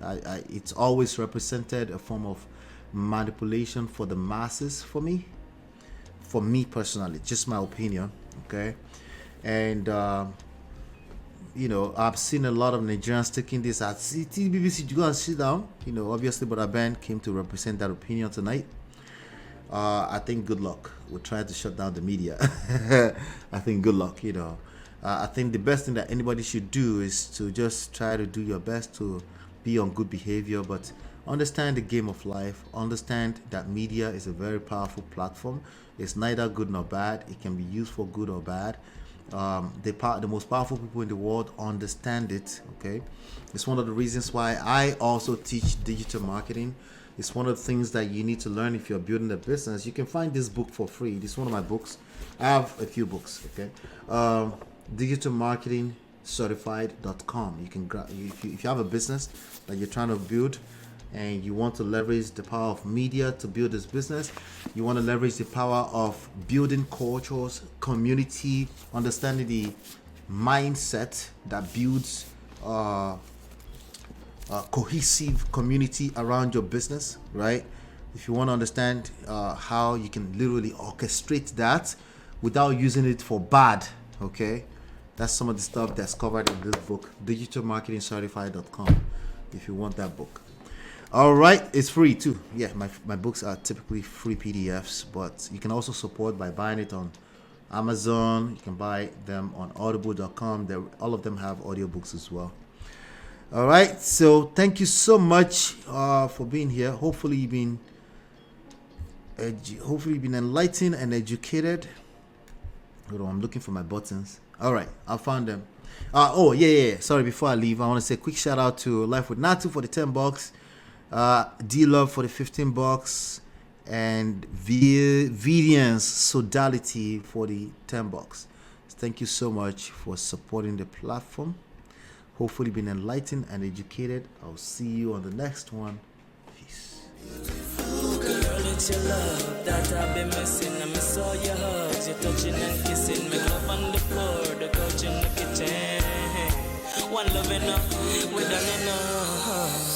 it's always represented a form of manipulation for the masses for me personally. Just my opinion. Okay, and I've seen a lot of Nigerians taking this at BBC. You guys sit down. Obviously, but our band came to represent that opinion tonight. I think good luck. We're trying to shut down the media. I think good luck. I think the best thing that anybody should do is to just try to do your best to be on good behavior, but understand the game of life. Understand that media is a very powerful platform. It's neither good nor bad. It can be used for good or bad. The most powerful people in the world understand it. Okay, it's one of the reasons why I also teach digital marketing. It's one of the things that you need to learn if you're building a business. You can find this book for free. This is one of my books. I have a few books. Okay, digitalmarketingcertified.com. You can if you have a business that you're trying to build, and you want to leverage the power of media to build this business, you want to leverage the power of building cultures, community, understanding the mindset that builds a cohesive community around your business, right? If you want to understand how you can literally orchestrate that without using it for bad, okay? That's some of the stuff that's covered in this book, digitalmarketingcertified.com, if you want that book. All right, it's free too. Yeah, my books are typically free PDFs, but you can also support by buying it on Amazon. You can buy them on audible.com. All of them have audiobooks as well. All right, so thank you so much for being here. Hopefully you've been enlightened and educated. Hold on, I'm looking for my buttons. All right, I found them. Yeah. Sorry, before I leave, I want to say a quick shout out to Life with Natu for the $10. D-Love for the $15, and Vidian's Sodality for the $10. Thank you so much for supporting the platform. Hopefully been enlightened and educated. I'll see you on the next one. Peace.
Girl, it's your love that I've been missing. I miss all your hugs, your touching and kissing. Make love on the floor, the couch in the kitchen. One love enough, we done enough.